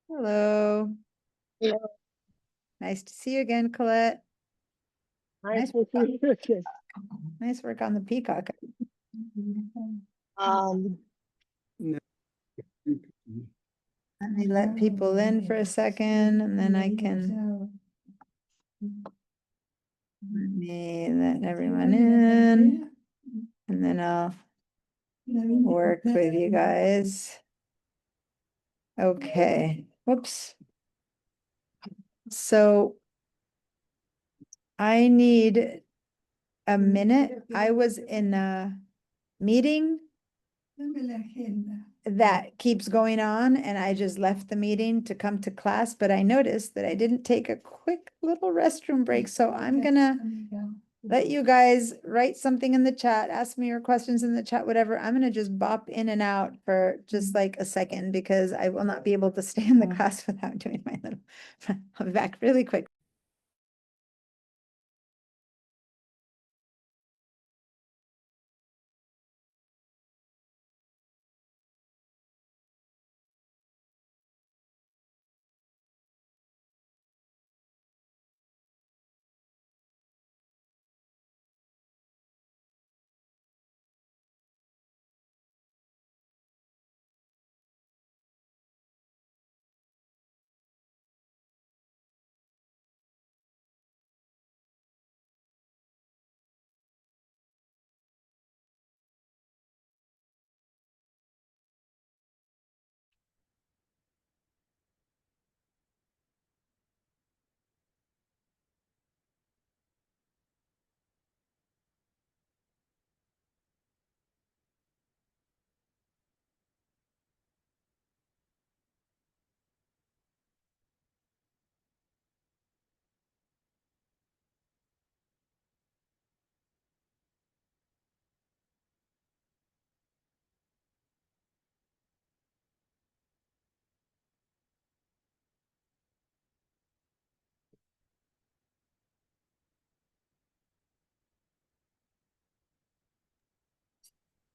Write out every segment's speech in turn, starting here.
Hello. Hello. Nice to see you again, Colette. Nice to see you again. Nice work on the peacock. Um, Let me let people in for a second and then I can. Let me let everyone in and then I'll work with you guys. Okay, whoops. So I need a minute. I was in a meeting that keeps going on and I just left the meeting to come to class, but I noticed that I didn't take a quick little restroom break. So I'm gonna let you guys write something in the chat, ask me your questions in the chat, whatever. I'm gonna just bop in and out for just like a second because I will not be able to stay in the class without doing my little, I'll be back really quick.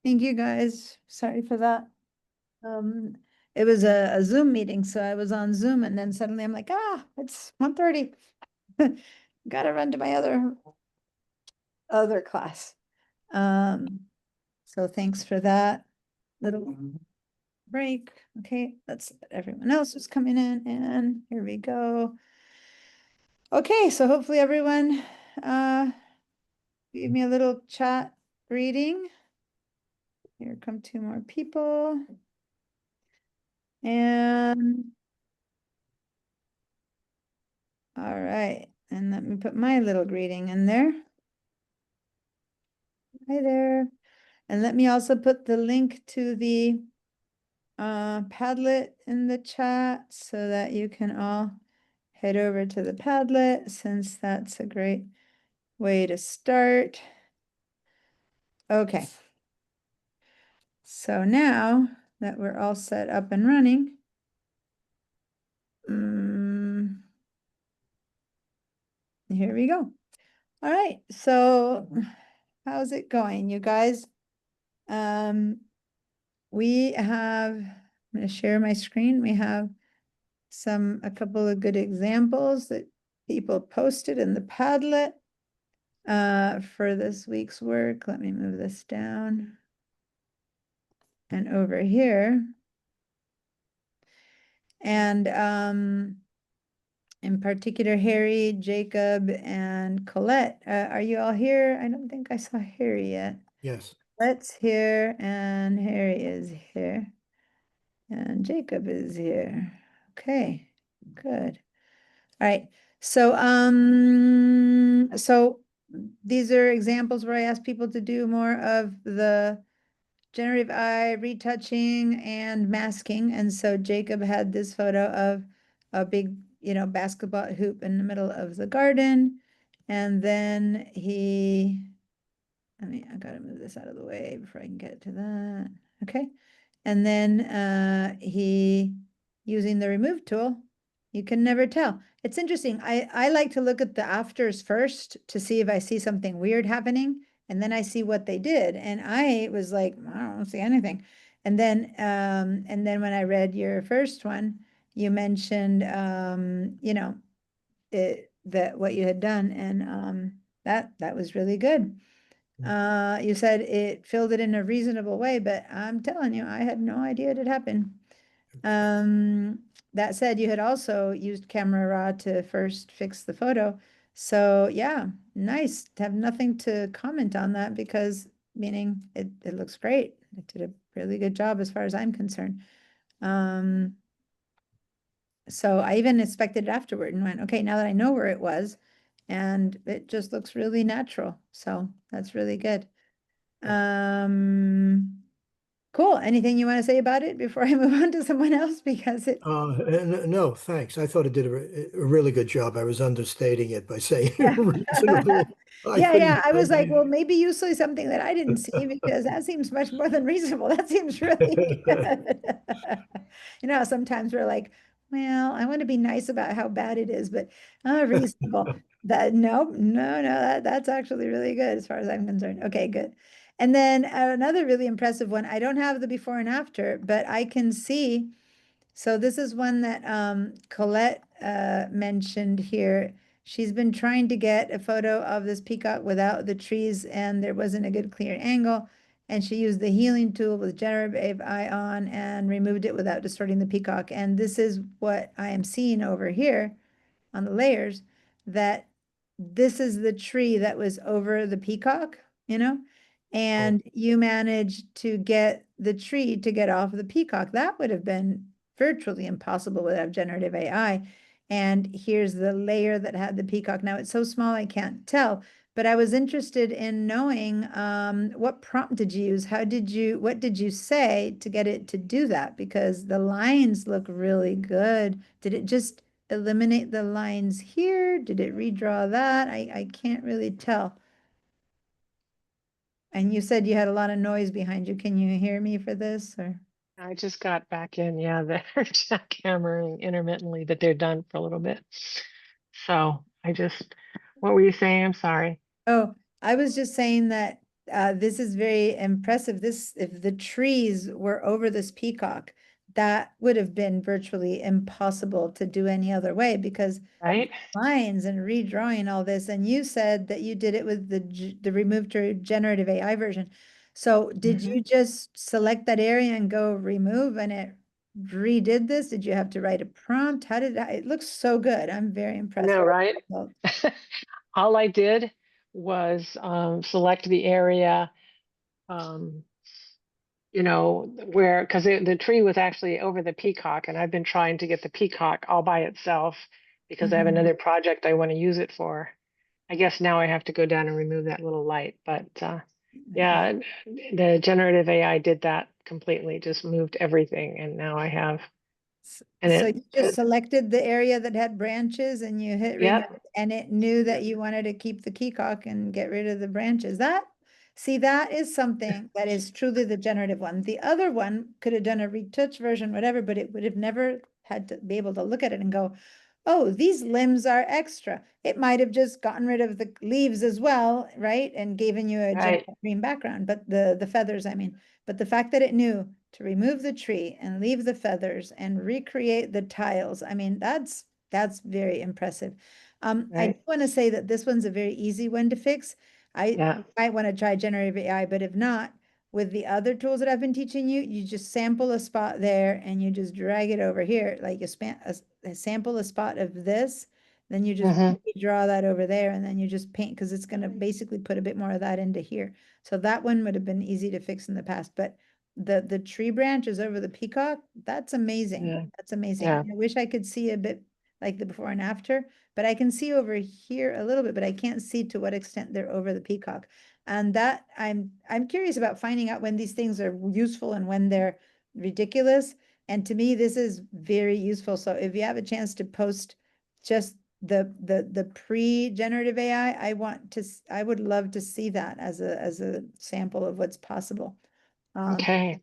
Thank you guys. Sorry for that. It was a Zoom meeting, so I was on Zoom and then suddenly I'm like, it's 1:30. Gotta run to my other class. So thanks for that little break. Okay, let's let everyone else who's coming in and here we go. Okay, so hopefully everyone give me a little chat greeting. Here come two more people. And all right, and let me put my little greeting in there. Hi there. And let me also put the link to the Padlet in the chat so that you can all head over to the Padlet since that's a great way to start. Okay. So now that we're all set up and running, here we go. All right, so how's it going, you guys? We have, I'm going to share my screen. We have a couple of good examples that people posted in the Padlet for this week's work. Let me move this down. And over here. And in particular, Harry, Jacob, and Colette. Are you all here? I don't think I saw Harry yet. Yes. Colette's here and Harry is here. And Jacob is here. Okay, good. All right. So these are examples where I ask people to do more of the generative eye retouching and masking. And so Jacob had this photo of a big, basketball hoop in the middle of the garden. And then I gotta move this out of the way before I can get to that. Okay. And then he using the remove tool, you can never tell. It's interesting. I like to look at the afters first to see if I see something weird happening, and then I see what they did. And I was like, I don't see anything. And then when I read your first one, you mentioned, you know, that what you had done, and that was really good. You said it filled it in a reasonable way, but I'm telling you, I had no idea it had happened. That said, you had also used Camera Raw to first fix the photo. So yeah, nice to have nothing to comment on that, because meaning it looks great. It did a really good job as far as I'm concerned. So I even inspected it afterward and went, okay, now that I know where it was, and it just looks really natural. So that's really good. Cool. Anything you want to say about it before I move on to someone else? Because it, No, thanks. I thought it did a really good job. I was understating it by saying reasonable. I yeah, couldn't. I was like, well, maybe you saw something that I didn't see, because that seems much more than reasonable. That seems really good. You know, sometimes we're like, well, I want to be nice about how bad it is, but reasonable. That no, that's actually really good as far as I'm concerned. Okay, good. And then another really impressive one. I don't have the before and after, but I can see. So this is one that Colette mentioned here. She's been trying to get a photo of this peacock without the trees, and there wasn't a good clear angle. And she used the healing tool with generative AI on and removed it without distorting the peacock. And this is what I am seeing over here on the layers, that this is the tree that was over the peacock, you know? And you managed to get the tree to get off the peacock. That would have been virtually impossible without generative AI. And here's the layer that had the peacock. Now it's so small I can't tell, but I was interested in knowing what prompt did you use? What did you say to get it to do that? Because the lines look really good. Did it just eliminate the lines here? Did it redraw that? I can't really tell. And you said you had a lot of noise behind you. Can you hear me for this, or? I just got back in. Yeah, they're jackhammering intermittently, but they're done for a little bit. So what were you saying? I'm sorry. Oh, I was just saying that this is very impressive. This, if the trees were over this peacock, that would have been virtually impossible to do any other way, because Right? lines and redrawing all this. And you said that you did it with the remove to generative AI version. So did Mhm. you just select that area and go remove, and it redid this? Did you have to write a prompt? How did that? It looks so good. I'm very I impressed. know, right? Well, All I did was select the area, um, where, because the tree was actually over the peacock, and I've been trying to get the peacock all by itself because I have mhm. another project I want to use it for. I guess now I have to go down and remove that little light, but yeah, the generative AI did that completely, just moved everything, and now I have, and So you just selected the area that had branches and you hit remove, yep, and it knew that you wanted to keep the peacock and get rid of the branches. See, that is something that is truly the generative one. The other one could have done a retouch version, whatever, but it would have never had to be able to look at it and go, oh, these limbs are extra. It might have just gotten rid of the leaves as well, right? And given you a right, gentle green background, but the feathers, I mean, but the fact that it knew to remove the tree and leave the feathers and recreate the tiles, I mean, that's very impressive. I do right, want to say that this one's a very easy one to fix. I yeah, might want to try generative AI, but if not, with the other tools that I've been teaching you, you just sample a spot there and you just drag it over here, like you sample a spot of this, then you just hmm draw that over there, and then you just paint, because it's going to basically put a bit more of that into here. So that one would have been easy to fix in the past, but the tree branches over the peacock, that's amazing. yeah, That's amazing. yeah, I wish I could see a bit like the before and after, but I can see over here a little bit, but I can't see to what extent they're over the peacock. And that I'm curious about finding out when these things are useful and when they're ridiculous. And to me, this is very useful. So if you have a chance to post just the pre-generative AI, I would love to see that as a sample of what's possible. Um, okay.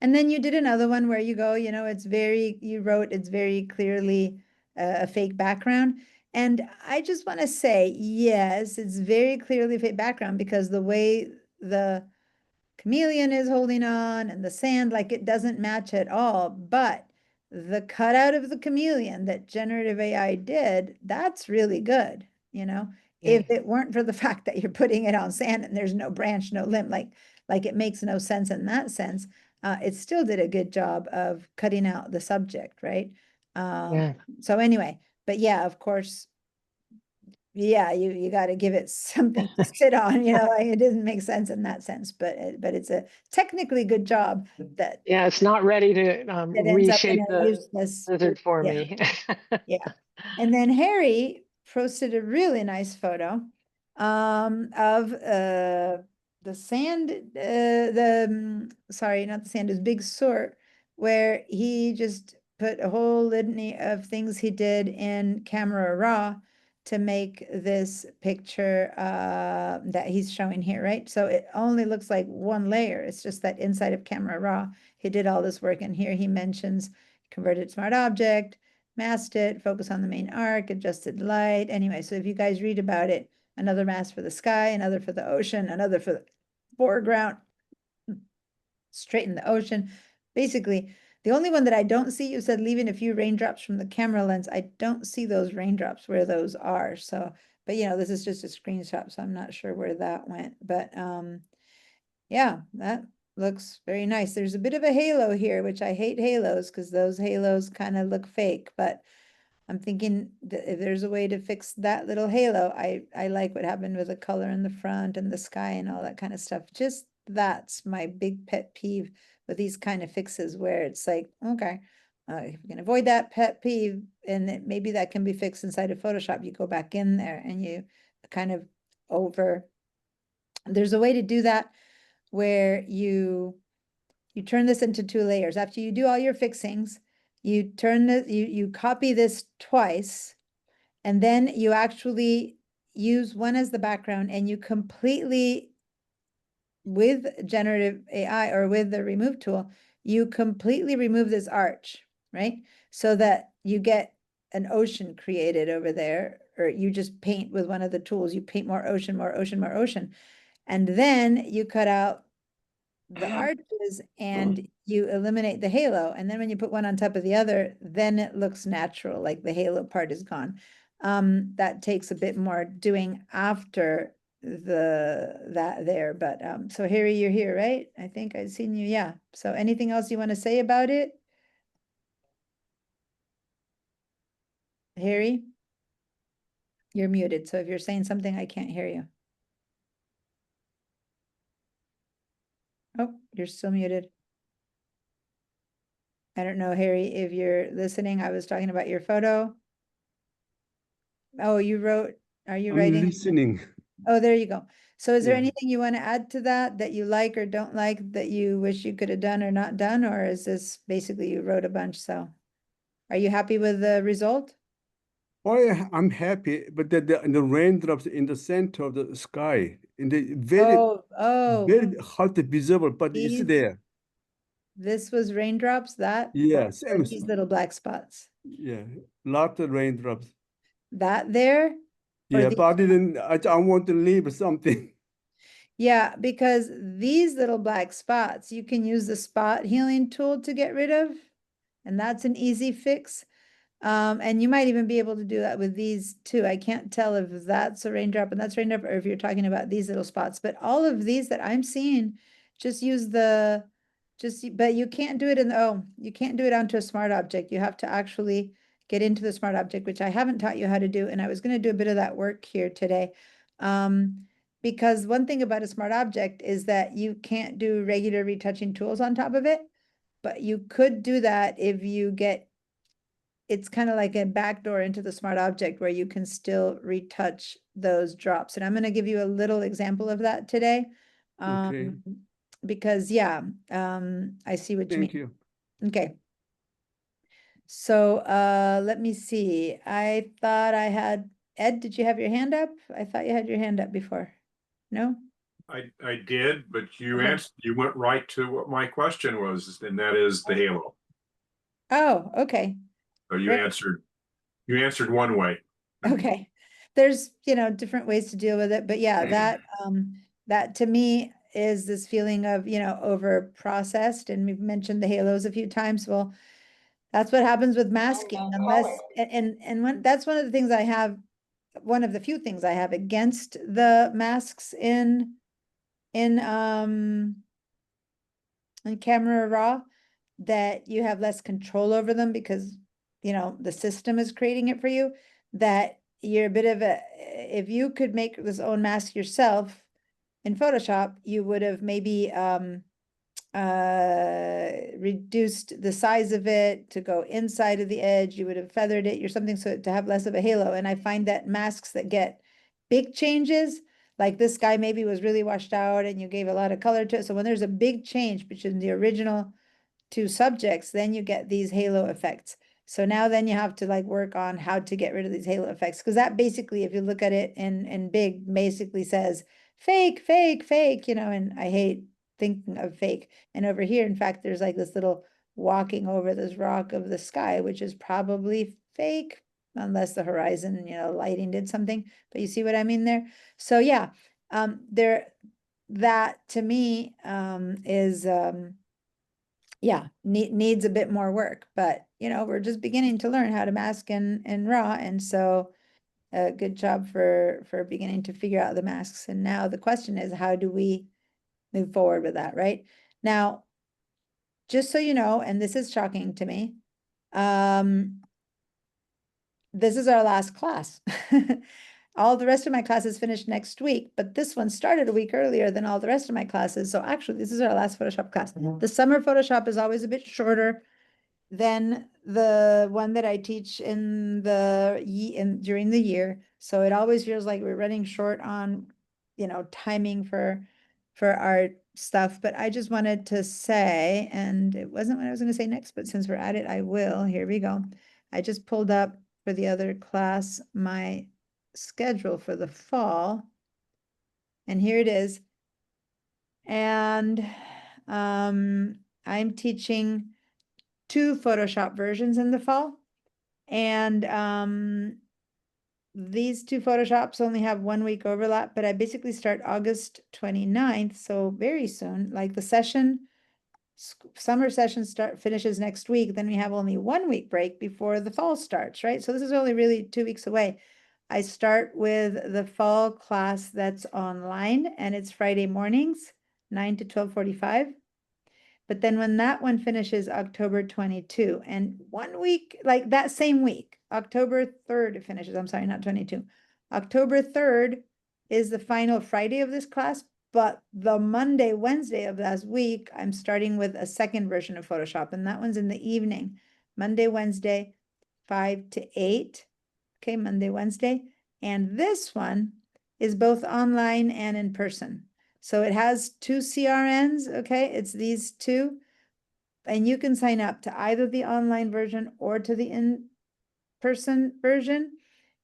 And then you did another one where you go, you know, you wrote it's very clearly a fake background. And I just want to say, yes, it's very clearly a fake background because the way the chameleon is holding on and the sand, like it doesn't match at all. But the cutout of the chameleon that generative AI did, that's really good, you know? If Okay. it weren't for the fact that you're putting it on sand and there's no branch, no limb, like it makes no sense in that sense. It still did a good job of cutting out the subject, right? Yeah. So anyway, but yeah, of course, yeah, you got to give it something to sit on, you know, like it doesn't make sense in that sense, but it's a technically good job that Yeah, it's not ready to ends up in reshape a the useless, lizard for yeah, me. yeah. And then Harry posted a really nice photo of the sand, sorry, not the sand, is Big Sur, where he just put a whole litany of things he did in Camera Raw to make this picture that he's showing here, right? So it only looks like one layer. It's just that inside of Camera Raw, he did all this work. And here he mentions converted smart object, masked it, focus on the main arc, adjusted light. Anyway, so if you guys read about it, another mask for the sky, another for the ocean, another for the foreground, straighten the ocean. Basically, the only one that I don't see, you said leaving a few raindrops from the camera lens. I don't see those raindrops where those are. So, but you know, this is just a screenshot, so I'm not sure where that went. But yeah, that looks very nice. There's a bit of a halo here, which I hate halos because those halos kind of look fake, but I'm thinking that if there's a way to fix that little halo, I like what happened with the color in the front and the sky and all that kind of stuff. Just that's my big pet peeve with these kind of fixes where it's like, okay, if we can avoid that pet peeve and maybe that can be fixed inside of Photoshop, you go back in there and you kind of over. There's a way to do that where you turn this into 2 layers. After you do all your fixings, you copy this twice, and then you actually use one as the background and you completely, with generative AI or with the remove tool, you completely remove this arch, right? So that you get an ocean created over there, or you just paint with one of the tools, you paint more ocean, more ocean, more ocean. And then you cut out the arches and you eliminate the halo. And then when you put one on top of the other, then it looks natural, like the halo part is gone. That takes a bit more doing after that there. But so Harry, you're here, right? I think I've seen you. Yeah. So anything else you want to say about it? Harry? You're muted. So if you're saying something, I can't hear you. Oh, you're still muted. I don't know, Harry, if you're listening. I was talking about your photo. Oh, you wrote, are you I'm writing? listening. Oh, there you go. So is there Yeah. anything you want to add to that you like or don't like that you wish you could have done or not done? Or is this basically you wrote a bunch? So are you happy with the result? Oh, yeah, I'm happy, but the raindrops in the center of the sky, in the very hard to visible, but it's these, there. this was raindrops, that, Yeah, or same. these little black spots, Yeah, lot of raindrops. that there, or Yeah, but I didn't. I want to leave something. yeah, because these little black spots, you can use the spot healing tool to get rid of, and that's an easy fix. And you might even be able to do that with these too. I can't tell if that's a raindrop and that's raindrop, or if you're talking about these little spots, but all of these that I'm seeing, just use but you can't do it you can't do it onto a smart object. You have to actually get into the smart object, which I haven't taught you how to do. And I was going to do a bit of that work here today. Because one thing about a smart object is that you can't do regular retouching tools on top of it, but you could do that if you get it's kind of like a backdoor into the smart object where you can still retouch those drops. And I'm going to give you a little example of that today. Okay, Because yeah, I see what you thank mean. you. Okay. So let me see. I thought I had Ed, did you have your hand up? I thought you had your hand up before. No? I did, but you Okay. answered, you went right to what my question was, and that is the halo. Oh, okay. So Great. you answered one way. Okay. There's, different ways to deal with it, but yeah, that to me is this feeling of, over processed, and we've mentioned the halos a few times. Well, that's what happens with masking unless, that's one of the things I have, one of the few things I have against the masks in Camera Raw, that you have less control over them because, the system is creating it for you, that you're a bit of if you could make this own mask yourself in Photoshop, you would have maybe reduced the size of it to go inside of the edge, you would have feathered it or something so to have less of a halo. And I find that masks that get big changes, like this guy maybe was really washed out and you gave a lot of color to it. So when there's a big change between the original two subjects, then you get these halo effects. So now then you have to like work on how to get rid of these halo effects. Because that basically, if you look at it in big, basically says fake, fake, fake, and I hate thinking of fake. And over here, in fact, there's like this little walking over this rock of the sky, which is probably fake, unless the horizon, lighting did something. But you see what I mean there? So yeah, that to me is yeah, needs a bit more work, but we're just beginning to learn how to mask in RAW, and so good job for beginning to figure out the masks. And now the question is, how do we move forward with that, right? Now, just so you know, and this is shocking to me, this is our last class. All the rest of my classes finished next week, but this one started a week earlier than all the rest of my classes. So actually, this is our last Photoshop class. The summer Photoshop is always a bit shorter than the one that I teach during the year. So it always feels like we're running short on, timing for our stuff. But I just wanted to say, and it wasn't what I was going to say next, but since we're at it, I will. Here we go. I just pulled up for the other class my schedule for the fall, and here it is. And I'm teaching 2 Photoshop versions in the fall. And these 2 Photoshops only have 1 week overlap, but I basically start August 29th, so very soon. Like the summer session finishes next week, then we have only 1 week break before the fall starts, right? So this is only really 2 weeks away. I start with the fall class that's online, and it's Friday mornings, 9 to 12:45. But then when that one finishes October 22, and 1 week, like that same week, October 3rd it finishes, I'm sorry, not 22. October 3rd is the final Friday of this class, but the Monday, Wednesday of last week, I'm starting with a second version of Photoshop, and that one's in the evening. Monday, Wednesday, 5 to 8. Okay, Monday, Wednesday. And this one is both online and in person. So it has 2 CRNs, okay? It's these 2. And you can sign up to either the online version or to the in-person version.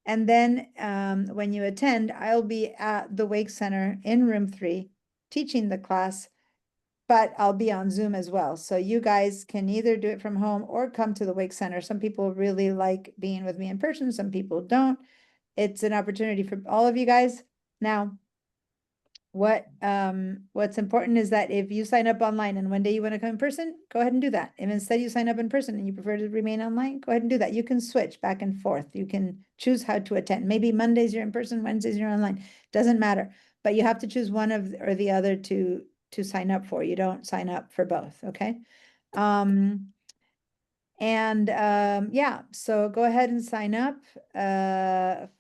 And then when you attend, I'll be at the Wake Center in room 3 teaching the class, but I'll be on Zoom as well. So you guys can either do it from home or come to the Wake Center. Some people really like being with me in person, some people don't. It's an opportunity for all of you guys. Now, what's important is that if you sign up online and one day you want to come in person, go ahead and do that. If instead you sign up in person and you prefer to remain online, go ahead and do that. You can switch back and forth. You can choose how to attend. Maybe Mondays you're in person, Wednesdays you're online. Doesn't matter. But you have to choose one or the other to sign up for. You don't sign up for both, okay? Yeah, so go ahead and sign up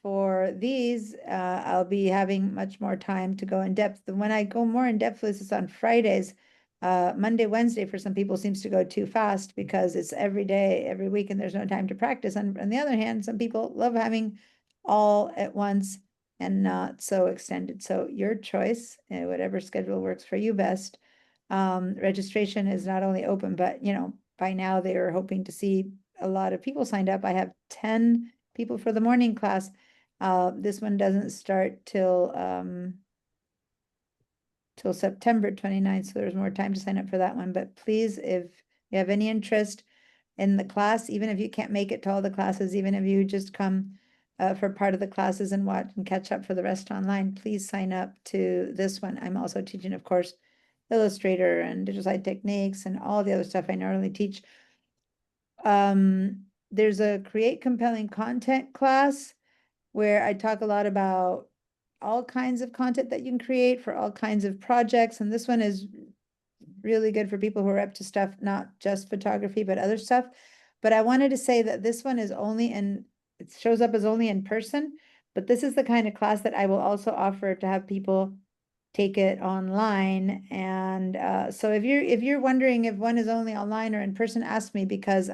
for these. I'll be having much more time to go in depth. When I go more in depth with this on Fridays, Monday, Wednesday for some people seems to go too fast because it's every day, every week, and there's no time to practice. And on the other hand, some people love having all at once and not so extended. So your choice, whatever schedule works for you best. Registration is not only open, but by now they are hoping to see a lot of people signed up. I have 10 people for the morning class. This one doesn't start till till September 29th, so there's more time to sign up for that one. But please, if you have any interest in the class, even if you can't make it to all the classes, even if you just come for part of the classes and watch and catch up for the rest online, please sign up to this one. I'm also teaching, of course, Illustrator and digital side techniques and all the other stuff I normally teach. There's a create compelling content class where I talk a lot about all kinds of content that you can create for all kinds of projects. And this one is really good for people who are up to stuff, not just photography, but other stuff. But I wanted to say that this one is only it shows up as only in person, but this is the kind of class that I will also offer to have people take it online. And so if you're wondering if one is only online or in person, ask me, because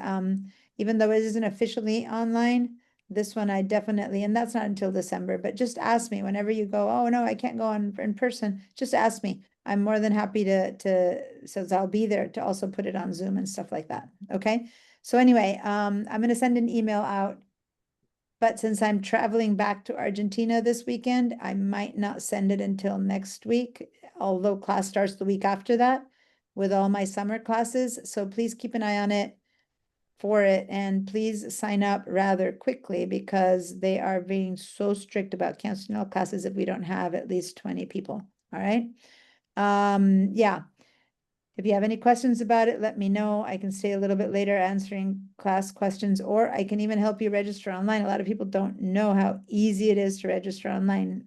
even though it isn't officially online, this one I definitely, and that's not until December, but just ask me whenever you go, oh no, I can't go on in person, just ask me. I'm more than happy so I'll be there to also put it on Zoom and stuff like that. Okay. So anyway, I'm going to send an email out, but since I'm traveling back to Argentina this weekend, I might not send it until next week, although class starts the week after that with all my summer classes. So please keep an eye on it for it, and please sign up rather quickly, because they are being so strict about canceling all classes if we don't have at least 20 people. All right. Yeah. If you have any questions about it, let me know. I can stay a little bit later answering class questions, or I can even help you register online. A lot of people don't know how easy it is to register online.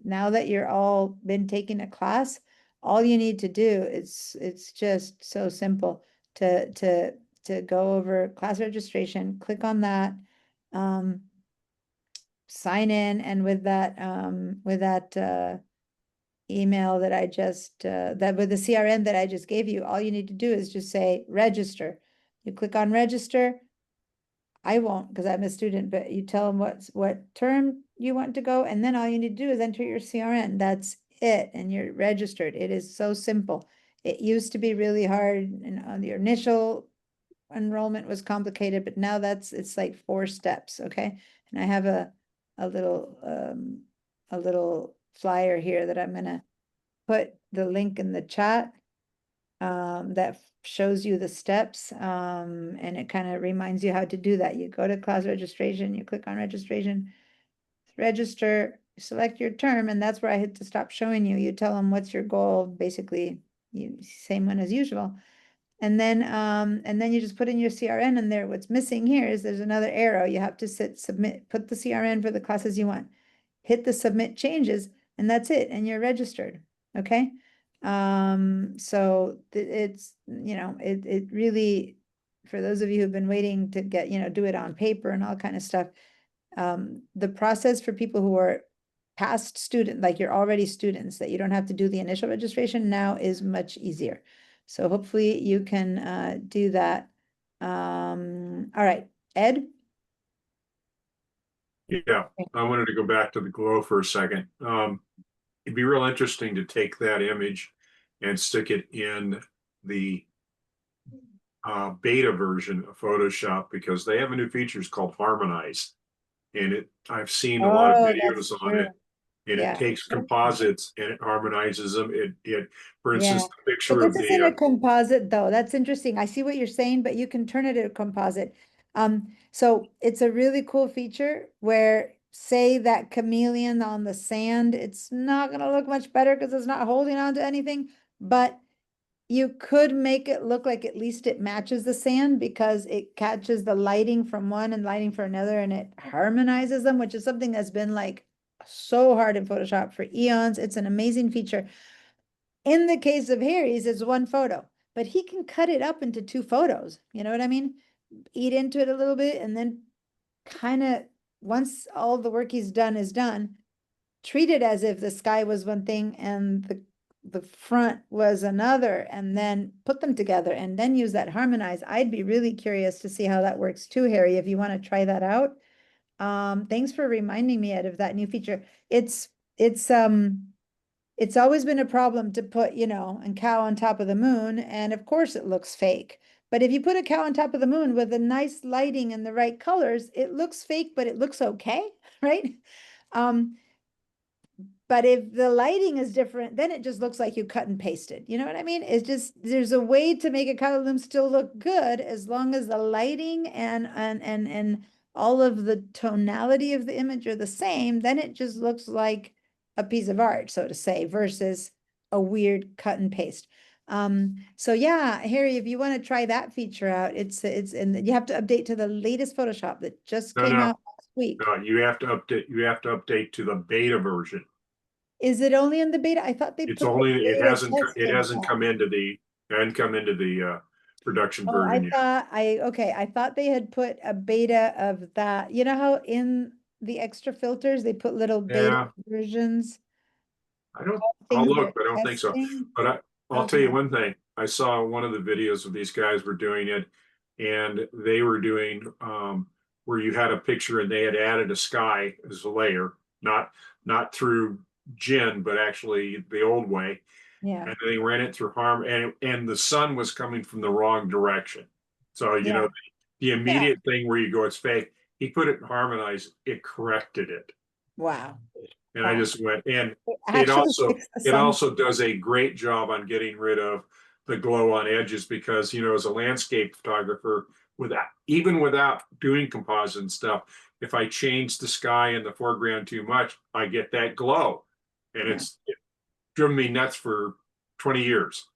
Now that you're all been taking a class, all you need to do it's just so simple to go over class registration, click on that, sign in, and with that email that I just, that with the CRN that I just gave you, all you need to do is just say register. You click on register. I won't, because I'm a student, but you tell them what term you want to go, and then all you need to do is enter your CRN. That's it, and you're registered. It is so simple. It used to be really hard, and on the initial enrollment was complicated, but now it's like 4 steps, okay? And I have a little flyer here that I'm gonna put the link in the chat that shows you the steps, and it kind of reminds you how to do that. You go to class registration, you click on registration, register, select your term, and that's where I hit to stop showing you. You tell them what's your goal, basically, same one as usual. And then you just put in your CRN in there. What's missing here is there's another arrow. You have to submit, put the CRN for the classes you want, hit the submit changes, and that's it. And you're registered. Okay. So it's, it really, for those of you who've been waiting to get, do it on paper and all kind of stuff, the process for people who are past student, like you're already students, that you don't have to do the initial registration now, is much easier. So hopefully you can do that. All right, Ed? Yeah, I wanted to go back to the glow for a second. It'd be real interesting to take that image and stick it in the beta version of Photoshop, because they have a new feature called Harmonize. And I've seen a lot of videos on it. And it takes composites and it harmonizes them. For instance, the picture But of this isn't a composite though. That's interesting. I see what you're saying, but you can turn it into a composite. So it's a really cool feature where, say that chameleon on the sand, it's not gonna look much better because it's not holding on to anything, but you could make it look like at least it matches the sand, because it catches the lighting from one and lighting for another, and it harmonizes them, which is something that's been like so hard in Photoshop for eons. It's an amazing feature. In the case of Harry's, it's 1 photo, but he can cut it up into 2 photos. You know what I mean? Eat into it a little bit, and then kind of, once all the work he's done is done, treat it as if the sky was one thing and the front was another, and then put them together and then use that harmonize. I'd be really curious to see how that works too, Harry, if you want to try that out. Thanks for reminding me, Ed, of that new feature. It's always been a problem to put, a cow on top of the moon, and of course it looks fake. But if you put a cow on top of the moon with a nice lighting and the right colors, it looks fake, but it looks okay, right? But if the lighting is different, then it just looks like you cut and pasted. You know what I mean? It's just, there's a way to make a color loom still look good as long as the lighting and all of the tonality of the image are the same, then it just looks like a piece of art, so to say, versus a weird cut and paste. So yeah, Harry, if you want to try that feature out, and you have to update to the latest Photoshop that just came out last week. No, you have to update to the beta version. Is it only in the beta? I thought they It's put the only, it beta hasn't testing come out. into the, production Oh, version yet. I thought they had put a beta of that. You know how in the extra filters, they put little beta versions? I'll things look, they're but I don't think so. testing? But I'll tell you Okay. one thing. I saw one of the videos of these guys were doing it, and they were doing where you had a picture and they had added a sky as a layer, not through Gen, but actually the old way. Yeah, And they ran it through and the sun was coming from the wrong direction. So you Yeah. know the immediate thing where you go, it's fake. He put it in Harmonize, it corrected it. wow. And I Wow. just went, and It it also does a great job on getting rid of the glow on edges because, as a landscape photographer, even without doing composite and stuff, if I change the sky in the foreground too much, I get that glow. And Yeah. it's driven me nuts for 20 years.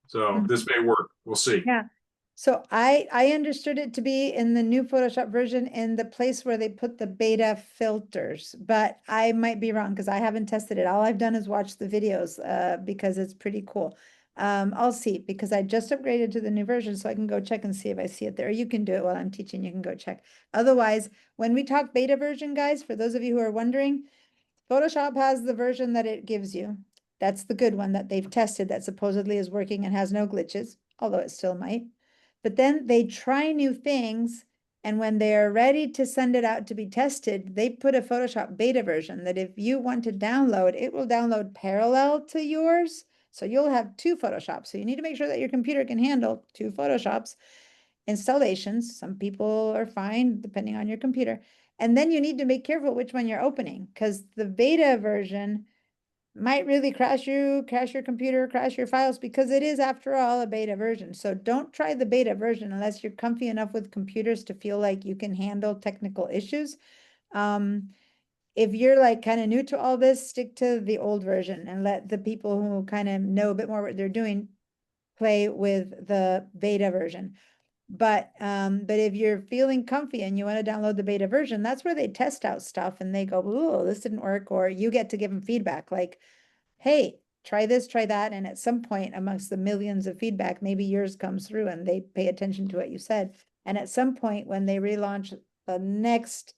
So this may work. We'll see. Yeah. So I understood it to be in the new Photoshop version in the place where they put the beta filters, but I might be wrong because I haven't tested it. All I've done is watch the videos because it's pretty cool. I'll see because I just upgraded to the new version so I can go check and see if I see it there. You can do it while I'm teaching. You can go check. Otherwise, when we talk beta version, guys, for those of you who are wondering, Photoshop has the version that it gives you. That's the good one that they've tested that supposedly is working and has no glitches, although it still might. But then they try new things, and when they are ready to send it out to be tested, they put a Photoshop beta version that if you want to download, it will download parallel to yours. So you'll have two Photoshops. So you need to make sure that your computer can handle two Photoshops installations. Some people are fine depending on your computer. And then you need to be careful which one you're opening because the beta version might really crash your computer, crash your files because it is, after all, a beta version. So don't try the beta version unless you're comfy enough with computers to feel like you can handle technical issues. If you're like kind of new to all this, stick to the old version and let the people who kind of know a bit more what they're doing play with the beta version. But if you're feeling comfy and you want to download the beta version, that's where they test out stuff and they go, oh, this didn't work, or you get to give them feedback like, hey, try this, try that. And at some point amongst the millions of feedback, maybe yours comes through and they pay attention to what you said. And at some point when they relaunch the next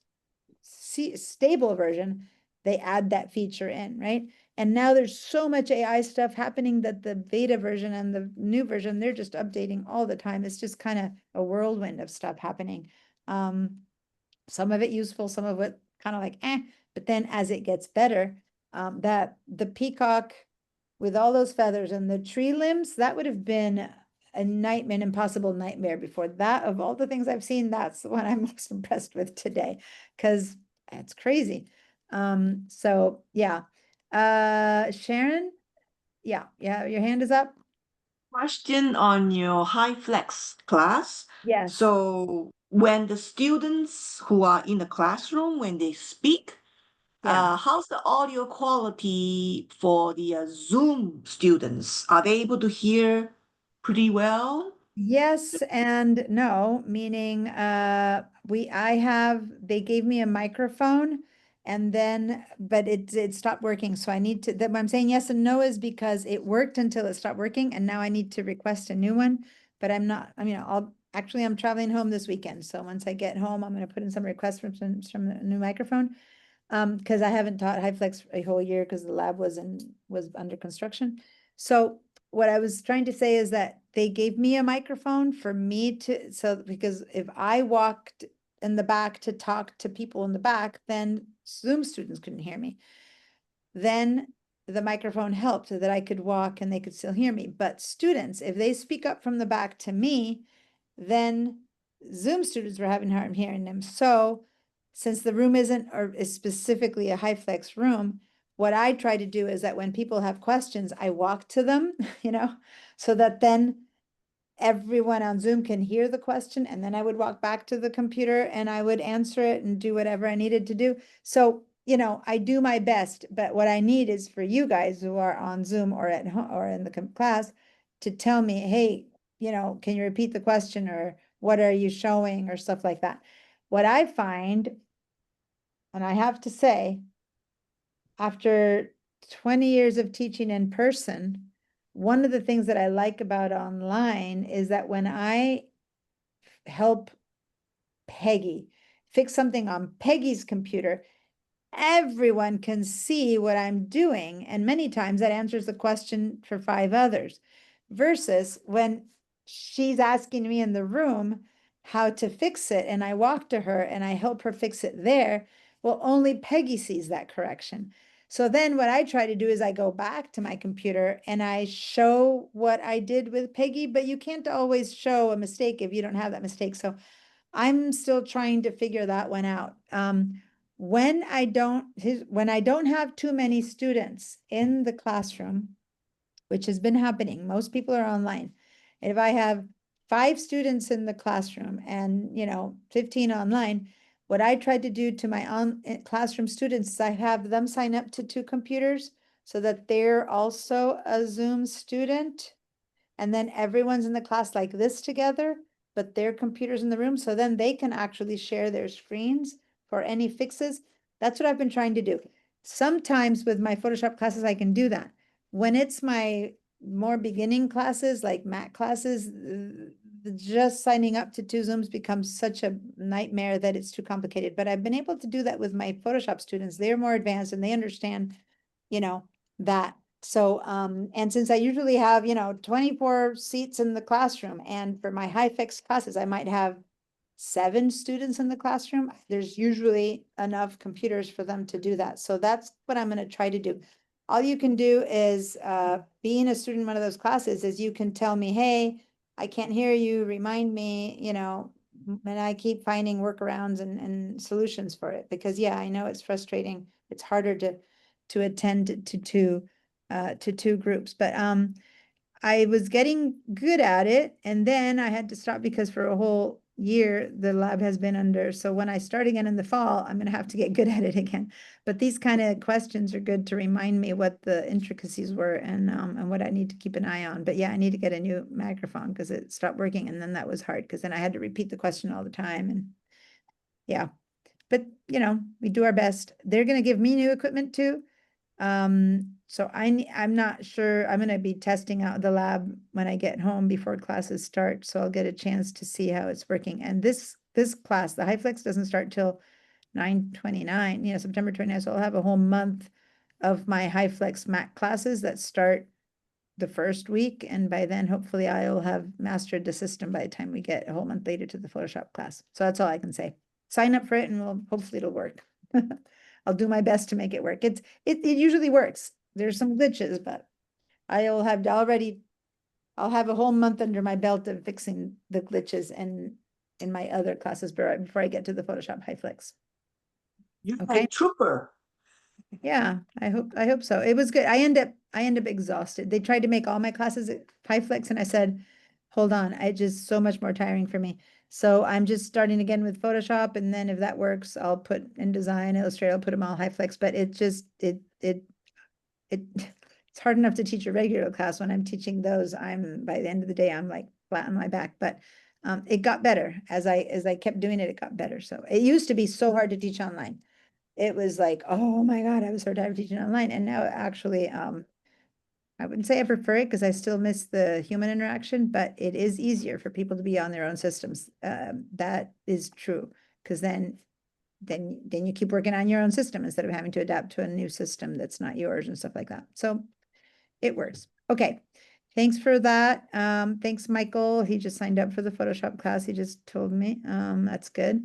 stable version, they add that feature in, right? And now there's so much AI stuff happening that the beta version and the new version, they're just updating all the time. It's just kind of a whirlwind of stuff happening. Some of it useful, some of it kind of like, but then as it gets better, that the peacock with all those feathers and the tree limbs, that would have been a nightmare, an impossible nightmare before that. Of all the things I've seen, that's the one I'm most impressed with today because it's crazy. So yeah. Sharon? Yeah, your hand is up. Question on your HyFlex class. Yes. So when the students who are in the classroom, when they speak, how's the audio quality for the Zoom students? Are they able to hear pretty well? Yes and no, meaning they gave me a microphone and then but it stopped working. So I need to that I'm saying yes and no is because it worked until it stopped working and now I need to request a new one. But I'm traveling home this weekend. So once I get home, I'm gonna put in some requests from a new microphone. Because I haven't taught HyFlex a whole year because the lab was under construction. So what I was trying to say is that they gave me a microphone for me because if I walked in the back to talk to people in the back, then Zoom students couldn't hear me. Then the microphone helped so that I could walk and they could still hear me. But students, if they speak up from the back to me, then Zoom students were having hard hearing them. So since the room is specifically a HyFlex room, what I try to do is that when people have questions, I walk to them, so that then everyone on Zoom can hear the question, and then I would walk back to the computer and I would answer it and do whatever I needed to do. So, I do my best, but what I need is for you guys who are on Zoom or at home or in the class to tell me, hey, can you repeat the question, or what are you showing, or stuff like that. What I find, and I have to say, after 20 years of teaching in person, one of the things that I like about online is that when I help Peggy fix something on Peggy's computer, everyone can see what I'm doing. And many times that answers the question for 5 others. Versus when she's asking me in the room how to fix it, and I walk to her and I help her fix it there, well, only Peggy sees that correction. So then what I try to do is I go back to my computer and I show what I did with Peggy, but you can't always show a mistake if you don't have that mistake. So I'm still trying to figure that one out. When I don't have too many students in the classroom, which has been happening, most people are online. And if I have 5 students in the classroom and 15 online, what I tried to do to my classroom students is I have them sign up to 2 computers so that they're also a Zoom student. And then everyone's in the class like this together, but their computers in the room, so then they can actually share their screens for any fixes. That's what I've been trying to do. Sometimes with my Photoshop classes, I can do that. When it's my more beginning classes, like Mac classes, just signing up to 2 Zooms becomes such a nightmare that it's too complicated. But I've been able to do that with my Photoshop students. They're more advanced and they understand, that. So, and since I usually have, 24 seats in the classroom, and for my HyFlex classes, I might have 7 students in the classroom, there's usually enough computers for them to do that. So that's what I'm going to try to do. All you can do is, being a student in one of those classes, is you can tell me, hey, I can't hear you, remind me, and I keep finding workarounds and solutions for it, because yeah, I know it's frustrating. It's harder to attend to 2 groups, but I was getting good at it, and then I had to stop because for a whole year the lab has been under. So when I start again in the fall, I'm going to have to get good at it again. But these kind of questions are good to remind me what the intricacies were and what I need to keep an eye on. But yeah, I need to get a new microphone because it stopped working, and then that was hard because then I had to repeat the question all the time, and yeah. But we do our best. They're going to give me new equipment too. So I'm not sure. I'm going to be testing out the lab when I get home before classes start. So I'll get a chance to see how it's working. And this class, the HyFlex, doesn't start till 9/29, September 29th. So I'll have a whole month of my HyFlex Mac classes that start the first week. And by then, hopefully I'll have mastered the system by the time we get a whole month later to the Photoshop class. So that's all I can say. Sign up for it and hopefully it'll work. I'll do my best to make it work. It usually works. There's some glitches, but I'll have a whole month under my belt of fixing the glitches and in my other classes before I get to the Photoshop HyFlex. You're Okay. a trooper. Yeah, I hope so. It was good. I end up exhausted. They tried to make all my classes at HyFlex, and I said, hold on, it's just so much more tiring for me. So I'm just starting again with Photoshop, and then if that works, I'll put InDesign, Illustrator, I'll put them all HyFlex. But it's hard enough to teach a regular class. When I'm teaching those, by the end of the day, I'm like flat on my back. But it got better as I kept doing it. It got better. So it used to be so hard to teach online. It was like, oh my God, I was so tired of teaching online. And now actually, I wouldn't say I prefer it because I still miss the human interaction, but it is easier for people to be on their own systems. That is true, because then you keep working on your own system instead of having to adapt to a new system that's not yours and stuff like that. So it works. Okay. Thanks for that. Thanks, Michael. He just signed up for the Photoshop class. He just told me. That's good.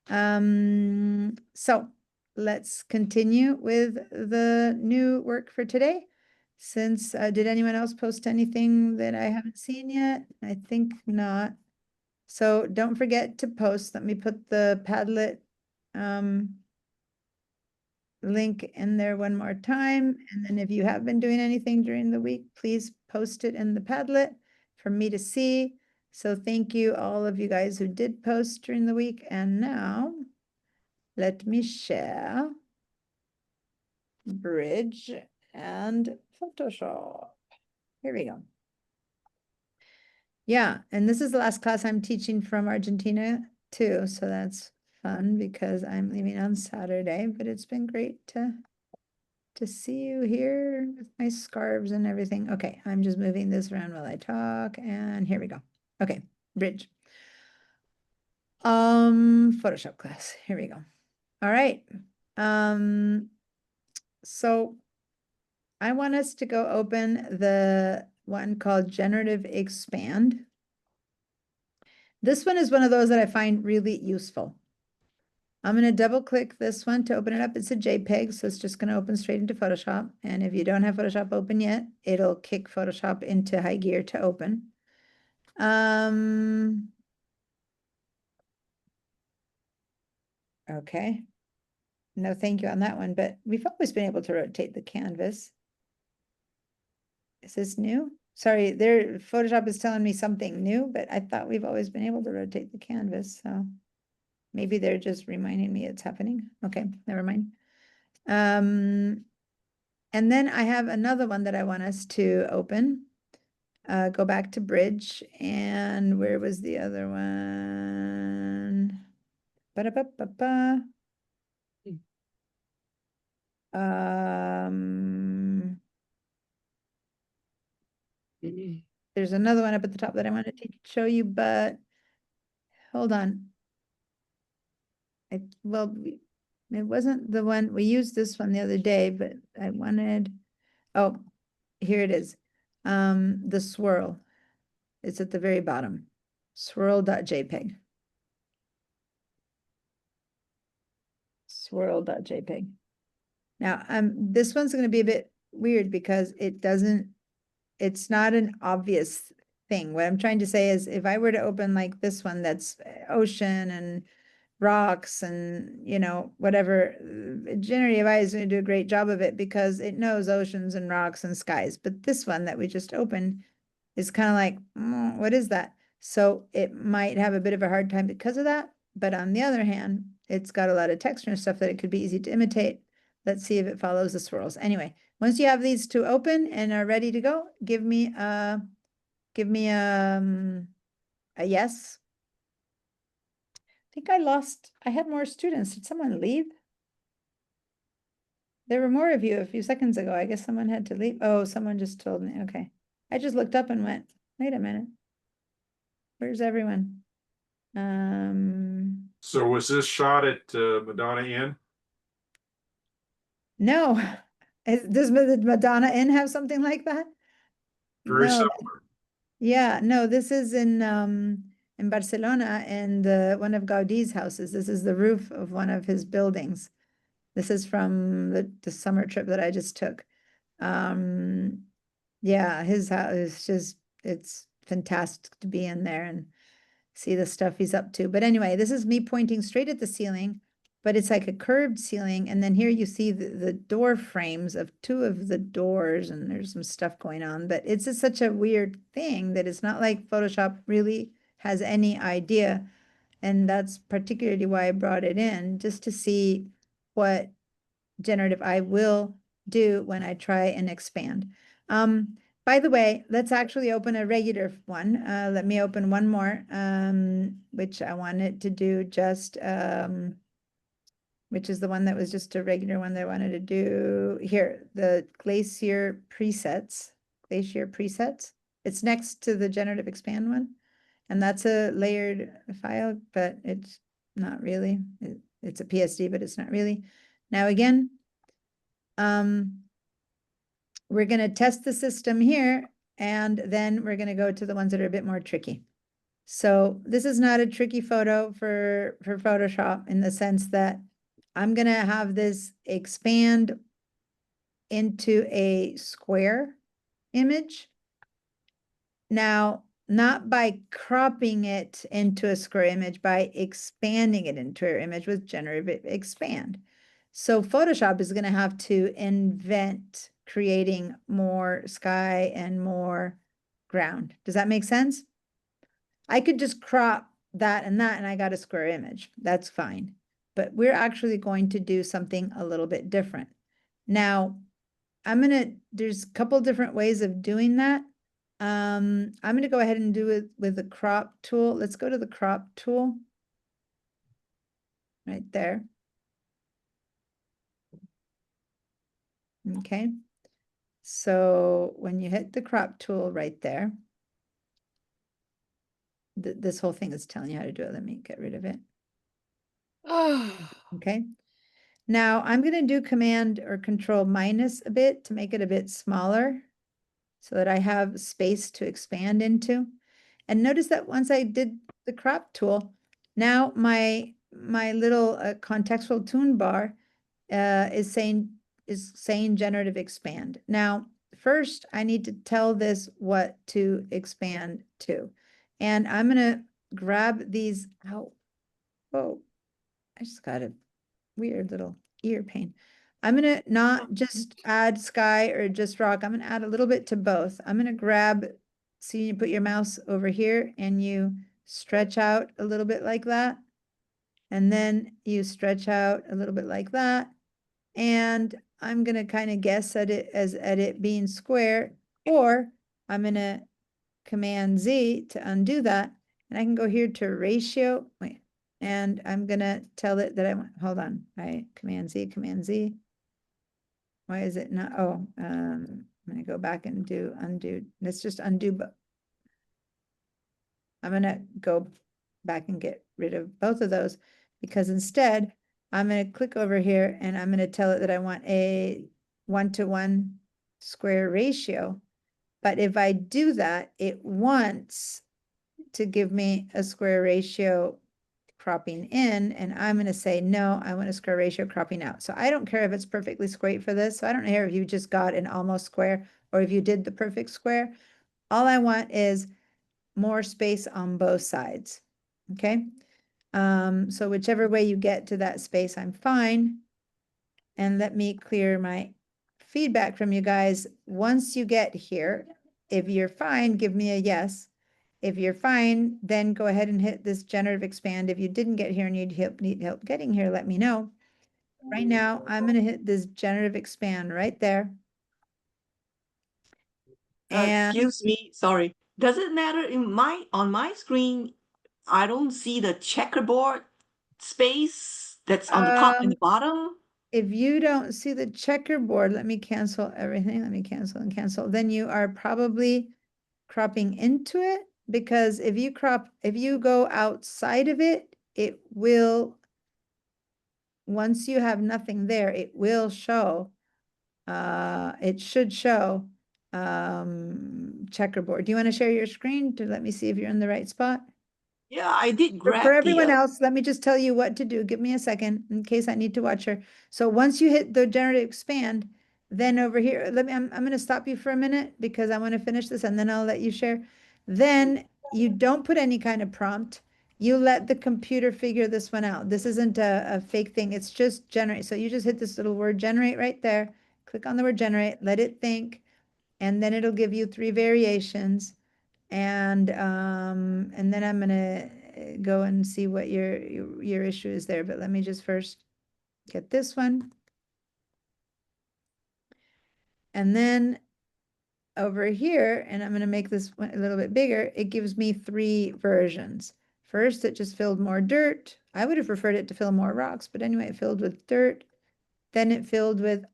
So let's continue with the new work for today. Since, did anyone else post anything that I haven't seen yet? I think not. So don't forget to post. Let me put the Padlet link in there one more time. And then if you have been doing anything during the week, please post it in the Padlet for me to see. So thank you, all of you guys who did post during the week. And now let me share Bridge and Photoshop. Here we go. Yeah, and this is the last class I'm teaching from Argentina too, so that's fun because I'm leaving on Saturday, but it's been great to see you here with my scarves and everything. Okay, I'm just moving this around while I talk, and here we go. Okay, Bridge. Photoshop class, here we go. All right. So I want us to go open the one called Generative Expand. This one is one of those that I find really useful. I'm going to double click this one to open it up. It's a JPEG, so it's just going to open straight into Photoshop. And if you don't have Photoshop open yet, it'll kick Photoshop into high gear to open. Okay. No, thank you on that one, but we've always been able to rotate the canvas. Is this new? Sorry, Photoshop is telling me something new, but I thought we've always been able to rotate the canvas, so maybe they're just reminding me it's happening. Okay, never mind. And then I have another one that I want us to open. Go back to Bridge, and where was the other one? Ba-da-ba-ba-ba. There's another one up at the top that I wanted to show you, but hold on. Well, it wasn't the one, we used this one the other day, but I wanted, oh, here it is. The swirl. It's at the very bottom. Swirl.jpg. Swirl.jpg. Now, this one's going to be a bit weird because it's not an obvious thing. What I'm trying to say is if I were to open like this one, that's ocean and rocks and, you know, whatever, generative AI is going to do a great job of it because it knows oceans and rocks and skies. But this one that we just opened is kind of like, what is that? So it might have a bit of a hard time because of that. But on the other hand, it's got a lot of texture and stuff that it could be easy to imitate. Let's see if it follows the swirls. Anyway, once you have these two open and are ready to go, give me a yes. I think I had more students. Did someone leave? There were more of you a few seconds ago. I guess someone had to leave. Oh, someone just told me. Okay. I just looked up and went, wait a minute. Where's everyone? So was this shot at Madonna Inn? No. Does Madonna Inn have something like that? Very No. similar. Yeah, no, this is in Barcelona, and one of Gaudi's houses. This is the roof of one of his buildings. This is from the summer trip that I just took. Yeah, his house is just, it's fantastic to be in there and see the stuff he's up to. But anyway, this is me pointing straight at the ceiling, but it's like a curved ceiling. And then here you see the door frames of two of the doors, and there's some stuff going on. But it's just such a weird thing that it's not like Photoshop really has any idea. And that's particularly why I brought it in, just to see what generative AI will do when I try and expand. By the way, let's actually open a regular one. Let me open one more, which I wanted to do just, which is the one that was just a regular one that I wanted to do here, the Glacier presets. It's next to the generative expand one. And that's a layered file, but it's not really. It's a PSD, but it's not really. Now again, we're going to test the system here, and then we're going to go to the ones that are a bit more tricky. So this is not a tricky photo for Photoshop in the sense that I'm going to have this expand into a square image. Now, not by cropping it into a square image, by expanding it into an image with generative expand. So Photoshop is going to have to invent creating more sky and more ground. Does that make sense? I could just crop that and I got a square image. That's fine. But we're actually going to do something a little bit different. Now, there's a couple different ways of doing that. I'm gonna go ahead and do it with the crop tool. Let's go to the crop tool. Right there. Okay. So when you hit the crop tool right there, this whole thing is telling you how to do it. Let me get rid of it. Okay. Now I'm going to do Command or Control minus a bit to make it a bit smaller so that I have space to expand into. And notice that once I did the crop tool, now my little contextual toolbar is saying generative expand. Now, first I need to tell this what to expand to. And I'm going to grab these out. Oh, I just got a weird little ear pain. I'm going to not just add sky or just rock. I'm going to add a little bit to both. I'm going to grab, see, you put your mouse over here and you stretch out a little bit like that. And then you stretch out a little bit like that. And I'm going to kind of guess at it being square, or I'm going to Command Z to undo that. And I can go here to ratio. Wait. And I'm gonna tell it that I want, hold on, right? Command Z. Why is it not? Oh, I'm gonna go back and do undo. Let's just undo. I'm gonna go back and get rid of both of those because instead I'm gonna click over here and I'm gonna tell it that I want a 1-to-1 square ratio. But if I do that, it wants to give me a square ratio cropping in, and I'm going to say, no, I want a square ratio cropping out. So I don't care if it's perfectly square for this. So I don't care if you just got an almost square or if you did the perfect square. All I want is more space on both sides. Okay. So whichever way you get to that space, I'm fine. And let me clear my feedback from you guys. Once you get here, if you're fine, give me a yes. If you're fine, then go ahead and hit this generative expand. If you didn't get here and need help getting here, let me know. Right now, I'm going to hit this generative expand right there. And excuse me, sorry. Does it matter on my screen? I don't see the checkerboard space that's on the top and the bottom. If you don't see the checkerboard, let me cancel everything. Let me cancel and cancel. Then you are probably cropping into it, because if you go outside of it, it will, once you have nothing there, it will show, it should show checkerboard. Do you want to share your screen to let me see if you're in the right spot? Yeah, I did grab For everyone else, let me just tell you what to do. Give me a second in case I need to watch her. So once you hit the generative expand, then over here, I'm going to stop you for a minute because I want to finish this and then I'll let you share. Then you don't put any kind of prompt. You let the computer figure this one out. This isn't a fake thing. It's just generate. So you just hit this little word generate right there. Click on the word generate, let it think, and then it'll give you 3 variations. And then I'm gonna go and see what your issue is there. But let me just first get this one. And then over here, and I'm gonna make this one a little bit bigger, it gives me 3 versions. First, it just filled more dirt. I would have preferred it to fill more rocks, but anyway, it filled with dirt. Then it filled with,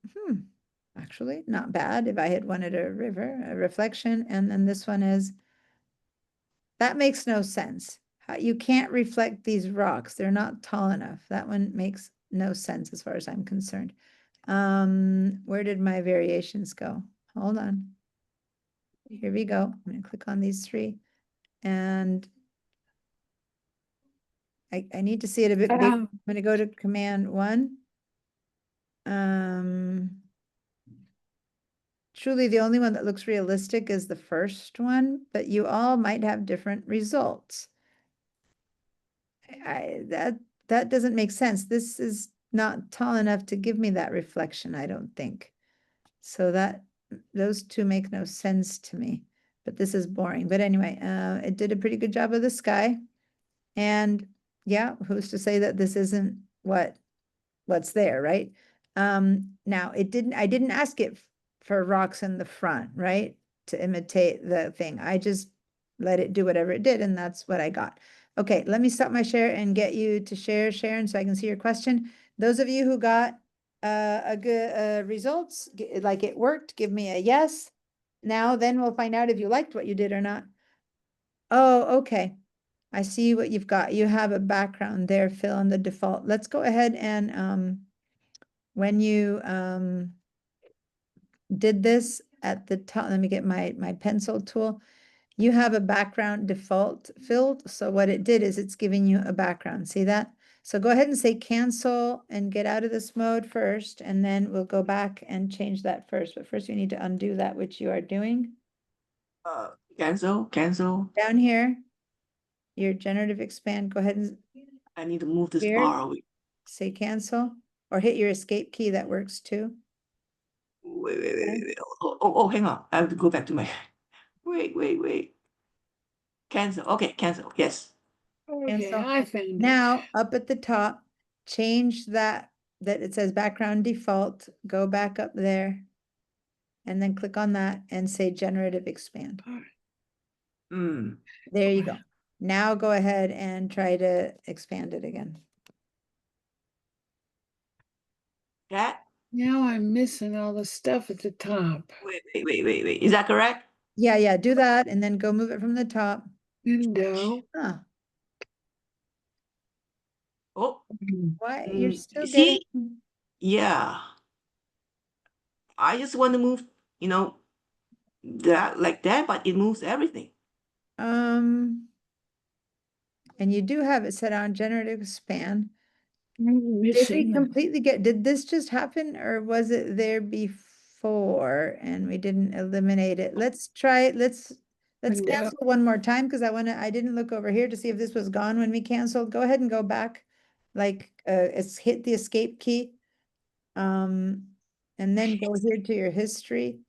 actually not bad if I had wanted a river, a reflection. And then this one is, that makes no sense. You can't reflect these rocks. They're not tall enough. That one makes no sense as far as I'm concerned. Where did my variations go? Hold on. Here we go. I'm going to click on these 3. And I need to see it a bit big. I'm going to go to Command 1. Truly, the only one that looks realistic is the first one, but you all might have different results. That doesn't make sense. This is not tall enough to give me that reflection, I don't think. So those two make no sense to me, but this is boring. But anyway, it did a pretty good job of the sky. And yeah, who's to say that this isn't what's there, right? Now I didn't ask it for rocks in the front, right? To imitate the thing. I just let it do whatever it did, and that's what I got. Okay, let me stop my share and get you to share, Sharon, so I can see your question. Those of you who got a good results, like it worked, give me a yes. Now, then we'll find out if you liked what you did or not. Oh, okay. I see what you've got. You have a background there, Phil, on the default. Let's go ahead and when you did this at the top, let me get my pencil tool. You have a background default filled. So what it did is it's giving you a background. See that? So go ahead and say cancel and get out of this mode first, and then we'll go back and change that first. But first you need to undo that, which you are doing. Cancel. Down here, your generative expand, go ahead and I need to move this Here. bar away. say cancel, or hit your escape key, that works too. Wait. Oh, hang on. I have to go back to my. Wait. Cancel. Okay, cancel. Yes. Okay, Cancel. I found it. Now, up at the top, change that it says background default, go back up there. And then click on that and say generative expand. Mm. There you go. Now go ahead and try to expand it again. That. Now I'm missing all the stuff at the top. Wait. Is that correct? Yeah, do that and then go move it from the top. Window. Huh, Oh, why, you're Mm, still see? getting, yeah. I just want to move, that like that, but it moves everything. and you do have it set on generative expand. I'm Did we missing. completely did this just happen, or was it there before and we didn't eliminate it? Let's try it. Let's Window. cancel one more time, because I didn't look over here to see if this was gone when we canceled. Go ahead and go back. Like, it's hit the escape key. And then go here to your history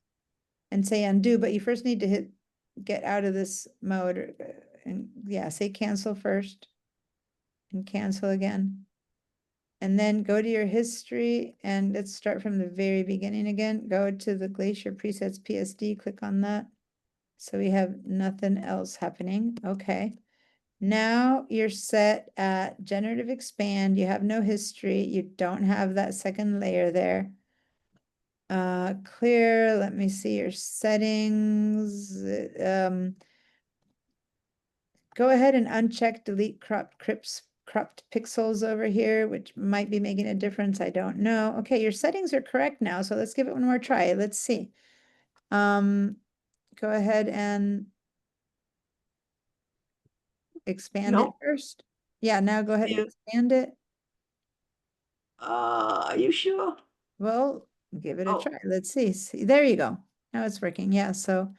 and say undo, but you first need to get out of this mode, and yeah, say cancel first and cancel again. And then go to your history and let's start from the very beginning again. Go to the Glacier Presets PSD, click on that. So we have nothing else happening. Okay. Now you're set at generative expand. You have no history. You don't have that second layer there. Clear, let me see your settings. Go ahead and uncheck delete cropped pixels over here, which might be making a difference. I don't know. Okay, your settings are correct now, so let's give it one more try. Let's see. Go ahead and expand it No. first. Yeah, now go ahead and Yeah. expand it. Are you sure? Well, give it a Oh. try. Let's see. See, there you go. Now it's working. Yeah, so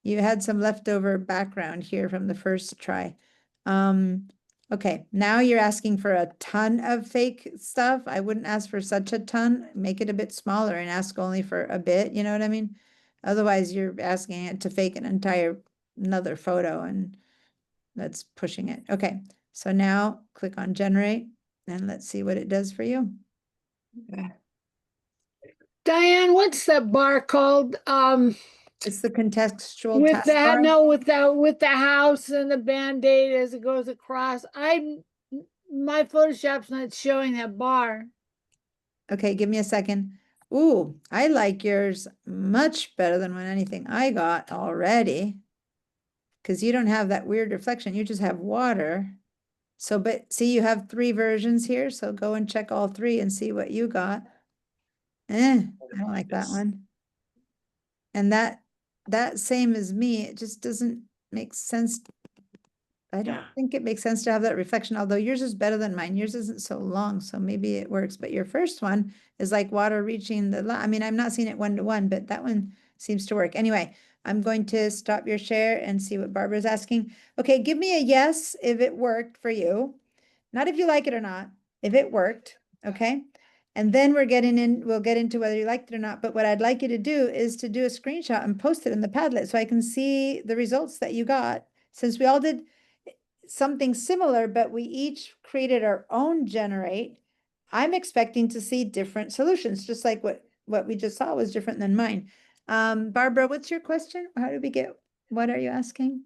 you had some leftover background here from the first try. Okay, now you're asking for a ton of fake stuff. I wouldn't ask for such a ton. Make it a bit smaller and ask only for a bit, you know what I mean? Otherwise, you're asking it to fake another photo, and that's pushing it. Okay, so now click on generate and let's see what it does for you. Diane, what's that bar called? It's the contextual With that, taskbar. no, with the house and the Band-Aid as it goes across. My Photoshop's not showing that bar. Okay, give me a second. Ooh, I like yours much better than anything I got already. Because you don't have that weird reflection, you just have water. So, but see, you have 3 versions here, so go and check all 3 and see what you got. I don't like that one. And that same as me, it just doesn't make sense. I don't Yeah. think it makes sense to have that reflection, although yours is better than mine. Yours isn't so long, so maybe it works. But your first one is like water reaching the I mean, I'm not seeing it 1-to-1, but that one seems to work. Anyway, I'm going to stop your share and see what Barbara's asking. Okay, give me a yes if it worked for you. Not if you like it or not, if it worked, okay? And then we'll get into whether you liked it or not. But what I'd like you to do is to do a screenshot and post it in the Padlet so I can see the results that you got. Since we all did something similar, but we each created our own generate, I'm expecting to see different solutions, just like what we just saw was different than mine. Barbara, what's your question? How did we get, what are you asking?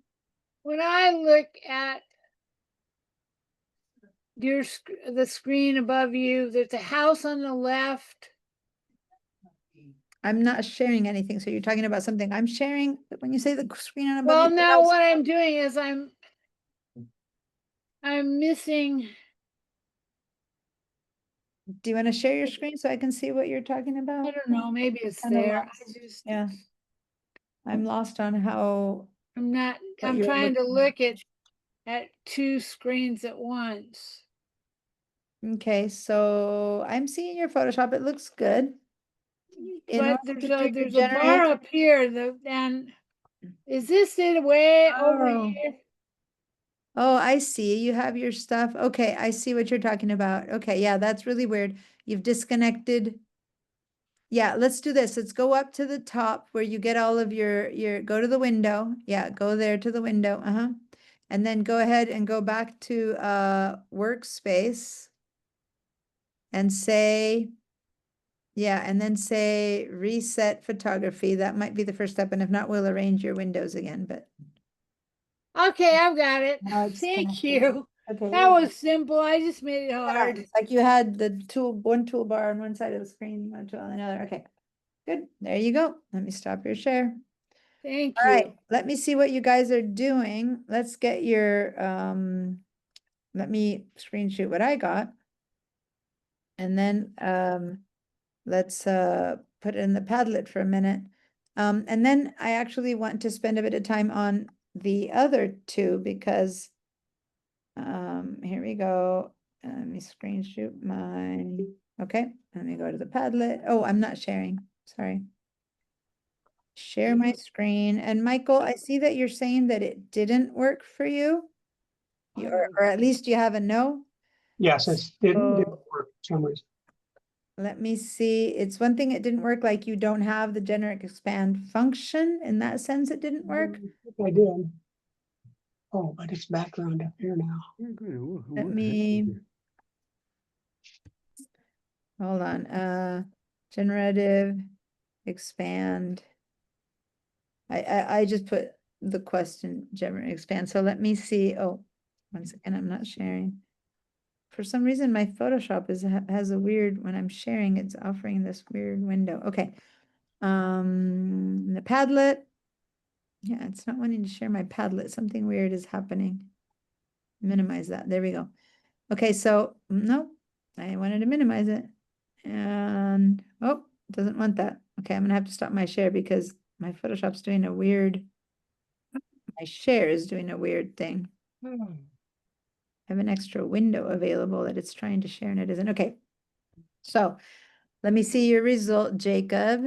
When I look at the screen above you, there's a house on the left. I'm not sharing anything, so you're talking about something I'm sharing, but when you say the screen on above Well, you, now what I'm doing is I'm missing. do you want to share your screen so I can see what you're talking about? I don't know, maybe it's Kinda there. lost. Yeah. I'm lost on how, I'm not, what I'm you're trying to looking look at two screens at once. okay, so I'm seeing your Photoshop. It looks good. In But order there's to do your there's a bar generate- up here, and is this it way over Oh. here? Oh, I see. You have your stuff. Okay, I see what you're talking about. Okay, yeah, that's really weird. You've disconnected. Yeah, let's do this. Let's go up to the top where you get all of your go to the window. Yeah, go there to the window. Uh-huh. And then go ahead and go back to workspace and say, yeah, and then say reset photography. That might be the first step. And if not, we'll arrange your windows again, but Okay, I've got it. now it's Thank connected. you. Okay. That was simple. I just made it Yeah, hard. it's like you had the one toolbar on one side of the screen, one tool on another. Okay, good. There you go. Let me stop your share. Thank All you. right, let me see what you guys are doing. Let's get your, let me screenshot what I got. And then, let's, put it in the Padlet for a minute. And then I actually want to spend a bit of time on the other two because, here we go. Let me screenshot mine. Okay, let me go to the Padlet. Oh, I'm not sharing, sorry. Share my screen. And Michael, I see that you're saying that it didn't work for you. Or at least you have a no. Yes, it didn't So work for some reason. let me see. It's one thing it didn't work, like you don't have the generic expand function. In that sense, it didn't work. I did. Oh, but it's background up here now. Let me, hold on, generative expand. I just put the question generative expand. So let me see. Oh, once again, I'm not sharing. For some reason, my Photoshop has a weird, when I'm sharing, it's offering this weird window. Okay. The Padlet. Yeah, it's not wanting to share my Padlet. Something weird is happening. Minimize that. There we go. Okay, so no, I wanted to minimize it. And oh, it doesn't want that. Okay, I'm gonna have to stop my share because my Photoshop's doing a weird, my share is doing a weird thing. I have an extra window available that it's trying to share and it isn't. Okay. So let me see your result, Jacob.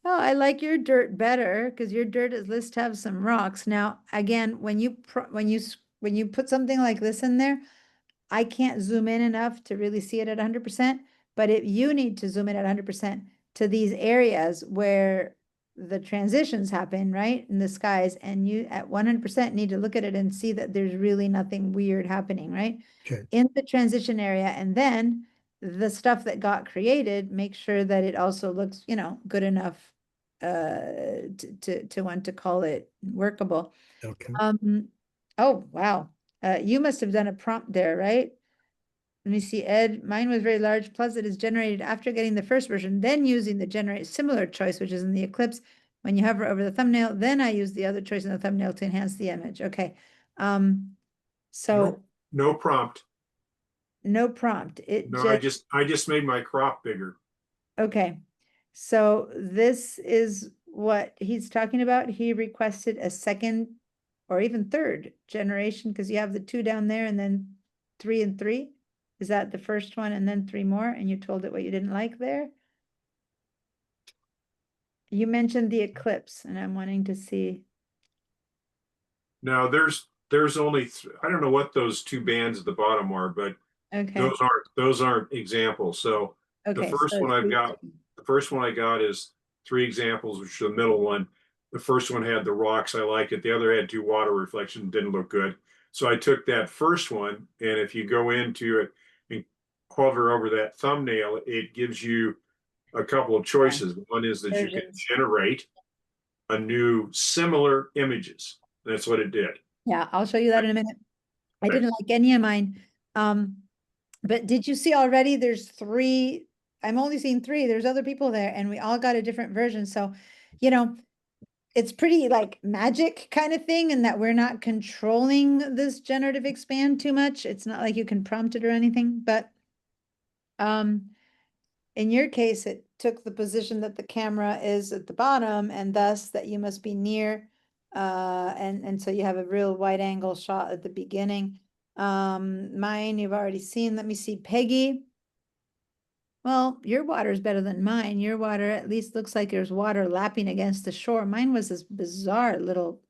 Oh, I like your dirt better because your dirt at least have some rocks. Now, again, when you put something like this in there, I can't zoom in enough to really see it at 100%. But if you need to zoom in at 100% to these areas where the transitions happen, right, in the skies, and you at 100% need to look at it and see that there's really nothing weird happening, right? Okay. In the transition area, and then the stuff that got created, make sure that it also looks, good enough to want to call it workable. Okay. Oh, wow. You must have done a prompt there, right? Let me see, Ed, mine was very large, plus it is generated after getting the first version, then using the generate similar choice, which is in the Eclipse. When you hover over the thumbnail, then I use the other choice in the thumbnail to enhance the image. Okay. So No prompt. no prompt. It No, I just made my crop bigger. okay. So this is what he's talking about. He requested a second or even third generation because you have the 2 down there and then 3 and 3. Is that the first one and then 3 more? And you told it what you didn't like there? You mentioned the eclipse and I'm wanting to see. Now there's only I don't know what those 2 bands at the bottom are, but Okay, those aren't examples. So the okay. first so one I've three- got, the first one I got is 3 examples, which is the middle one. The first one had the rocks. I like it. The other had 2 water reflections, didn't look good. So I took that first one, and if you go into it and hover over that thumbnail, it gives you a couple of choices. One is that you can Versions. generate a new similar images. That's what it did. Yeah, I'll show you that in a minute. I Okay. didn't like any of mine. But did you see already there's 3, I'm only seeing 3, there's other people there and we all got a different version. So, you know, it's pretty like magic kind of thing in that we're not controlling this generative expand too much. It's not like you can prompt it or anything, but in your case, it took the position that the camera is at the bottom and thus that you must be near. And so you have a real wide angle shot at the beginning. Mine you've already seen. Let me see, Peggy. Well, your water is better than mine. Your water at least looks like there's water lapping against the shore. Mine was this bizarre little,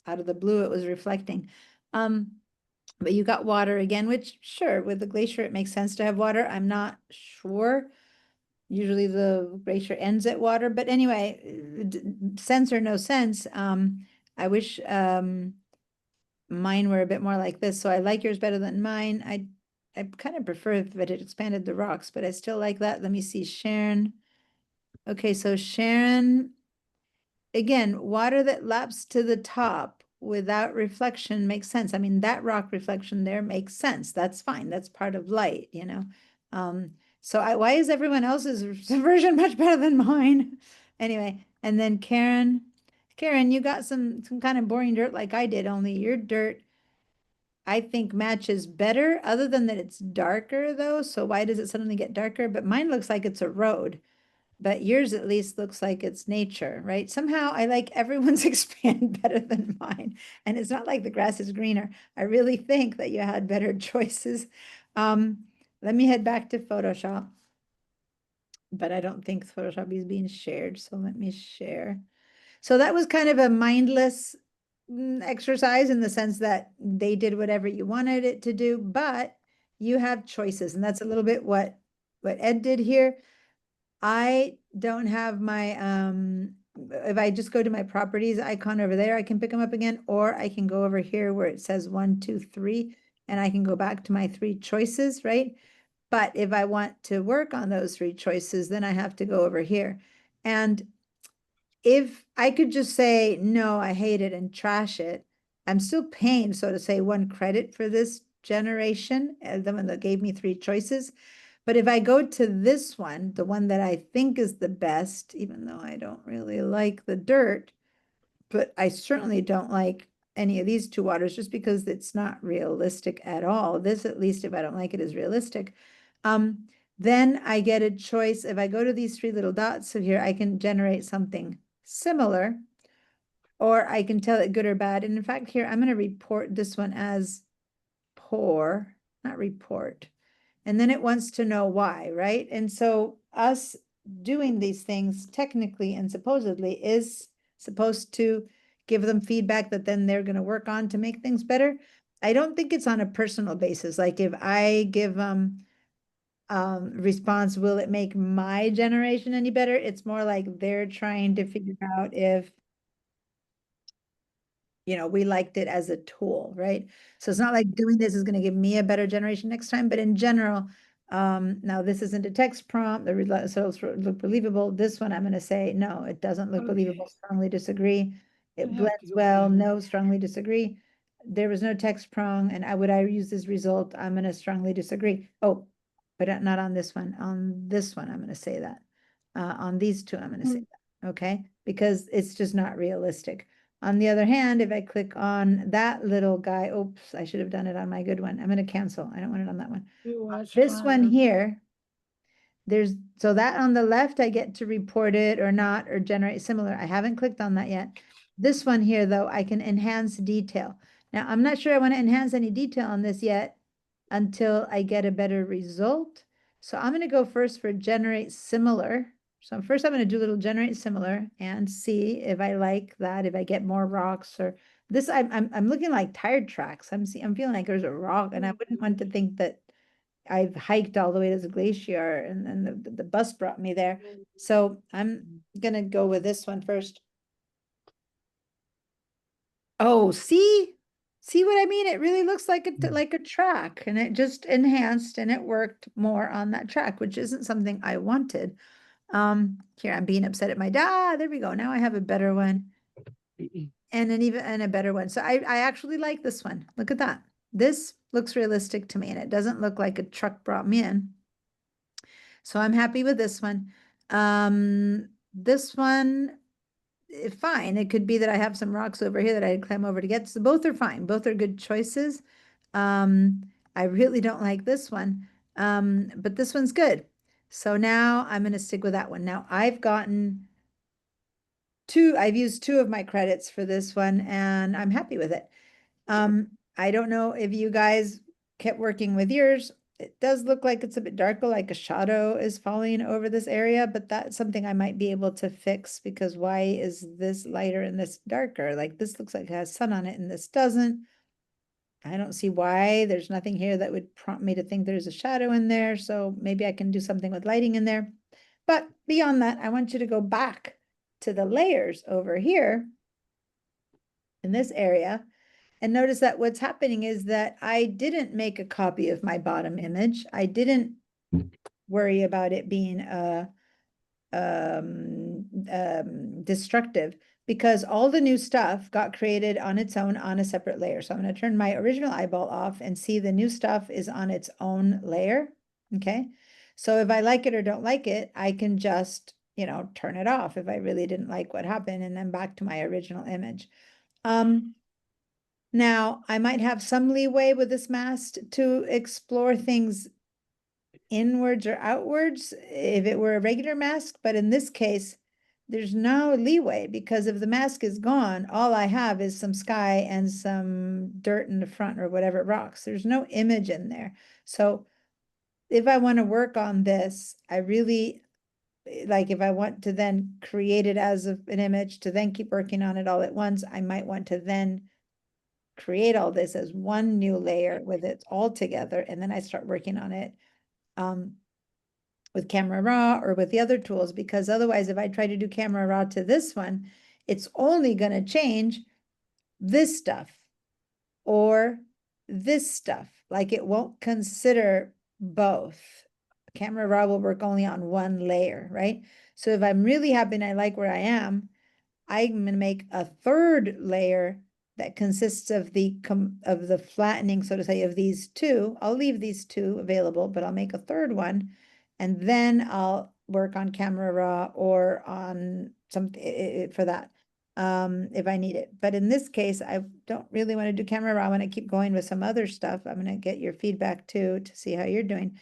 out of the blue, it was reflecting. But you got water again, which sure, with the glacier, it makes sense to have water. I'm not sure. Usually the glacier ends at water, but anyway, sense or no sense. I wish mine were a bit more like this. So I like yours better than mine. I kind of prefer if it had expanded the rocks, but I still like that. Let me see, Sharon. Okay, so Sharon, again, water that laps to the top without reflection makes sense. I mean, that rock reflection there makes sense. That's fine. That's part of light, you know. So why is everyone else's version much better than mine? Anyway, and then Karen, you got some kind of boring dirt like I did, only your dirt I think matches better, other than that it's darker though. So why does it suddenly get darker? But mine looks like it's a road, but yours at least looks like it's nature, right? Somehow I like everyone's expand better than mine. And it's not like the grass is greener. I really think that you had better choices. Let me head back to Photoshop. But I don't think Photoshop is being shared. So let me share. So that was kind of a mindless exercise in the sense that they did whatever you wanted it to do, but you have choices. And that's a little bit what Ed did here. I don't have my, if I just go to my properties icon over there, I can pick them up again, or I can go over here where it says 1, 2, 3, and I can go back to my 3 choices, right? But if I want to work on those 3 choices, then I have to go over here. And if I could just say, no, I hate it and trash it, I'm still paying, so to say, 1 credit for this generation, the one that gave me 3 choices. But if I go to this one, the one that I think is the best, even though I don't really like the dirt, but I certainly don't like any of these 2 waters just because it's not realistic at all. This, at least if I don't like it, is realistic. Then I get a choice. If I go to these 3 little dots so here, I can generate something similar, or I can tell it good or bad. And in fact, here, I'm going to report this one as poor, not report. And then it wants to know why, right? And so us doing these things technically and supposedly is supposed to give them feedback that then they're going to work on to make things better. I don't think it's on a personal basis. Like if I give them response, will it make my generation any better? It's more like they're trying to figure out if, you know, we liked it as a tool, right? So it's not like doing this is going to give me a better generation next time, but in general, now this isn't a text prompt, the results look believable. This one I'm going to say, no, it doesn't look believable, strongly disagree. It blends well, no, strongly disagree. There was no text prompt, and would I use this result? I'm going to strongly disagree. Oh, but not on this one. On this one, I'm going to say that. On these 2, I'm going to say that, okay? Because it's just not realistic. On the other hand, if I click on that little guy, oops, I should have done it on my good one. I'm going to cancel. I don't want it on that one. This one here, so that on the left, I get to report it or not, or generate similar. I haven't clicked on that yet. This one here, though, I can enhance detail. Now, I'm not sure I want to enhance any detail on this yet until I get a better result. So I'm going to go first for generate similar. So first I'm going to do a little generate similar and see if I like that, if I get more rocks or this. I'm looking like tired tracks. I'm feeling like there's a rock, and I wouldn't want to think that I've hiked all the way to the glacier and then the bus brought me there. So I'm gonna go with this one first. Oh, see what I mean? It really looks like a track, and it just enhanced and it worked more on that track, which isn't something I wanted. Here I'm being upset at my dad. There we go. Now I have a better one. And a better one. So I actually like this one. Look at that. This looks realistic to me, and it doesn't look like a truck brought me in. So I'm happy with this one. This one, fine. It could be that I have some rocks over here that I'd climb over to get. So both are fine. Both are good choices. I really don't like this one. But this one's good. So now I'm going to stick with that one. Now I've used 2 of my credits for this one, and I'm happy with it. I don't know if you guys kept working with yours. It does look like it's a bit darker, like a shadow is falling over this area, but that's something I might be able to fix, because why is this lighter and this darker? Like this looks like it has sun on it and this doesn't. I don't see why. There's nothing here that would prompt me to think there's a shadow in there. So maybe I can do something with lighting in there. But beyond that, I want you to go back to the layers over here in this area. And notice that what's happening is that I didn't make a copy of my bottom image. I didn't worry about it being destructive, because all the new stuff got created on its own on a separate layer. So I'm going to turn my original eyeball off and see the new stuff is on its own layer. Okay. So if I like it or don't like it, I can just, turn it off if I really didn't like what happened, and then back to my original image. Now I might have some leeway with this mask to explore things inwards or outwards if it were a regular mask, but in this case, there's no leeway, because if the mask is gone, all I have is some sky and some dirt in the front or whatever rocks. There's no image in there. So if I want to work on this, I really, like, if I want to then create it as an image to then keep working on it all at once, I might want to then create all this as one new layer with it all together, and then I start working on it with Camera Raw or with the other tools, because otherwise if I try to do Camera Raw to this one, it's only going to change this stuff or this stuff. Like it won't consider both. Camera Raw will work only on one layer, right? So if I'm really happy and I like where I am, I'm going to make a third layer that consists of the flattening, so to say, of these 2. I'll leave these 2 available, but I'll make a third one, and then I'll work on Camera Raw or on something for that if I need it. But in this case, I don't really want to do Camera Raw. I want to keep going with some other stuff. I'm going to get your feedback too to see how you're doing.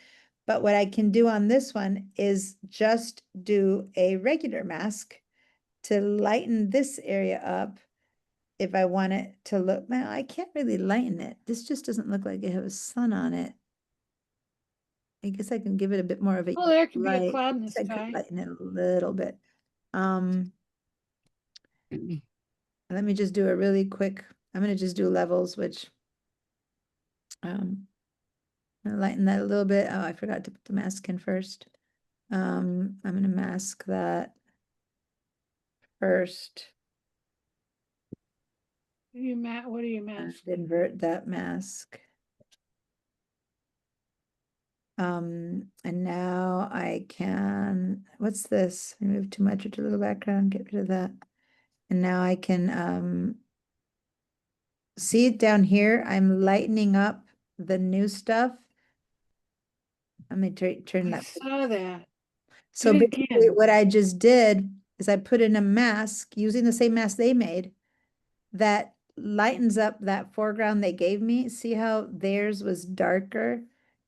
But what I can do on this one is just do a regular mask to lighten this area up. If I want it to look, well, I can't really lighten it. This just doesn't look like it has sun on it. I guess I can give it a bit more of a there could be a light. cloud in the I could sky. lighten it a little bit. Let me just do a really quick, I'm going to just do levels, which I'm gonna lighten that a little bit. Oh, I forgot to put the mask in first. I'm going to mask that first. What do you mask? Invert that mask. And now I can, what's this? Remove too much or too little background, get rid of that. And now I can see it down here. I'm lightening up the new stuff. Let me turn I that. saw that. So Do it basically again. what I just did is I put in a mask using the same mask they made that lightens up that foreground they gave me. See how theirs was darker?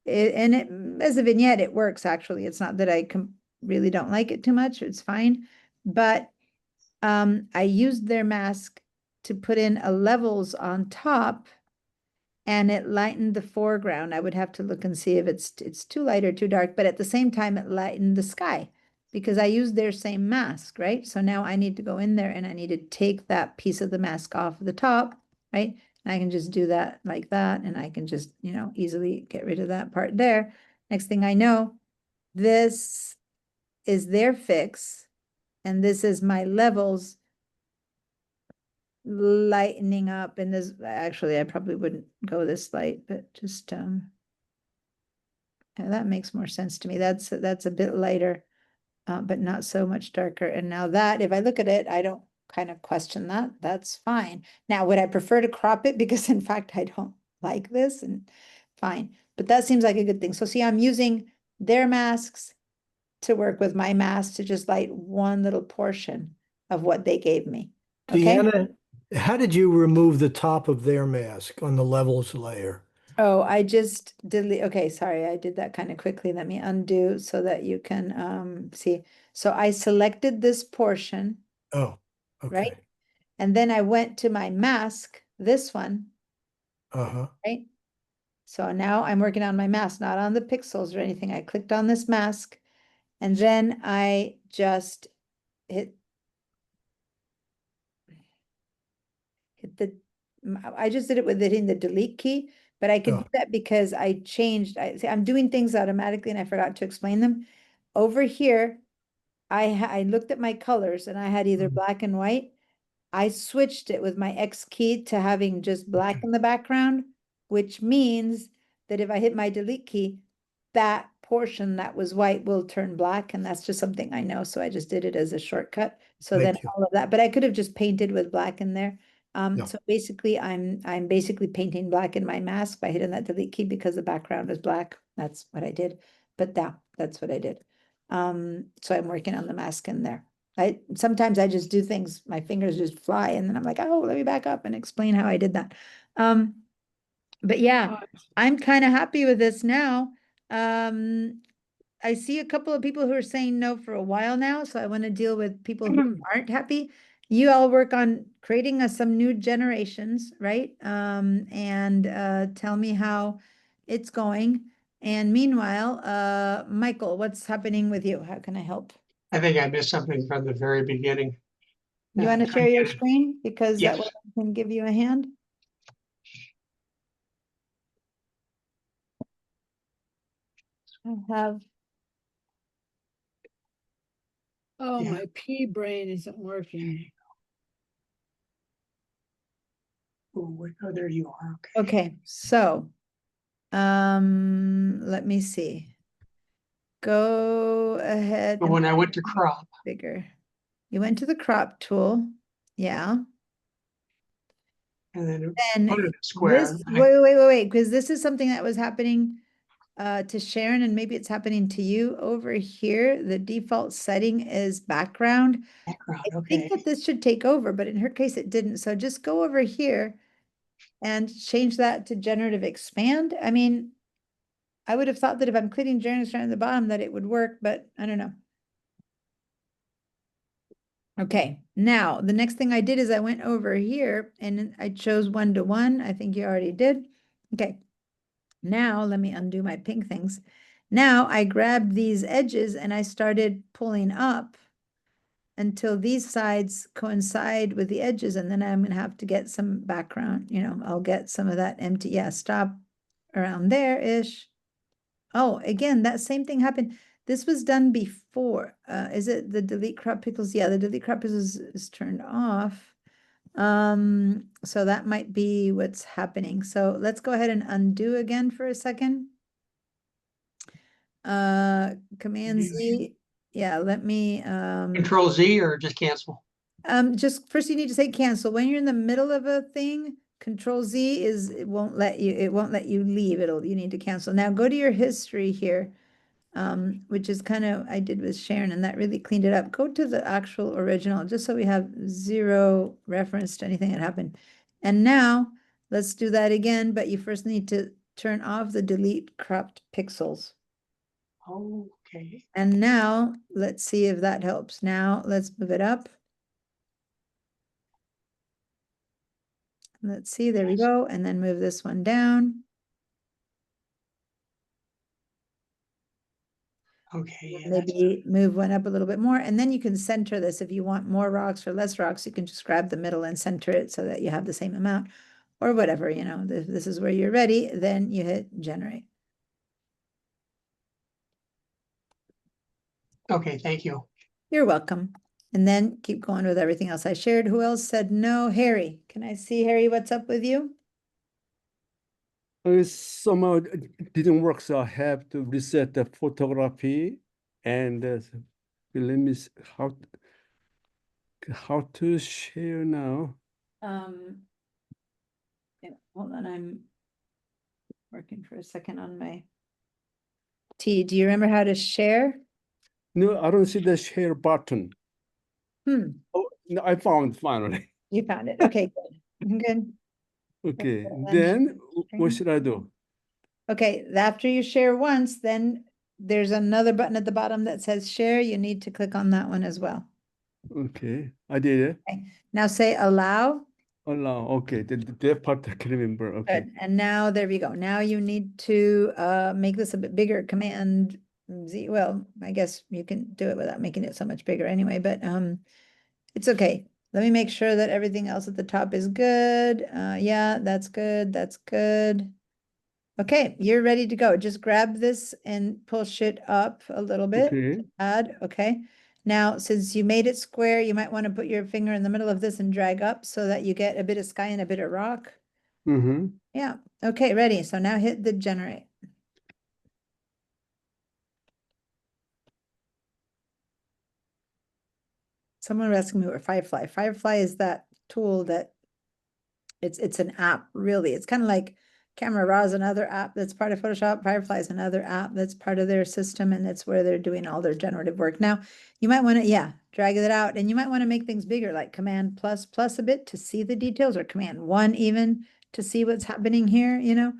As a vignette, it works actually. It's not that I really don't like it too much. It's fine. But I used their mask to put in a levels on top, and it lightened the foreground. I would have to look and see if it's too light or too dark, but at the same time, it lightened the sky because I used their same mask, right? So now I need to go in there and I need to take that piece of the mask off the top, right? I can just do that like that, and I can just, you know, easily get rid of that part there. Next thing I know, this is their fix, and this is my levels lightening up, and this, actually, I probably wouldn't go this light, but just, yeah, that makes more sense to me. That's a bit lighter, but not so much darker. And now that, if I look at it, I don't kind of question that. That's fine. Now, would I prefer to crop it? Because in fact, I don't like this, and fine. But that seems like a good thing. So see, I'm using their masks to work with my mask to just light one little portion of what they gave me. Okay. Deanna, how did you remove the top of their mask on the levels layer? Oh, I just delete. Okay, sorry, I did that kind of quickly. Let me undo so that you can see. So I selected this portion, Oh, right? okay. And then I went to my mask, this one, Uh-huh. right? So now I'm working on my mask, not on the pixels or anything. I clicked on this mask, and then I just hit I just did it with hitting the delete key, but I could Oh. do that because I changed, see, I'm doing things automatically and I forgot to explain them. Over here, I looked at my colors and I had either Mhm. black and white. I switched it with my X key to having just black in the background, which means that if I hit my delete key, that portion that was white will turn black, and that's just something I know, so I just did it as a shortcut. So then Thank you. all of that, but I could have just painted with black in there. Yeah. So basically I'm basically painting black in my mask by hitting that delete key because the background is black. That's what I did. But that's what I did. So I'm working on the mask in there. Sometimes I just do things, my fingers just fly, and then I'm like, oh, let me back up and explain how I did that. But yeah, I'm kind of happy with this now. I see a couple of people who are saying no for a while now, so I want to deal with people who aren't happy. You all work on creating us some new generations, right? And tell me how it's going. And meanwhile, Michael, what's happening with you? How can I help? I think I missed something from the very beginning. You want to share your screen? Because that Yes. way I can give you a hand. I have, Oh, Yeah. my pea brain isn't working. Oh, there you are. Okay. okay, so, let me see. Go ahead. But and when I went to crop, bigger. You went to the crop tool. Yeah. and then And put it in a square. this, wait, because this is something that was happening to Sharon, and maybe it's happening to you over here. The default setting is background. Background, I okay. think that this should take over, but in her case it didn't. So just go over here and change that to generative expand. I mean, I would have thought that if I'm clicking generative expand at the bottom that it would work, but I don't know. Okay, now the next thing I did is I went over here and I chose 1-to-1. I think you already did. Okay, now let me undo my pink things. Now I grabbed these edges and I started pulling up until these sides coincide with the edges, and then I'm gonna have to get some background, you know, I'll get some of that empty, yeah, stop around there-ish. Oh, again, that same thing happened. This was done before. Is it the delete crop pickles? Yeah, the delete crop pickles is turned off. So that might be what's happening. So let's go ahead and undo again for a second. Command Z. Yeah, let me Control Z or just cancel? just first you need to say cancel. When you're in the middle of a thing, Control Z is it won't let you leave. You need to cancel. Now go to your history here. Which is kind of, I did with Sharon, and that really cleaned it up. Go to the actual original, just so we have zero reference to anything that happened. And now, let's do that again, but you first need to turn off the delete cropped pixels. Okay. And now, let's see if that helps. Now, let's move it up. Let's see, there we go, and then move this one down. Okay. Yeah, Maybe move one up a little bit more, and then you can center this. If you want more rocks or less rocks, you can just grab the middle and center it so that you have the same amount. or whatever, you know, this is where you're ready, then you hit generate. Okay, thank you. You're welcome. And then keep going with everything else I shared. Who else said no? Harry. Can I see, Harry, what's up with you? Somehow it didn't work, so I have to reset the photography and let me see how to share now. Yeah, hold on, I'm working for a second on my T. Do you remember how to share? No, I don't see the share button. Oh, no, I found finally. You found it. Okay, good. Good. Okay, then then what share. should I do? Okay, after you share once, then there's another button at the bottom that says share. You need to click on that one as well. Okay, I did it. Okay. Now say allow. Allow. Okay, that part I can remember. Okay. Good. And now there we go. Now you need to make this a bit bigger. Command Z. Well, I guess you can do it without making it so much bigger anyway, but it's okay. Let me make sure that everything else at the top is good. Yeah, that's good. That's good. Okay, you're ready to go. Just grab this and push it up a little bit. Okay. Add, okay. Now, since you made it square, you might want to put your finger in the middle of this and drag up so that you get a bit of sky and a bit of rock. Mm-hmm. Yeah, okay, ready. So now hit the generate. Someone was asking me what Firefly. Firefly is that tool that it's an app, really. It's kind of like Camera Raw is another app that's part of Photoshop. Firefly is another app that's part of their system, and it's where they're doing all their generative work. Now, you might want to, yeah, drag it out, and you might want to make things bigger, like Command plus a bit to see the details, or Command 1 even to see what's happening here, you know?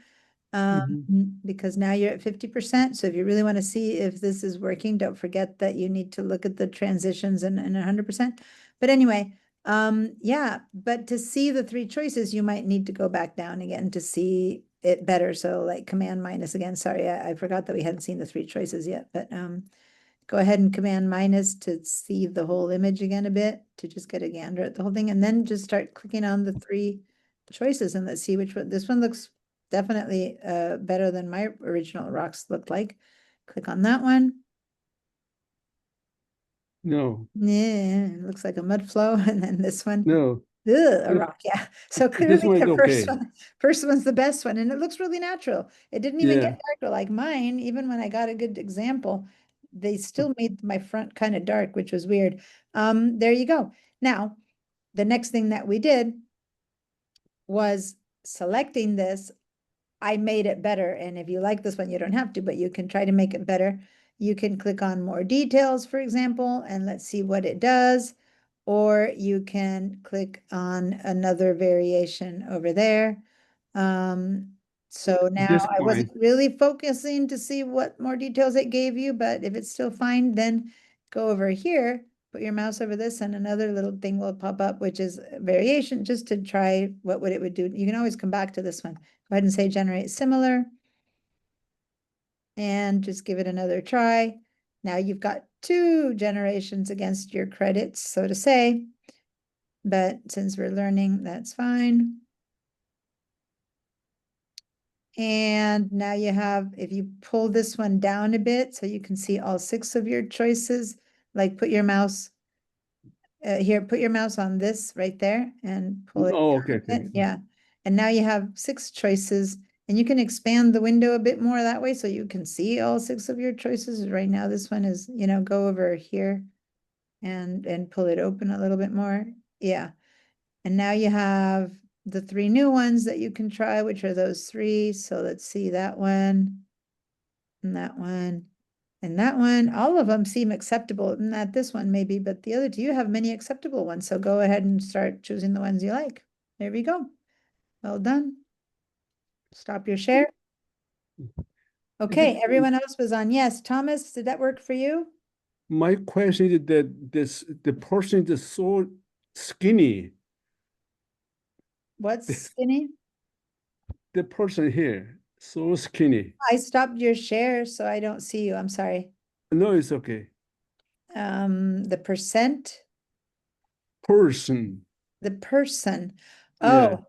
Because now you're at 50%. So if you really want to see if this is working, don't forget that you need to look at the transitions and 100%. But anyway, yeah, but to see the three choices, you might need to go back down again to see it better. So like Command minus again, sorry, I forgot that we hadn't seen the three choices yet, but go ahead and Command minus to see the whole image again a bit, to just get a gander at the whole thing, and then just start clicking on the three choices and let's see which one. This one looks definitely better than my original rocks looked like. Click on that one. No. Yeah, it looks like a mud flow. And then this one. No. Ugh, a rock, yeah. So clearly This one is the okay. first one's the best one, and it looks really natural. It didn't even Yeah. get darker like mine, even when I got a good example. They still made my front kind of dark, which was weird. There you go. Now, the next thing that we did was selecting this. I made it better, and if you like this one, you don't have to, but you can try to make it better. You can click on more details, for example, and let's see what it does. Or you can click on another variation over there. So now That's I wasn't fine. really focusing to see what more details it gave you, but if it's still fine, then go over here, put your mouse over this, and another little thing will pop up, which is a variation, just to try what it would do. You can always come back to this one. Go ahead and say generate similar. And just give it another try. Now you've got 2 generations against your credits, so to say. But since we're learning, that's fine. And now you have, if you pull this one down a bit, so you can see all 6 of your choices, like put your mouse here, put your mouse on this right there and pull it. Oh, okay, okay. Yeah. And now you have 6 choices, and you can expand the window a bit more that way so you can see all 6 of your choices. Right now, this one is, you know, go over here and pull it open a little bit more. Yeah. And now you have the 3 new ones that you can try, which are those 3. So let's see that one and that one and that one. All of them seem acceptable. Not this one maybe, but the other 2 have many acceptable ones. So go ahead and start choosing the ones you like. There we go. Well done. Stop your share. Okay, everyone else was on yes. Thomas, did that work for you? My question is that the person is so skinny. What's skinny? The person here, so skinny. I stopped your share, so I don't see you. I'm sorry. No, it's okay. The percent? Person. The person. Yeah. Oh,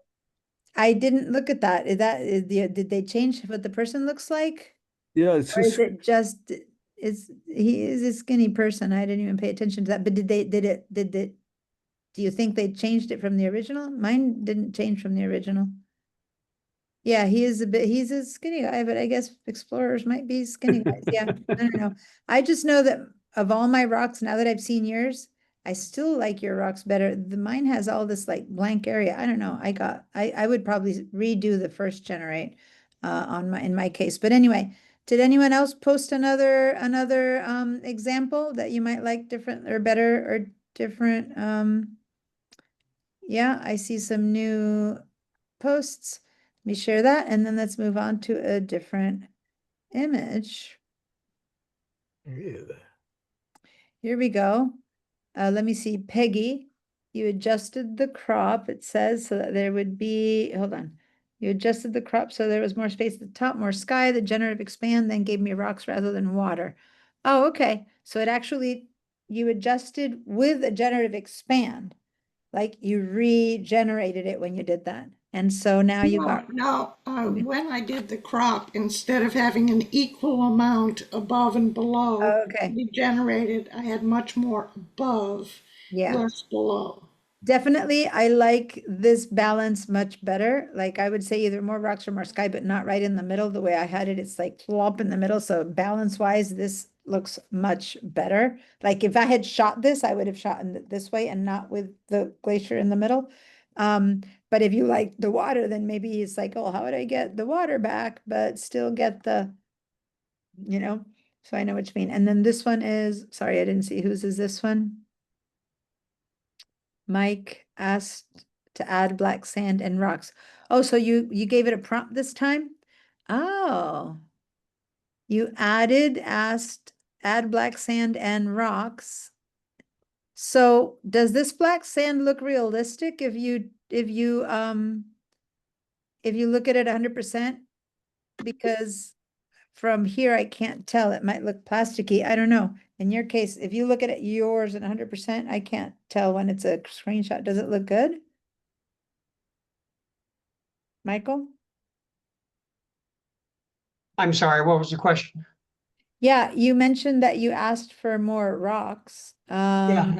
I didn't look at that. Did they change what the person looks like? Yeah, it's Or is just, it just, he is a skinny person. I didn't even pay attention to that, but do you think they changed it from the original? Mine didn't change from the original. Yeah, he's a skinny guy, but I guess explorers might be skinny guys. Yeah, I don't know. I just know that of all my rocks, now that I've seen yours, I still like your rocks better. Mine has all this like blank area. I don't know. I would probably redo the first generate in my case. But anyway, did anyone else post another example that you might like different or better or different? Yeah, I see some new posts. Let me share that, and then let's move on to a different image. Yeah. Here we go. Let me see, Peggy, you adjusted the crop, it says, so that there would be, hold on. You adjusted the crop so there was more space at the top, more sky, the generative expand then gave me rocks rather than water. Oh, okay. So it actually, you adjusted with a generative expand. Like you regenerated it when you did that. And so now you got. No, Okay. when I did the crop, instead of having an equal amount above and below Okay. regenerated, I had much more above, Yeah. less below. Definitely, I like this balance much better. Like I would say either more rocks or more sky, but not right in the middle. The way I had it, it's like plop in the middle. So balance wise, this looks much better. Like if I had shot this, I would have shot in this way and not with the glacier in the middle. But if you like the water, then maybe it's like, oh, how would I get the water back, but still get the, so I know what you mean. And then this one is, sorry, I didn't see whose is this one. Mike asked to add black sand and rocks. Oh, so you gave it a prompt this time? Oh. You asked add black sand and rocks. So does this black sand look realistic if you look at it 100%? Because from here I can't tell. It might look plasticky. I don't know. In your case, if you look at it yours at 100%, I can't tell when it's a screenshot. Does it look good? Michael? I'm sorry, what was the question? Yeah, you mentioned that you asked for more rocks. Yeah,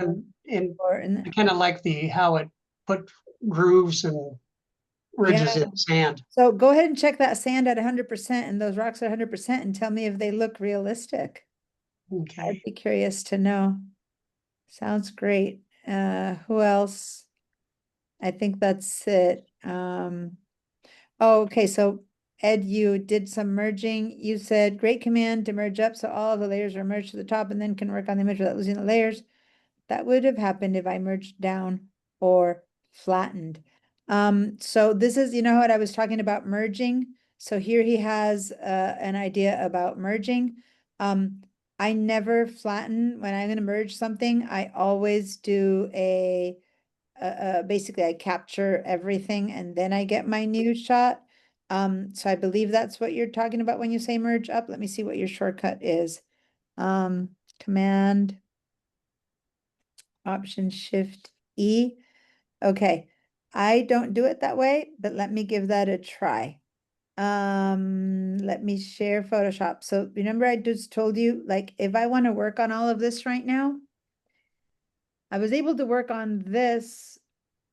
and I kind of like how it put grooves and ridges in sand. So go ahead and check that sand at 100% and those rocks at 100% and tell me if they look realistic. Okay. I'd be curious to know. Sounds great. Who else? I think that's it. Oh, okay, so Ed, you did some merging. You said great command to merge up so all of the layers are merged to the top and then can work on the image without losing the layers. That would have happened if I merged down or flattened. So this is, what I was talking about merging. So here he has an idea about merging. I never flatten when I'm going to merge something. I always do basically I capture everything and then I get my new shot. So I believe that's what you're talking about when you say merge up. Let me see what your shortcut is. Command Option Shift E. Okay, I don't do it that way, but let me give that a try. Let me share Photoshop. So remember I just told you, like, if I want to work on all of this right now, I was able to work on this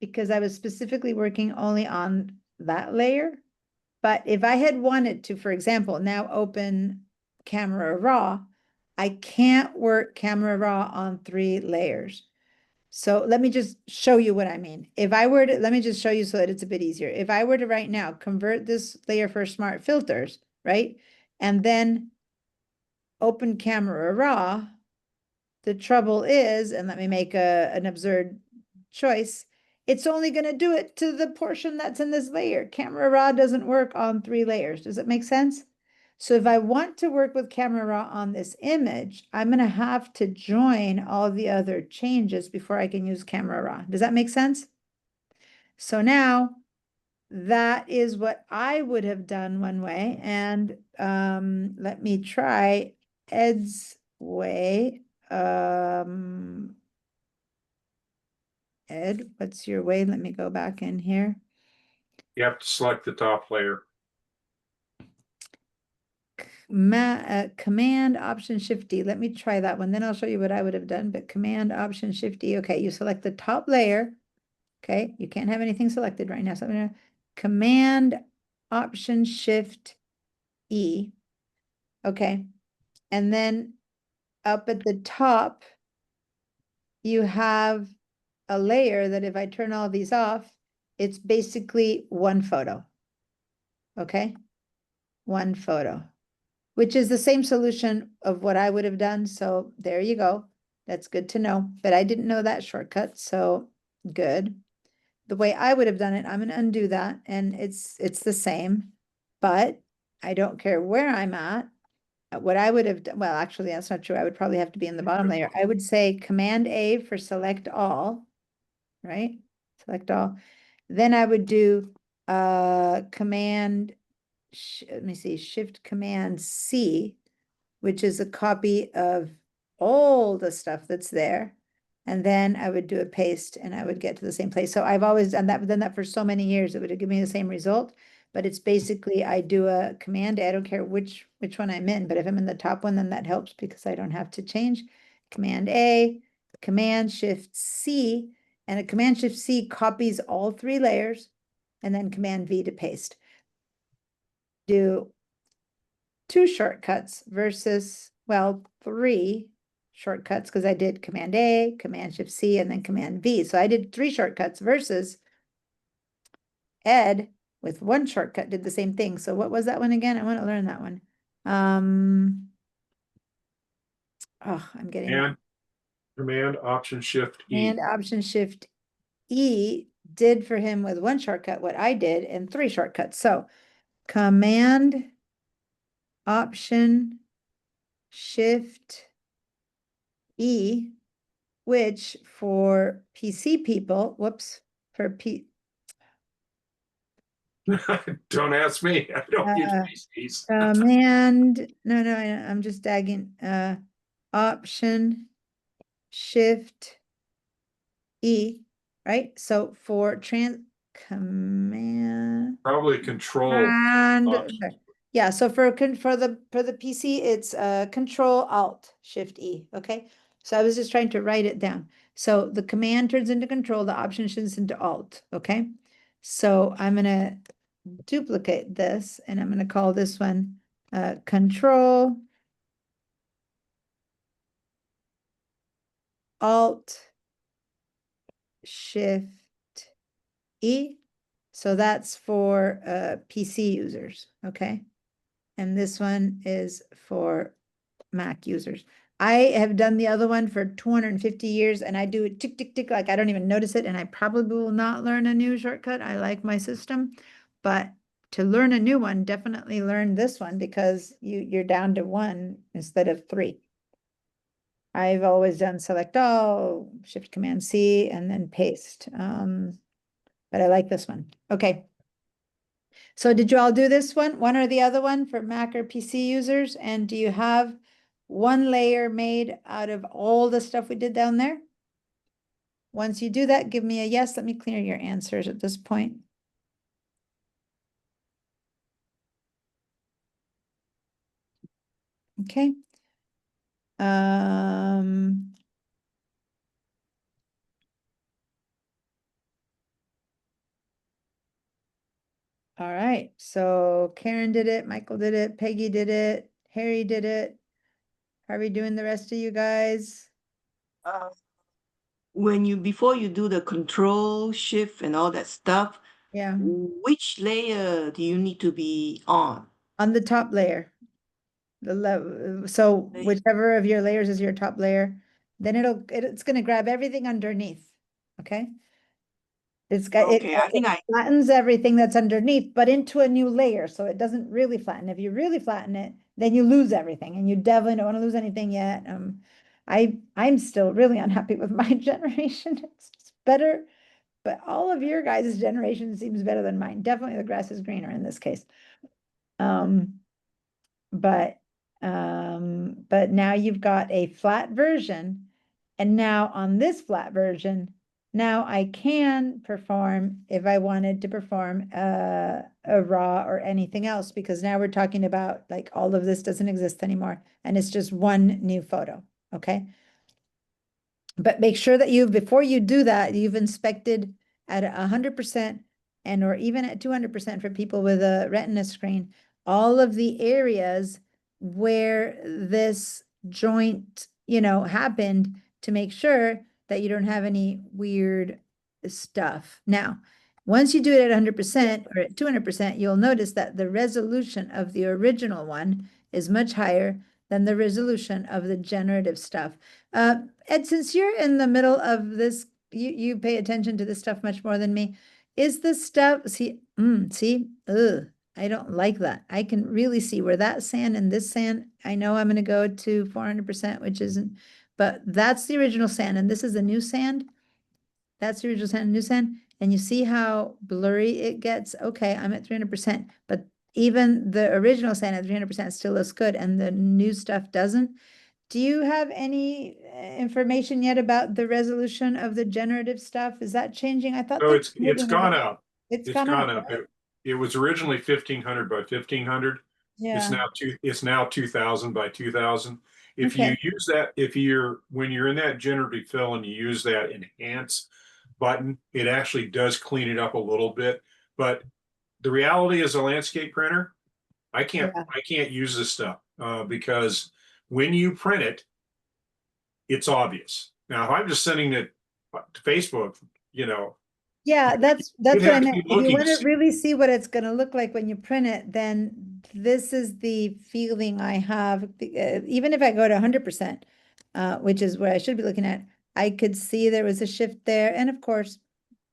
because I was specifically working only on that layer. But if I had wanted to, for example, now open Camera Raw, I can't work Camera Raw on 3 layers. So let me just show you what I mean. If I were to, let me just show you so that it's a bit easier. If I were to right now convert this layer for smart filters, right? And then open Camera Raw, the trouble is, and let me make an absurd choice, it's only going to do it to the portion that's in this layer. Camera Raw doesn't work on 3 layers. Does it make sense? So if I want to work with Camera Raw on this image, I'm going to have to join all the other changes before I can use Camera Raw. Does that make sense? So now that is what I would have done one way. And let me try Ed's way. Ed, what's your way? Let me go back in here. You have to select the top layer. Command Option Shift D. Let me try that one. Then I'll show you what I would have done. But Command Option Shift D. Okay, you select the top layer. Okay, you can't have anything selected right now. So I'm gonna Command Option Shift E. Okay, and then up at the top, you have a layer that if I turn all these off, it's basically one photo. Okay, one photo, which is the same solution of what I would have done. So there you go. That's good to know. But I didn't know that shortcut, so good. The way I would have done it, I'm going to undo that, and it's the same, but I don't care where I'm at. What I would have done, well, actually, that's not true. I would probably have to be in the bottom layer. I would say Command A for select all, right? Select all. Then I would do Command, let me see, Shift Command C, which is a copy of all the stuff that's there. And then I would do a paste and I would get to the same place. So I've always done that for so many years. It would have given me the same result. But it's basically I do a Command A. I don't care which one I'm in, but if I'm in the top one, then that helps because I don't have to change. Command A, Command Shift C, and a Command Shift C copies all three layers, and then Command V to paste. Do 2 shortcuts versus, well, 3 shortcuts because I did Command A, Command Shift C, and then Command V. So I did 3 shortcuts versus Ed with 1 shortcut did the same thing. So what was that one again? I want to learn that one. Oh, I'm getting And Command Option Shift E. Command Option Shift E did for him with 1 shortcut what I did in 3 shortcuts. So Command Option Shift E, which for PC people, whoops, for Don't ask me. I don't use PCs. Command, no, I'm just dagging, Option Shift E, right? So for Command Probably Control. and Option. yeah, so for the PC, it's Control Alt Shift E. Okay, so I was just trying to write it down. So the command turns into Control, the option turns into Alt. Okay, so I'm gonna duplicate this, and I'm gonna call this one Control Alt Shift E. So that's for PC users. Okay. And this one is for Mac users. I have done the other one for 250 years and I do it tick, tick, tick, like I don't even notice it. And I probably will not learn a new shortcut. I like my system, but to learn a new one, definitely learn this one because you're down to 1 instead of 3. I've always done select all, Shift Command C, and then paste. But I like this one. Okay. So did you all do this one or the other one for Mac or PC users? And do you have 1 layer made out of all the stuff we did down there? Once you do that, give me a yes. Let me clear your answers at this point. Okay. All right, so Karen did it, Michael did it, Peggy did it, Harry did it. How are we doing the rest of you guys? Before you do the Control Shift and all that stuff, Yeah, which layer do you need to be on? on the top layer. So whichever of your layers is your top layer, then it's gonna grab everything underneath, okay? Okay, I think it flattens everything that's underneath, but into a new layer, so it doesn't really flatten. If you really flatten it, then you lose everything, and you definitely don't want to lose anything yet. I'm still really unhappy with my generation. It's better, but all of your guys' generation seems better than mine. Definitely the grass is greener in this case. But now you've got a flat version, and now on this flat version, Now I can perform if I wanted to perform a raw or anything else, because now we're talking about like all of this doesn't exist anymore and it's just one new photo, okay? But make sure that before you do that, you've inspected at 100% and or even at 200% for people with a retina screen, all of the areas where this joint, happened, to make sure that you don't have any weird stuff. Now, once you do it at 100% or at 200%, you'll notice that the resolution of the original one is much higher than the resolution of the generative stuff. Ed, since you're in the middle of this, you pay attention to this stuff much more than me. Is this stuff, see, I don't like that. I can really see where that sand and this sand, I know I'm going to go to 400%, which isn't, but that's the original sand, and this is the new sand. That's the original sand and new sand. And you see how blurry it gets? Okay, I'm at 300%, but even the original sand at 300% still looks good, and the new stuff doesn't. Do you have any information yet about the resolution of the generative stuff? Is that changing? I thought. So it's gone up. It's gone up. Right? It was originally 1500 by 1500. Yeah. It's now 2000 by 2000. If you use that, when you're in that generative fill and you use that enhance button, it actually does clean it up a little bit. But the reality is, a landscape printer, I can't use this stuff because when you print it, it's obvious. Now, if I'm just sending it to Facebook, Yeah, that's what I meant. If you want to see. really see what it's going to look like when you print it, then this is the feeling I have. Even if I go to 100%, which is where I should be looking at, I could see there was a shift there. And of course,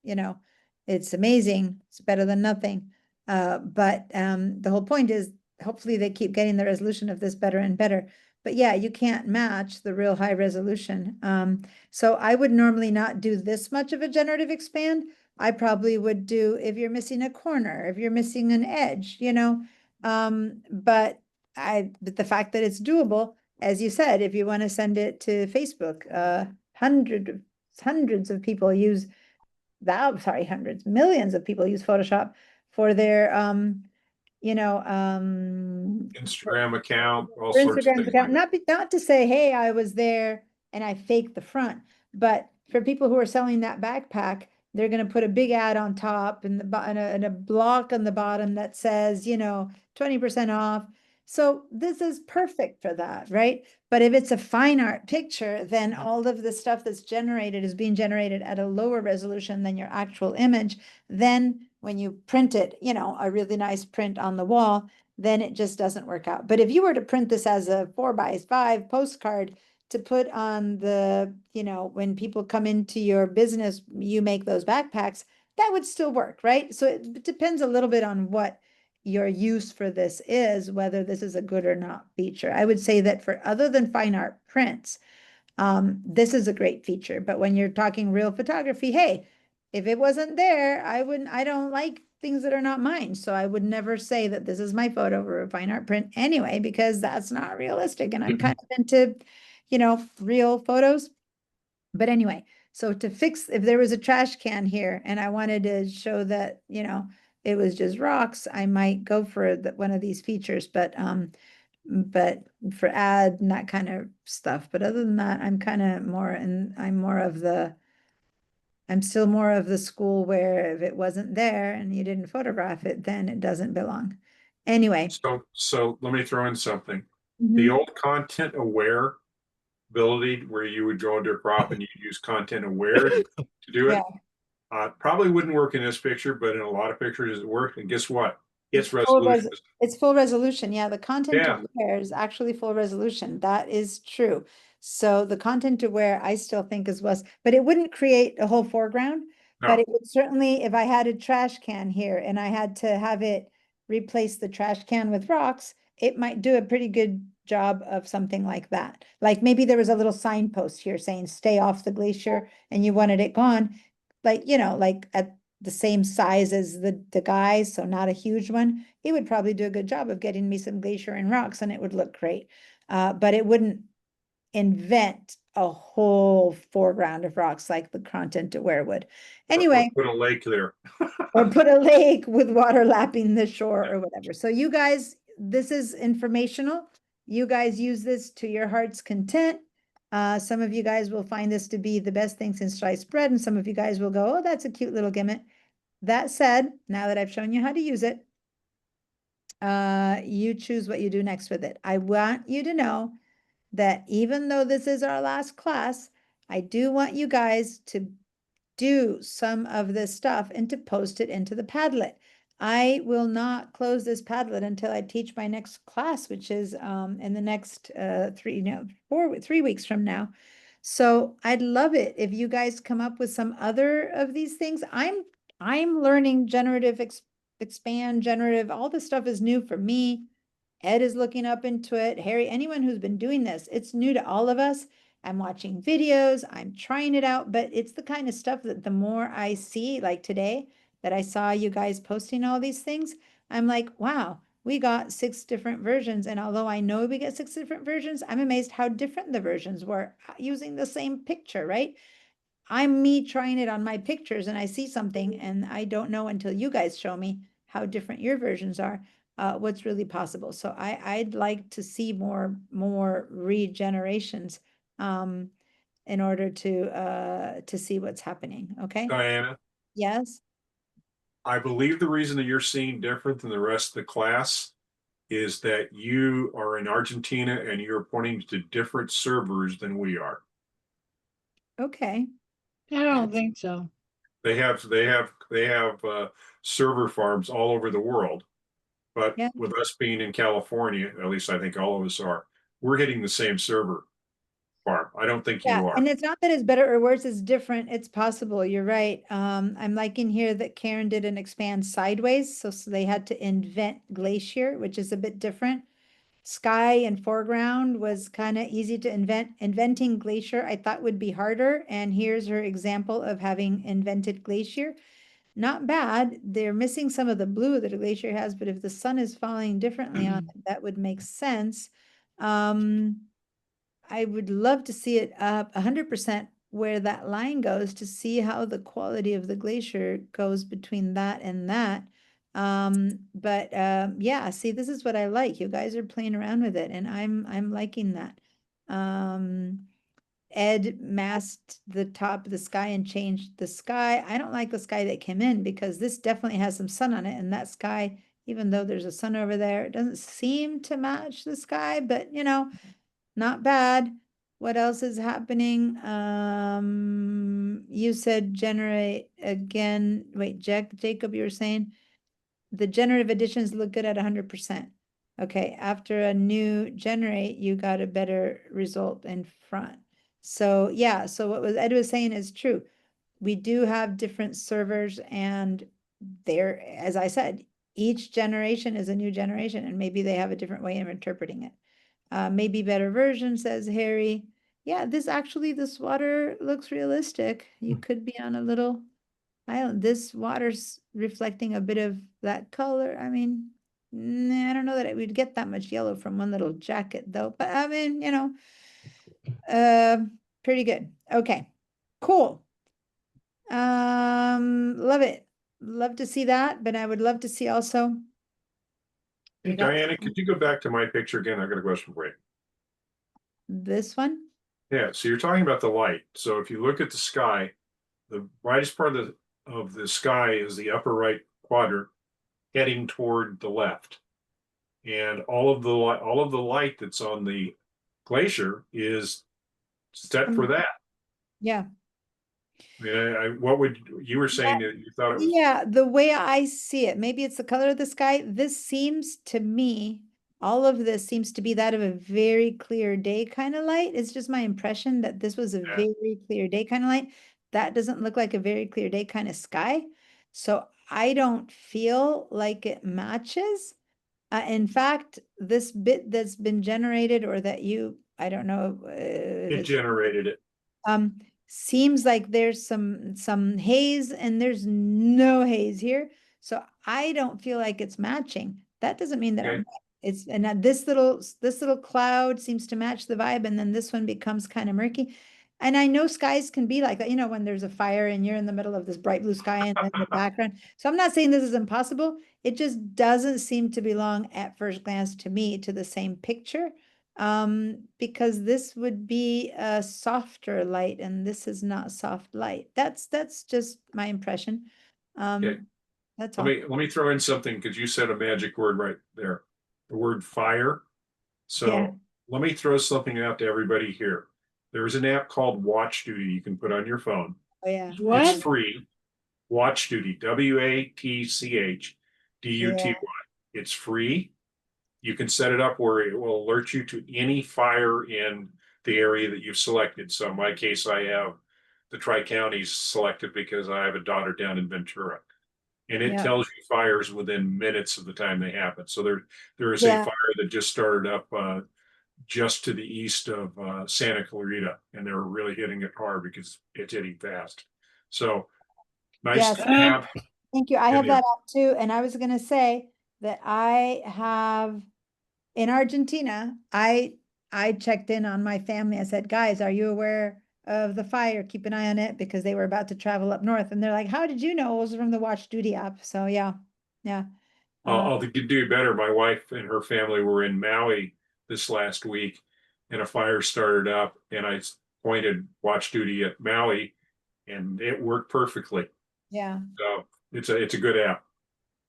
it's amazing. It's better than nothing. But the whole point is, hopefully they keep getting the resolution of this better and better. But yeah, you can't match the real high resolution. So I would normally not do this much of a generative expand. I probably would do if you're missing a corner, if you're missing an edge, but the fact that it's doable, as you said, if you want to send it to Facebook, hundreds of people use that, sorry, millions of people use Photoshop for their, Instagram account, all sorts of things. Not to say, hey, I was there and I faked the front, but for people who are selling that backpack, they're going to put a big ad on top and a block on the bottom that says, 20% off. So this is perfect for that, right? But if it's a fine art picture, then all of the stuff that's generated is being generated at a lower resolution than your actual image. Then when you print it, a really nice print on the wall, then it just doesn't work out. But if you were to print this as a 4x5 postcard to put on the, when people come into your business, you make those backpacks, that would still work, right? So it depends a little bit on what your use for this is, whether this is a good or not feature. I would say that for other than fine art prints, this is a great feature. But when you're talking real photography, hey, if it wasn't there, I don't like things that are not mine. So I would never say that this is my photo or a fine art print anyway, because that's not realistic. And I'm kind of into, real photos. But anyway, so to fix, if there was a trash can here and I wanted to show that, it was just rocks, I might go for one of these features, but for ad and that kind of stuff. But other than that, I'm kind of more, and I'm still more of the school where if it wasn't there and you didn't photograph it, then it doesn't belong. Anyway. So let me throw in something. The old content aware ability where you would go into a crop and you use content aware to do it. Probably wouldn't work in this picture, but in a lot of pictures it worked. And guess what? It's resolution. It's full resolution. Yeah, the content aware is actually full resolution. That is true. So the content aware, I still think is was, but it wouldn't create a whole foreground. No. But it would certainly, if I had a trash can here and I had to have it replace the trash can with rocks, it might do a pretty good job of something like that. Like maybe there was a little signpost here saying stay off the glacier and you wanted it gone. Like, like at the same size as the guy, so not a huge one, it would probably do a good job of getting me some glacier and rocks and it would look great. But it wouldn't invent a whole foreground of rocks like the content to Werewood. Or Anyway, put a lake there. or put a lake with water lapping the shore or whatever. So you guys, this is informational. You guys use this to your heart's content. Some of you guys will find this to be the best thing since sliced bread, and some of you guys will go, oh, that's a cute little gimmick. That said, now that I've shown you how to use it, you choose what you do next with it. I want you to know that even though this is our last class, I do want you guys to do some of this stuff and to post it into the Padlet. I will not close this Padlet until I teach my next class, which is in the next 3 weeks from now. So I'd love it if you guys come up with some other of these things. I'm learning generative, expand, generative, all this stuff is new for me. Ed is looking up into it. Harry, anyone who's been doing this, it's new to all of us. I'm watching videos, I'm trying it out, but it's the kind of stuff that the more I see, like today, that I saw you guys posting all these things, I'm like, wow, we got 6 different versions. And although I know we get 6 different versions, I'm amazed how different the versions were using the same picture, right? I'm me trying it on my pictures and I see something and I don't know until you guys show me how different your versions are, what's really possible. So I'd like to see more regenerations in order to see what's happening. Okay. Diana, Yes. I believe the reason that you're seeing different than the rest of the class is that you are in Argentina and you're pointing to different servers than we are. Okay. I don't think so. They have server farms all over the world, but Yeah. with us being in California, at least I think all of us are, we're hitting the same server farm. I don't think you Yeah, are. and it's not that it's better or worse, it's different. It's possible. You're right. I'm liking here that Karen did an expand sideways. So they had to invent Glacier, which is a bit different. Sky and foreground was kind of easy to invent. Inventing Glacier, I thought would be harder. And here's her example of having invented Glacier. Not bad. They're missing some of the blue that a glacier has, but if the sun is falling differently on it, that would make sense. I would love to see it up 100% where that line goes to see how the quality of the glacier goes between that and that. Yeah, see, this is what I like. You guys are playing around with it and I'm liking that. Ed masked the top of the sky and changed the sky. I don't like the sky that came in because this definitely has some sun on it, and that sky, even though there's a sun over there, it doesn't seem to match the sky, but you know, not bad. What else is happening? You said generate again. Wait, Jacob, you were saying the generative additions look good at 100%. Okay, after a new generate, you got a better result in front. So yeah, so what Ed was saying is true. We do have different servers and there, as I said, each generation is a new generation and maybe they have a different way of interpreting it. Maybe better version, says Harry. Yeah, this water looks realistic. You could be on a little island. This water's reflecting a bit of that color. I mean, I don't know that we'd get that much yellow from one little jacket though, but I mean, you know, pretty good. Okay, cool. Love it. Love to see that, but I would love to see also. Hey, Diana, could you go back to my picture again? I got a question for you. This one? Yeah, so you're talking about the light. So if you look at the sky, the brightest part of the sky is the upper right quadrant heading toward the left. And all of the light that's on the glacier is set for that. Yeah. I mean, you were saying that you thought it was. Yeah, the way I see it, maybe it's the color of the sky. This seems to me, all of this seems to be that of a very clear day kind of light. It's just my impression that this was a very clear day kind of light. That doesn't look like a very clear day kind of sky. So I don't feel like it matches. In fact, this bit that's been generated or that I don't know. It generated it. Seems like there's some haze and there's no haze here. So I don't feel like it's matching. That doesn't mean that I'm it's, and now this little cloud seems to match the vibe, and then this one becomes kind of murky. And I know skies can be like that, you know, when there's a fire and you're in the middle of this bright blue sky and then the background. So I'm not saying this is impossible. It just doesn't seem to belong at first glance to me to the same picture. Because this would be a softer light and this is not soft light. That's just my impression. Okay. That's Let all. me throw in something because you said a magic word right there, the word fire. So Yeah. let me throw something out to everybody here. There is an app called Watch Duty you can put on your phone. Oh, yeah. What? It's free. Watch Duty, WATCHDUTY. Yeah. It's free. You can set it up where it will alert you to any fire in the area that you've selected. So in my case, I have the Tri-Counties selected because I have a daughter down in Ventura. And it Yeah. tells you fires within minutes of the time they happen. So there is Yeah. a fire that just started up just to the east of Santa Clarita, and they're really hitting it hard because it's hitting fast. So nice Yes. to have. Thank you. I And have yeah. that app too. And I was gonna say that I have in Argentina, I checked in on my family. I said, guys, are you aware of the fire? Keep an eye on it because they were about to travel up north. And they're like, how did you know? It was from the Watch Duty app. So yeah. Yeah. I'll do better. My wife and her family were in Maui this last week, and a fire started up, and I pointed Watch Duty at Maui, and it worked perfectly. Yeah. So it's a good app.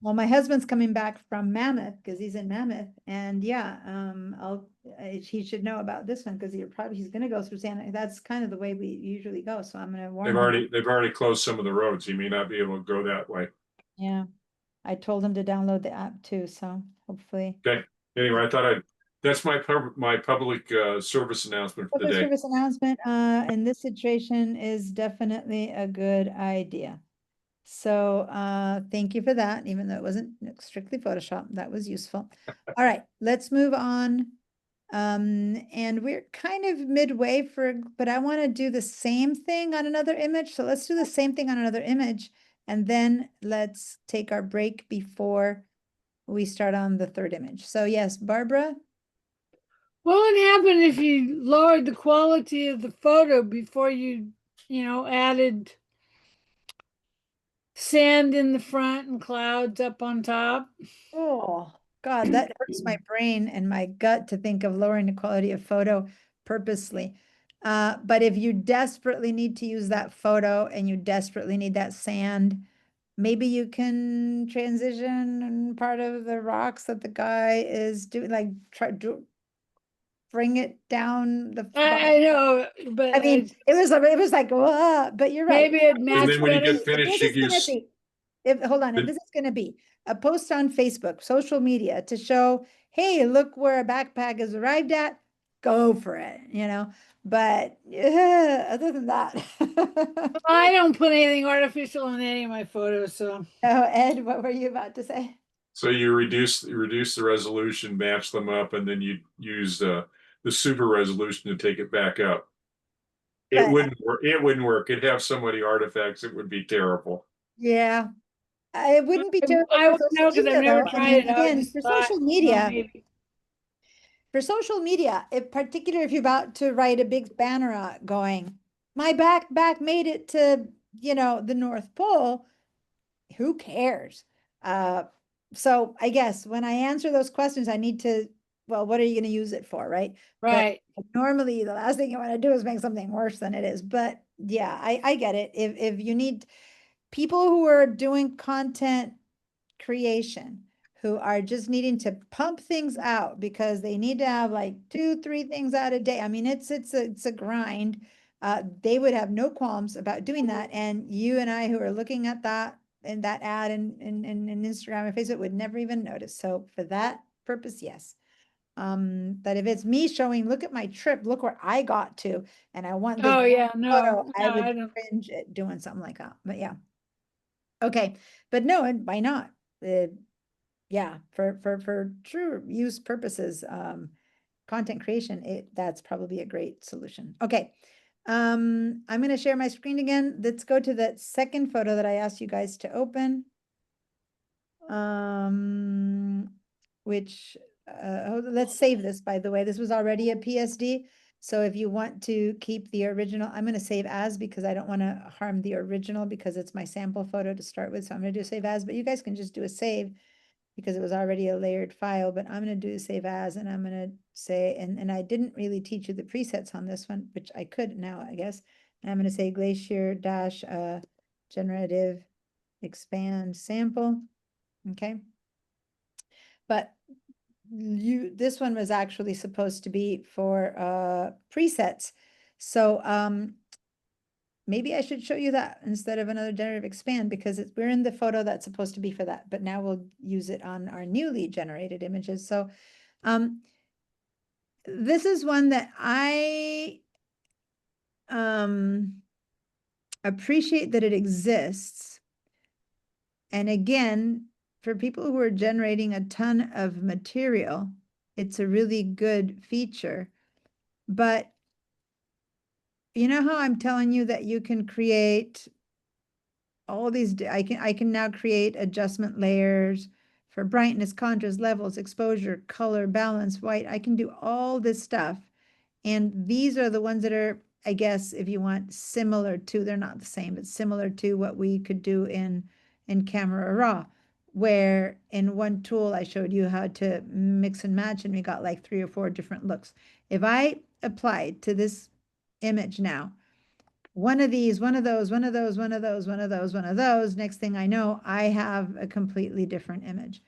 Well, my husband's coming back from Mammoth because he's in Mammoth, and yeah, he should know about this one because he's gonna go through Santa. That's kind of the way we usually go. So I'm gonna warn him. They've already closed some of the roads. He may not be able to go that way. Yeah, I told him to download the app too. So hopefully. Okay. Anyway, that's my public service announcement for the Public day. service announcement in this situation is definitely a good idea. So thank you for that, even though it wasn't strictly Photoshop, that was useful. All right, let's move on. And we're kind of midway but I want to do the same thing on another image. So let's do the same thing on another image, and then let's take our break before we start on the third image. So yes, Barbara. What would happen if you lowered the quality of the photo before you added sand in the front and clouds up on top? Oh, God, that hurts my brain and my gut to think of lowering the quality of photo purposely. But if you desperately need to use that photo and you desperately need that sand, maybe you can transition part of the rocks that the guy is doing, like bring it down the. I know, but I mean, it was like, whoa, but you're right. maybe it And matched then when you better. get finished, you use. Hold on, if this is gonna be a post on Facebook, social media to show, hey, look where a backpack has arrived at, go for it, but other than that. I don't put anything artificial in any of my photos, so. Oh, Ed, what were you about to say? So you reduce the resolution, match them up, and then you use the super resolution to take it back up. It wouldn't work. It wouldn't work. It'd have so many artifacts. It would be terrible. Yeah, it wouldn't be terrible. I wouldn't know because I've never tried it. Again, for social media. For social media, if particularly if you're about to write a big banner out going, my backpack made it to, the North Pole, who cares? So I guess when I answer those questions, I need to, well, what are you going to use it for, right? Right. But normally the last thing you want to do is make something worse than it is. But yeah, I get it. If you need people who are doing content creation, who are just needing to pump things out because they need to have like 2-3 things out a day. I mean, it's a grind. They would have no qualms about doing that. And you and I, who are looking at that and that ad in Instagram and Facebook, would never even notice. So for that purpose, yes. But if it's me showing, look at my trip, look where I got to, and I want this photo, I would cringe at doing something like that. But yeah. Okay, but no, and why not? Yeah, for true use purposes, content creation, that's probably a great solution. Okay, I'm gonna share my screen again. Let's go to the second photo that I asked you guys to open. Which let's save this, by the way. This was already a PSD. So if you want to keep the original, I'm going to save as because I don't want to harm the original because it's my sample photo to start with. So I'm going to do save as, but you guys can just do a save because it was already a layered file, but I'm going to do save as, and I'm going to say, and I didn't really teach you the presets on this one, which I could now, I guess. And I'm going to say Glacier dash generative expand sample. Okay. But this one was actually supposed to be for presets. So maybe I should show you that instead of another generative expand because we're in the photo that's supposed to be for that, but now we'll use it on our newly generated images. So this is one that I appreciate that it exists. And again, for people who are generating a ton of material, it's a really good feature. But you know how I'm telling you that you can create all these, I can now create adjustment layers for brightness, contrast, levels, exposure, color, balance, white. I can do all this stuff. And these are the ones that are, I guess, if you want, similar to, they're not the same, but similar to what we could do in Camera Raw, where in one tool I showed you how to mix and match and we got like 3 or 4 different looks. If I applied to this image now, one of these, one of those, one of those, one of those, one of those, one of those, next thing I know, I have a completely different image.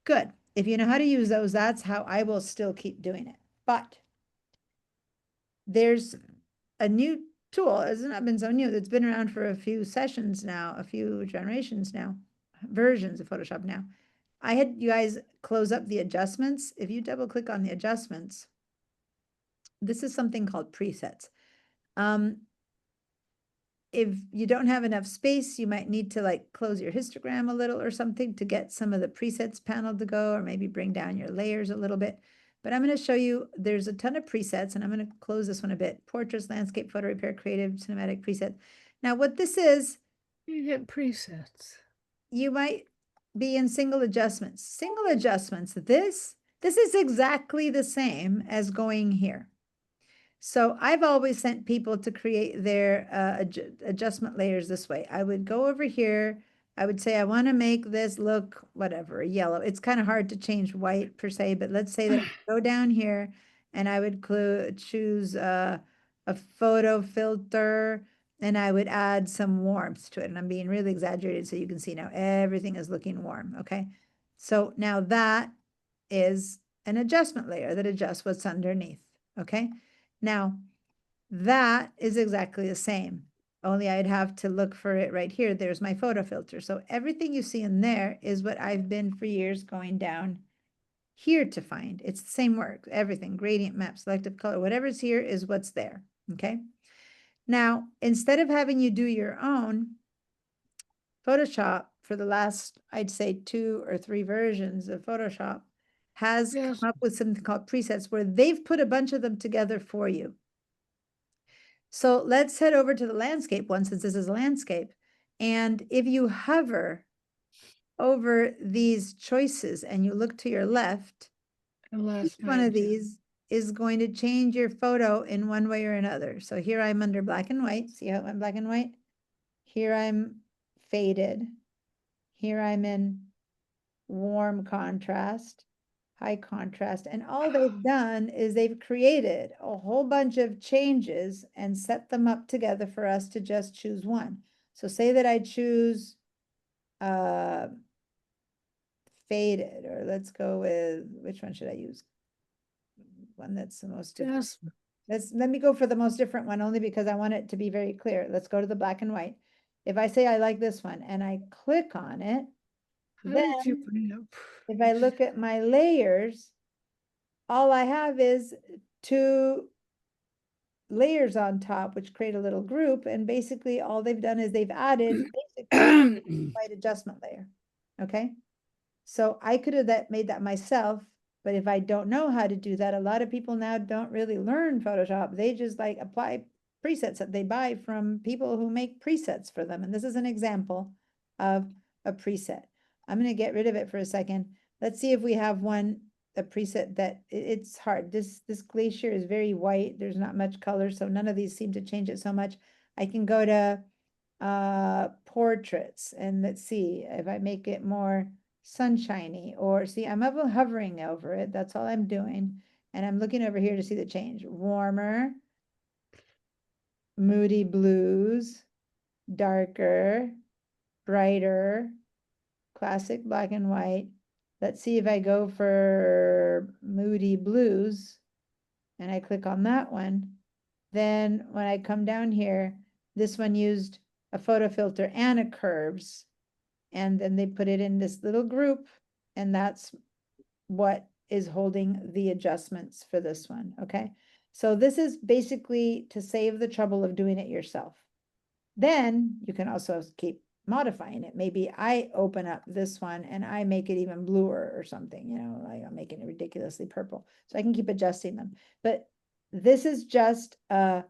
Good. If you know how to use those, that's how I will still keep doing it. But there's a new tool, it's not been so new, that's been around for a few sessions now, a few generations now, versions of Photoshop now. I had you guys close up the adjustments. If you double click on the adjustments, this is something called presets. If you don't have enough space, you might need to like close your histogram a little or something to get some of the presets panel to go, or maybe bring down your layers a little bit. But I'm going to show you, there's a ton of presets, and I'm going to close this one a bit. Portraits, landscape, photo repair, creative, cinematic preset. Now what this is, You get presets. you might be in single adjustments. Single adjustments, this is exactly the same as going here. So I've always sent people to create their adjustment layers this way. I would go over here. I would say, I want to make this look whatever, yellow. It's kind of hard to change white per se, but let's say that I go down here and I would choose a photo filter and I would add some warmth to it. And I'm being really exaggerated so you can see now everything is looking warm. Okay. So now that is an adjustment layer that adjusts what's underneath. Okay. Now, that is exactly the same, only I'd have to look for it right here. There's my photo filter. So everything you see in there is what I've been for years going down here to find. It's the same work, everything, gradient map, selective color, whatever's here is what's there, okay? Now, instead of having you do your own, Photoshop for the last, I'd say 2 or 3 versions of Photoshop has come up with something called presets where they've put a bunch of them together for you. So let's head over to the landscape one, since this is landscape. And if you hover over these choices and you look to your left, each one of these is going to change your photo in one way or another. So here I'm under black and white. See how I'm black and white? Here I'm faded. Here I'm in warm contrast, high contrast, and all they've done is they've created a whole bunch of changes and set them up together for us to just choose one. So say that I choose faded, or let's go with, which one should I use? One that's the most different. Let me go for the most different one, only because I want it to be very clear. Let's go to the black and white. If I say I like this one and I click on it, then if I look at my layers, all I have is 2 layers on top, which create a little group. And basically all they've done is they've added basically white adjustment layer. Okay. So I could have made that myself, but if I don't know how to do that, a lot of people now don't really learn Photoshop. They just like apply presets that they buy from people who make presets for them. And this is an example of a preset. I'm going to get rid of it for a second. Let's see if we have one a preset that it's hard. This glacier is very white. There's not much color, so none of these seem to change it so much. I can go to portraits, and let's see if I make it more sunshiny, or see, I'm hovering over it. That's all I'm doing. And I'm looking over here to see the change. Warmer, moody blues, darker, brighter, classic black and white. Let's see if I go for moody blues and I click on that one. Then when I come down here, this one used a photo filter and a curves. And then they put it in this little group, and that's what is holding the adjustments for this one, okay? So this is basically to save the trouble of doing it yourself. Then you can also keep modifying it. Maybe I open up this one and I make it even bluer or something, you know, like I'm making it ridiculously purple. So I can keep adjusting them. But this is just a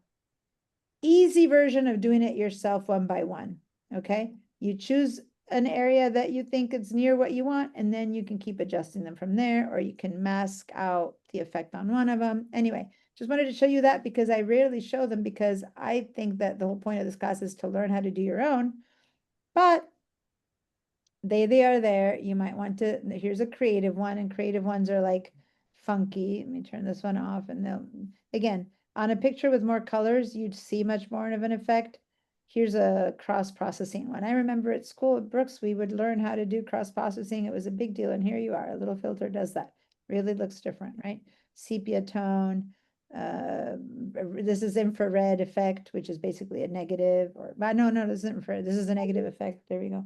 easy version of doing it yourself one by one, okay? You choose an area that you think is near what you want, and then you can keep adjusting them from there, or you can mask out the effect on one of them. Anyway, just wanted to show you that because I rarely show them, because I think that the whole point of this class is to learn how to do your own, but they are there. You might want to, here's a creative one, and creative ones are like funky. Let me turn this one off, and they'll, again, on a picture with more colors, you'd see much more of an effect. Here's a cross-processing one. I remember at school at Brooks, we would learn how to do cross-processing. It was a big deal, and here you are, a little filter does that. Really looks different, right? Sepia tone. This is infrared effect, which is basically a negative, or, no, this isn't infrared. This is a negative effect. There we go.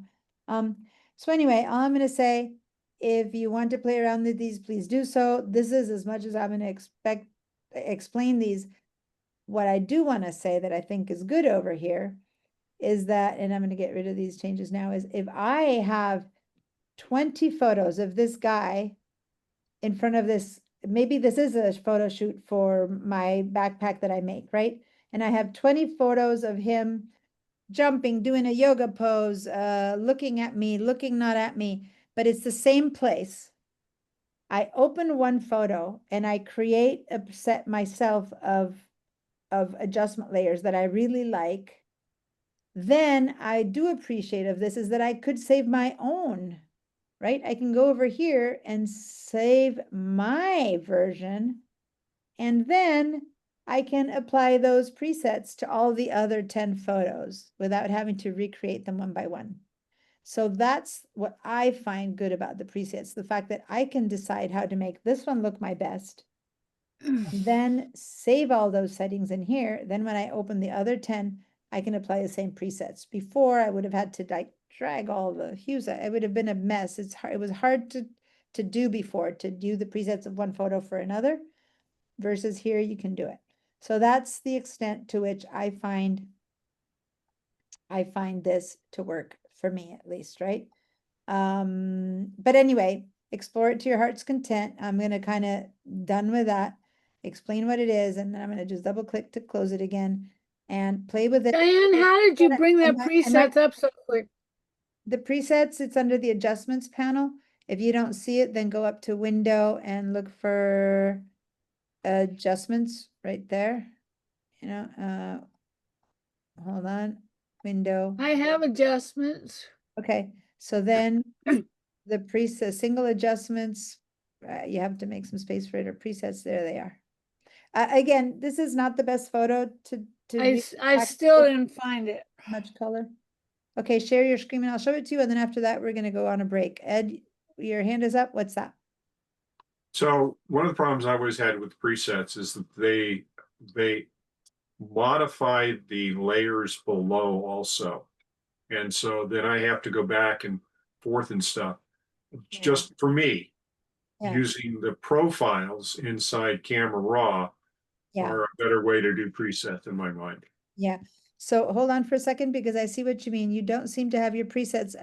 So anyway, all I'm going to say, if you want to play around with these, please do so. This is as much as I'm going to explain these. What I do want to say that I think is good over here is that, and I'm going to get rid of these changes now, is if I have 20 photos of this guy in front of this, maybe this is a photo shoot for my backpack that I make, right? And I have 20 photos of him jumping, doing a yoga pose, looking at me, looking not at me, but it's the same place. I open one photo and I create a set myself of adjustment layers that I really like. Then I do appreciate of this is that I could save my own, right? I can go over here and save my version, and then I can apply those presets to all the other 10 photos without having to recreate them one by one. So that's what I find good about the presets, the fact that I can decide how to make this one look my best, and then save all those settings in here. Then when I open the other 10, I can apply the same presets. Before, I would have had to like drag all the hues. It would have been a mess. It's hard. It was hard to do before, to do the presets of one photo for another, versus here you can do it. So that's the extent to which I find this to work for me, at least, right? But anyway, explore it to your heart's content. I'm going to kind of done with that, explain what it is, and then I'm going to just double click to close it again and play with it. Diane, how did you bring the presets up so quick? The presets, it's under the adjustments panel. If you don't see it, then go up to window and look for adjustments right there. You know, hold on, window. I have adjustments. Okay, so then the preset single adjustments, you have to make some space for it, or presets. There they are. Again, this is not the best photo to I still didn't find it. Much color. Okay, share your screen and I'll show it to you, and then after that we're going to go on a break. Ed, your hand is up. What's that? So one of the problems I always had with presets is that they modify the layers below also. And so then I have to go back and forth and stuff. Yeah. Just for me, Yeah. using the profiles inside Camera Raw are a better way to do presets in my mind. Yeah. So hold on for a second, because I see what you mean. You don't seem to have your presets.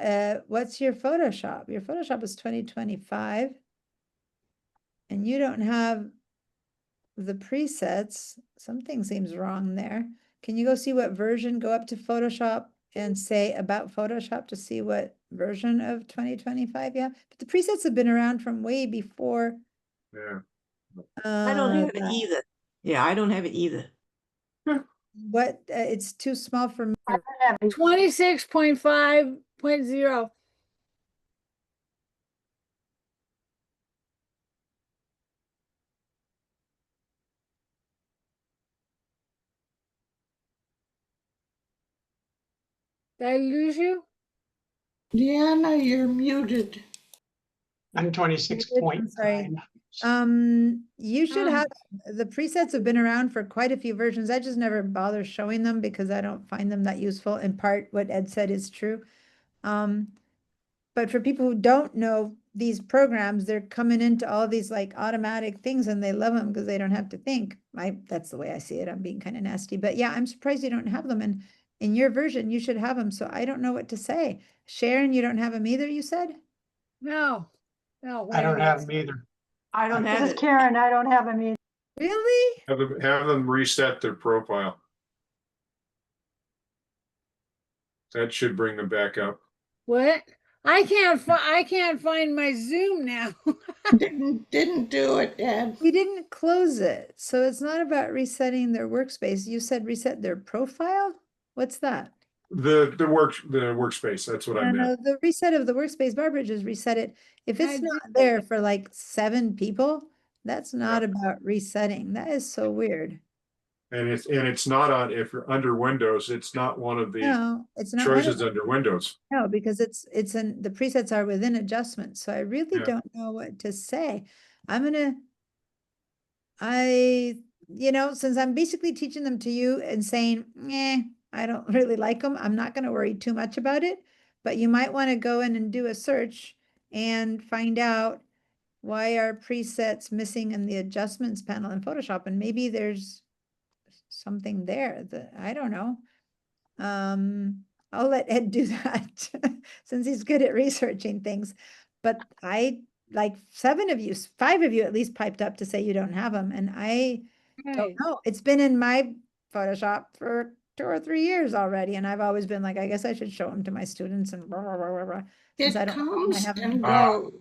What's your Photoshop? Your Photoshop is 2025. And you don't have the presets. Something seems wrong there. Can you go see what version? Go up to Photoshop and say about Photoshop to see what version of 2025 you have. But the presets have been around from way before Yeah. I don't have it Uh, either. Yeah, I don't have it either. what, it's too small for me. 26.5.0. Did I lose you? Deanna, you're muted. I'm 26.9. I'm sorry. You should have, the presets have been around for quite a few versions. I just never bother showing them because I don't find them that useful. In part, what Ed said is true. But for people who don't know these programs, they're coming into all these like automatic things and they love them because they don't have to think. That's the way I see it. I'm being kind of nasty, but yeah, I'm surprised you don't have them. And in your version, you should have them. So I don't know what to say. Sharon, you don't have them either, you said? No, no. I don't wait a have minute. them either. I don't have This is it. Karen. I don't have them either. Really? Have them reset their profile. That should bring them back up. What? I can't find my Zoom now. Didn't do it, Ed. We didn't close it. So it's not about resetting their workspace. You said reset their profile? What's that? The workspace, that's what I No, meant. the reset of the workspace, Barbara just reset it. If I it's not did. there for like 7 people, that's not about resetting. That is so weird. And it's not on, if you're under Windows, it's not one of the No, it's not one of choices them. under Windows. No, because it's in, the presets are within adjustments. So I really Yeah. don't know what to say. Since I'm basically teaching them to you and saying, I don't really like them, I'm not going to worry too much about it. But you might want to go in and do a search and find out why are presets missing in the adjustments panel in Photoshop. And maybe there's something there that I don't know. I'll let Ed do that since he's good at researching things. But like 5 of you at least piped up to say you don't have them. And I don't know. It's been in my Photoshop for 2 or 3 years already. And I've always been like, I guess I should show them to my students and blah, blah, blah, blah, blah. Since I It don't comes have and them. goes.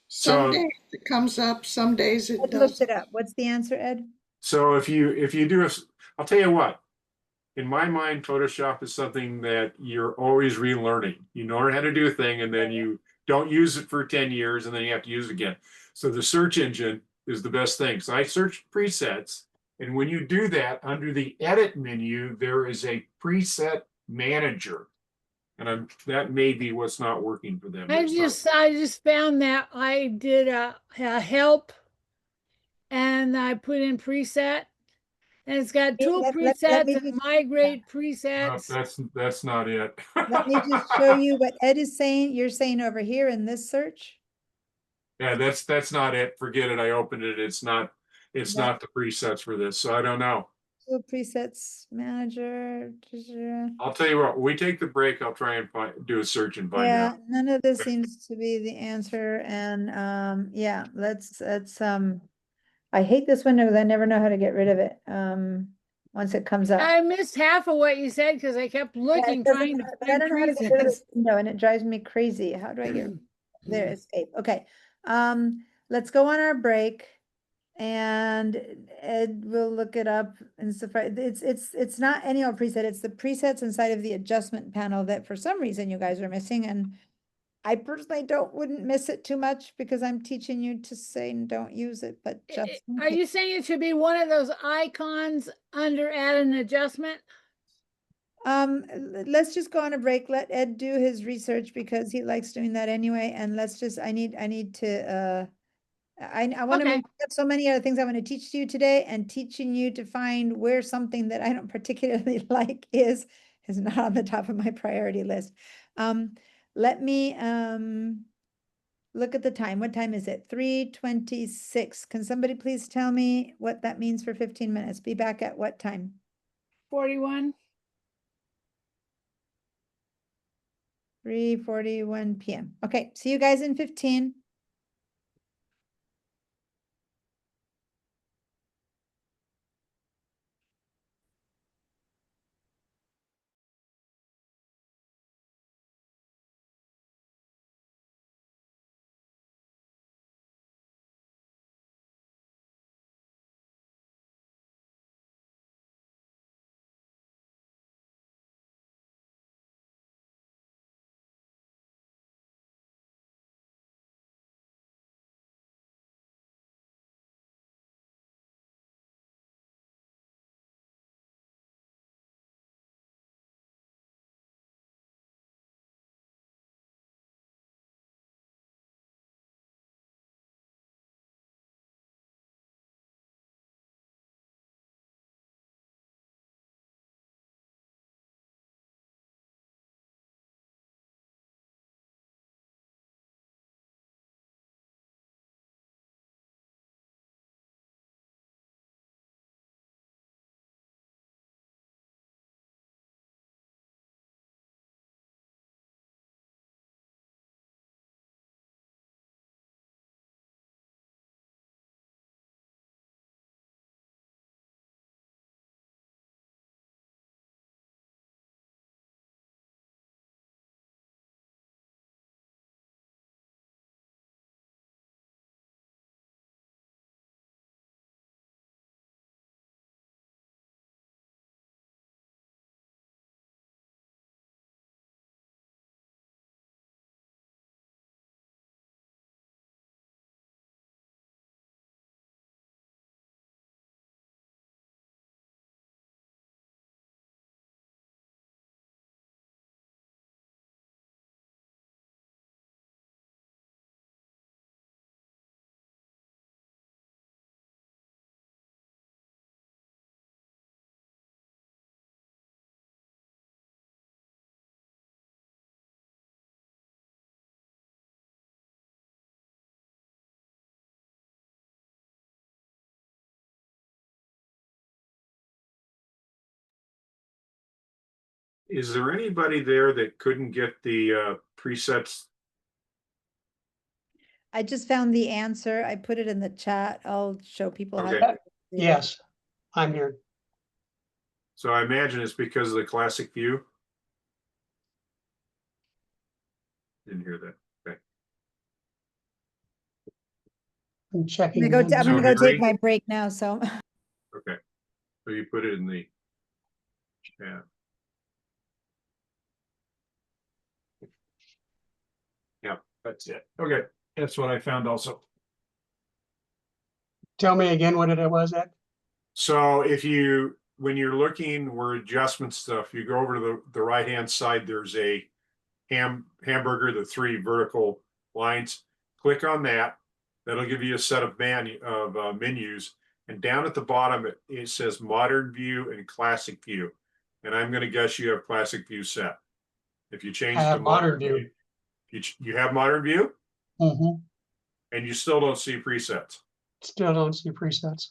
Some days it comes up, some days it Ed looked doesn't. it up. What's the answer, Ed? So if you do I'll tell you what, in my mind, Photoshop is something that you're always relearning. You learn how to do a thing and then you don't use it for 10 years and then you have to use it again. So the search engine is the best thing. So I searched presets, and when you do that, under the edit menu, there is a preset manager. And that may be what's not working for them. I just found that I did a help and I put in preset and it's got tool Let presets me and just- migrate No, presets. that's not it. Let me just show you what Ed is saying. You're saying over here in this search. Yeah, that's not it. Forget it. I opened it. It's not That- the presets for this. So I don't know. Tool presets manager. I'll tell you what, when we take the break, I'll try and do a search and find Yeah, out. none of this seems to be the answer. And yeah, let's I hate this window because I never know how to get rid of it. Once it comes up. I missed half of what you said because I kept Yeah, looking, it doesn't trying to matter, but I find don't know how to get rid of presets. this window and it drives me crazy. How do I get there? Escape. Okay. Let's go on our break. And Ed will look it up and stuff. It's not any old preset. It's the presets inside of the adjustment panel that for some reason you guys are missing. And I personally wouldn't miss it too much because I'm teaching you to say don't use it, but just in Are case. you saying it should be one of those icons under add an adjustment? Let's just go on a break. Let Ed do his research because he likes doing that anyway. And let's just, I need to, I want to Okay. move. I have so many other things I want to teach to you today, and teaching you to find where something that I don't particularly like is not on the top of my priority list. Let me look at the time. What time is it? 3:26. Can somebody please tell me what that means for 15 minutes? Be back at what time? 41. 3:41 p.m. Okay, see you guys in 15. Is there anybody there that couldn't get the presets? I just found the answer. I put it in the chat. I'll show people how. Okay. to do it. Yes, I'm here. So I imagine it's because of the classic view. Didn't hear that. Okay. I'm I'm checking. gonna go, I'm gonna go Henry? take my break now, so. Okay. So you put it in the chat. Yeah, that's it. Okay. That's what I found also. Tell me again what it was at. So if you, when you're looking where adjustment stuff, you go over to the right-hand side, there's a hamburger, the 3 vertical lines. Click on that. That'll give you a set of menus. And down at the bottom, it says modern view and classic view. And I'm going to guess you have classic view set. If you change I to have modern view. you have modern view Mm-hmm. and you still don't see presets. Still don't see presets.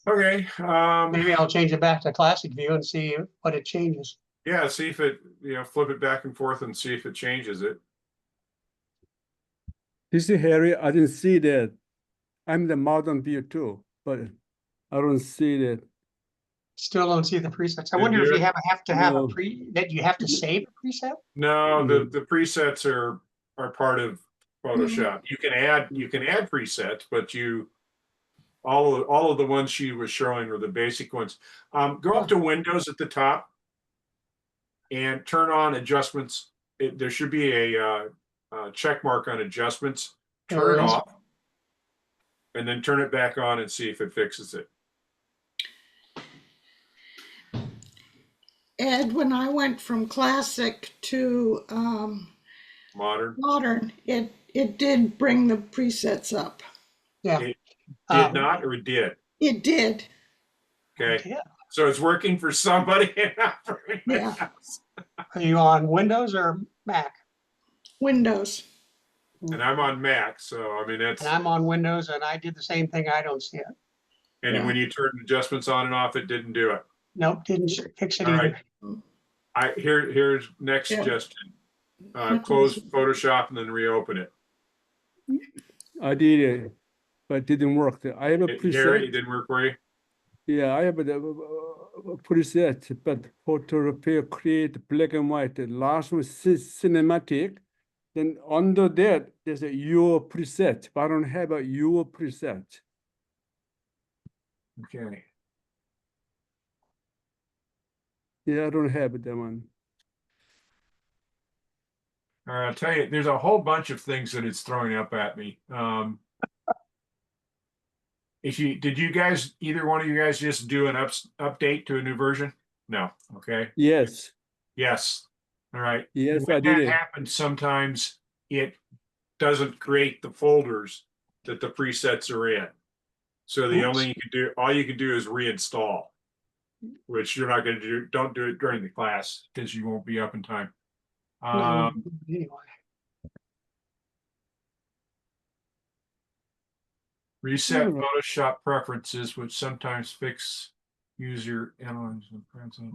Okay. Maybe I'll change it back to classic view and see what it changes. Yeah, see if it, flip it back and forth and see if it changes it. This is Harry. I didn't see that. I'm the modern view too, but I don't see that. Still don't see the presets. I You wonder if do? you have to have No. that you have to save a preset? No, the presets are part of Photoshop. You can add presets, but all of the ones she was showing were the basic ones. Go up to Windows at the top and turn on adjustments. There should be a check mark on adjustments. Turn it off and then turn it back on and see if it fixes it. Ed, when I went from classic to Modern. it did bring the presets up. Yeah. It did not, or it did? It did. Okay. Yeah. So it's working for somebody and not for anyone Yeah. else. Are you on Windows or Mac? Windows. And I'm on Mac, so I mean that's. And I'm on Windows and I did the same thing. I don't see it. And Yeah. when you turn adjustments on and off, it didn't do it. Nope, didn't fix it All either. right. Here's next Yeah. suggestion. Close Photoshop and then reopen it. I did it, but it didn't work. I have a Harry, it preset. didn't work for you? Yeah, I have a preset, but photo repair, create black and white. The last one is cinematic. Then under that, there's a your preset, but I don't have a your preset. Okay. Yeah, I don't have that one. All right, I'll tell you, there's a whole bunch of things that it's throwing up at me. Did you guys, either one of you guys just do an update to a new version? No. Okay. Yes. Yes. All right. Yes, When I did that it. happens, sometimes it doesn't create the folders that the presets are in. So the only all you can do is reinstall, which you're not going to do. Don't do it during the class because you won't be up in time. Anyway. Reset Photoshop preferences, which sometimes fix user elements and present.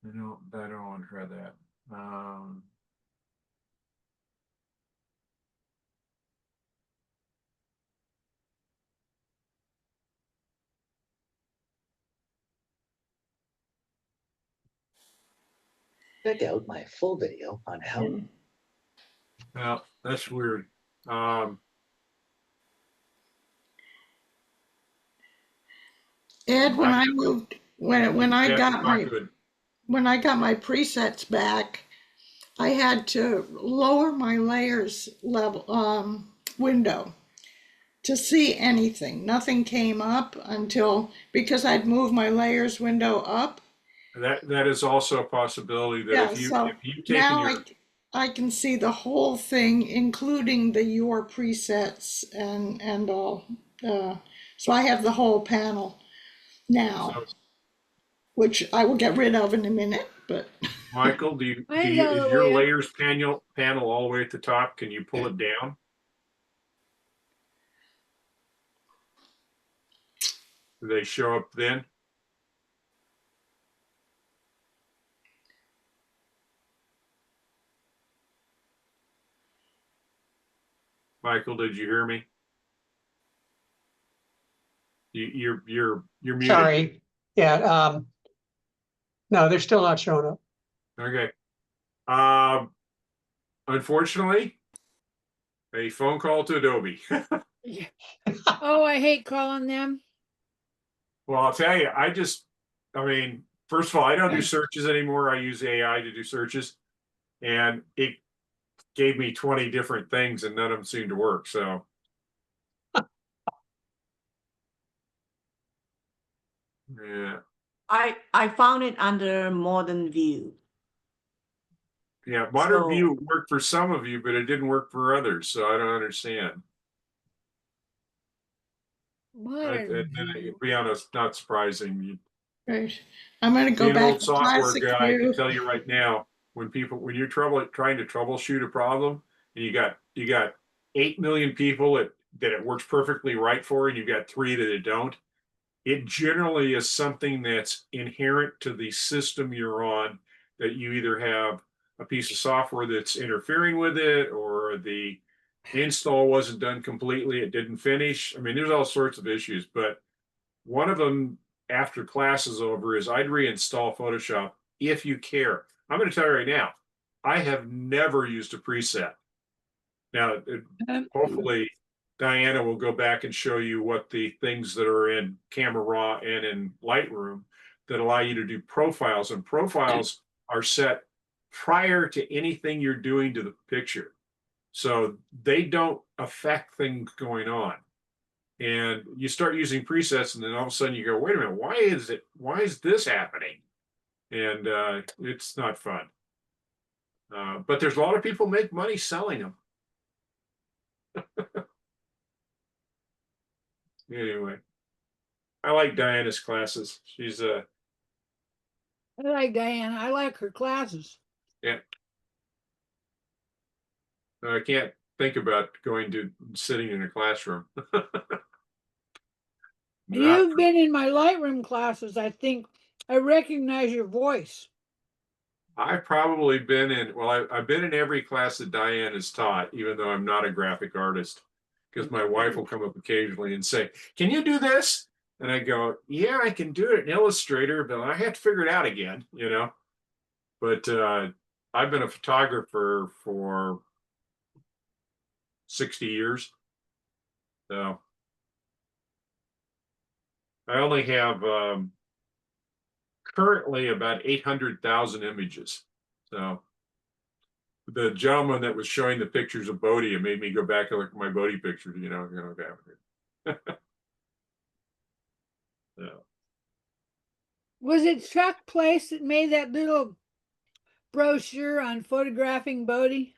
I don't want to try that. Check out my full video on how. Well, that's weird. Ed, when I moved, when I got my good. when I got my presets back, I had to lower my layers level window to see anything. Nothing came up until, because I'd moved my layers window up. That is also a possibility that Yeah, if so you've taken now your I can see the whole thing, including the your presets and all. So I have the whole panel now, which I will get rid of in a minute. But Michael, is Hello, your Ed. layers panel all the way at the top? Can you pull it down? Do they show up then? Michael, did you hear me? You're muted. Sorry. Yeah, no, they're still not showing up. Okay. Unfortunately, a phone call to Adobe. Oh, I hate calling them. Well, I'll tell you, I mean, first of all, I don't do searches anymore. I use AI to do searches, and it gave me 20 different things and none of them seemed to work. So yeah. I found it under Modern View. Yeah, Modern So- View worked for some of you, but it didn't work for others. So I don't understand. Modern And View. to be honest, not surprising. Right. I'm gonna go Being an back old to software classic guy, I can view. tell you right now, when you're trying to troubleshoot a problem, and you got 8 million people that it works perfectly right for, and you've got 3 that it don't. It generally is something that's inherent to the system you're on, that you either have a piece of software that's interfering with it, or the install wasn't done completely, it didn't finish. I mean, there's all sorts of issues, but one of them after class is over is I'd reinstall Photoshop if you care. I'm going to tell you right now, I have never used a preset. Now, hopefully Diana will go back and show you what the things that are in Camera Raw and in Lightroom that allow you to do profiles, and profiles are set prior to anything you're doing to the picture. So they don't affect things going on. And you start using presets, and then all of a sudden you go, wait a minute, why is this happening? And it's not fun. But there's a lot of people make money selling them. Anyway, I like Diana's classes. She's I like Diana. I like her classes. yeah. I can't think about going to sitting in a classroom. You've been in my Lightroom classes. I think I recognize your voice. I've probably been in, well, I've been in every class that Diane has taught, even though I'm not a graphic artist, because my wife will come up occasionally and say, can you do this? And I go, yeah, I can do it in Illustrator, but I have to figure it out again, you know? But I've been a photographer for 60 years. So I only have currently about 800,000 images. So the gentleman that was showing the pictures of Bodhi, it made me go back and look at my Bodhi pictures, you know, okay. So. Was it Chuck Place that made that little brochure on photographing Bodhi?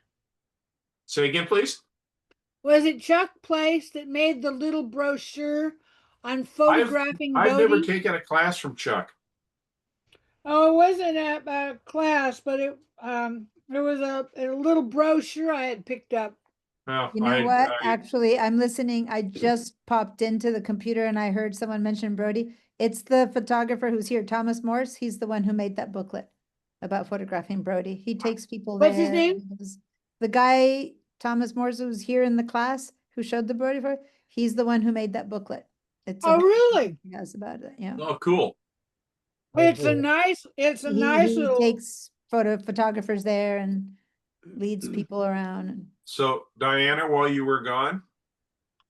Say again, please. Was it Chuck Place that made the little brochure on photographing I've Bodhi? never taken a class from Chuck. Oh, it wasn't a class, but it was a little brochure I had picked up. Well, You know what? Actually, I'm listening. I just popped into the computer and I heard someone mention Brody. It's the photographer who's here, Thomas Morse. He's the one who made that booklet about photographing Brody. He takes people there. What's his name? The guy, Thomas Morse, who's here in the class, who showed the Brody for, he's the one who made that booklet. It's Oh, really? Yes, about it, yeah. Oh, cool. It's a nice He little. takes photographers there and leads people around. And So Diana, while you were gone,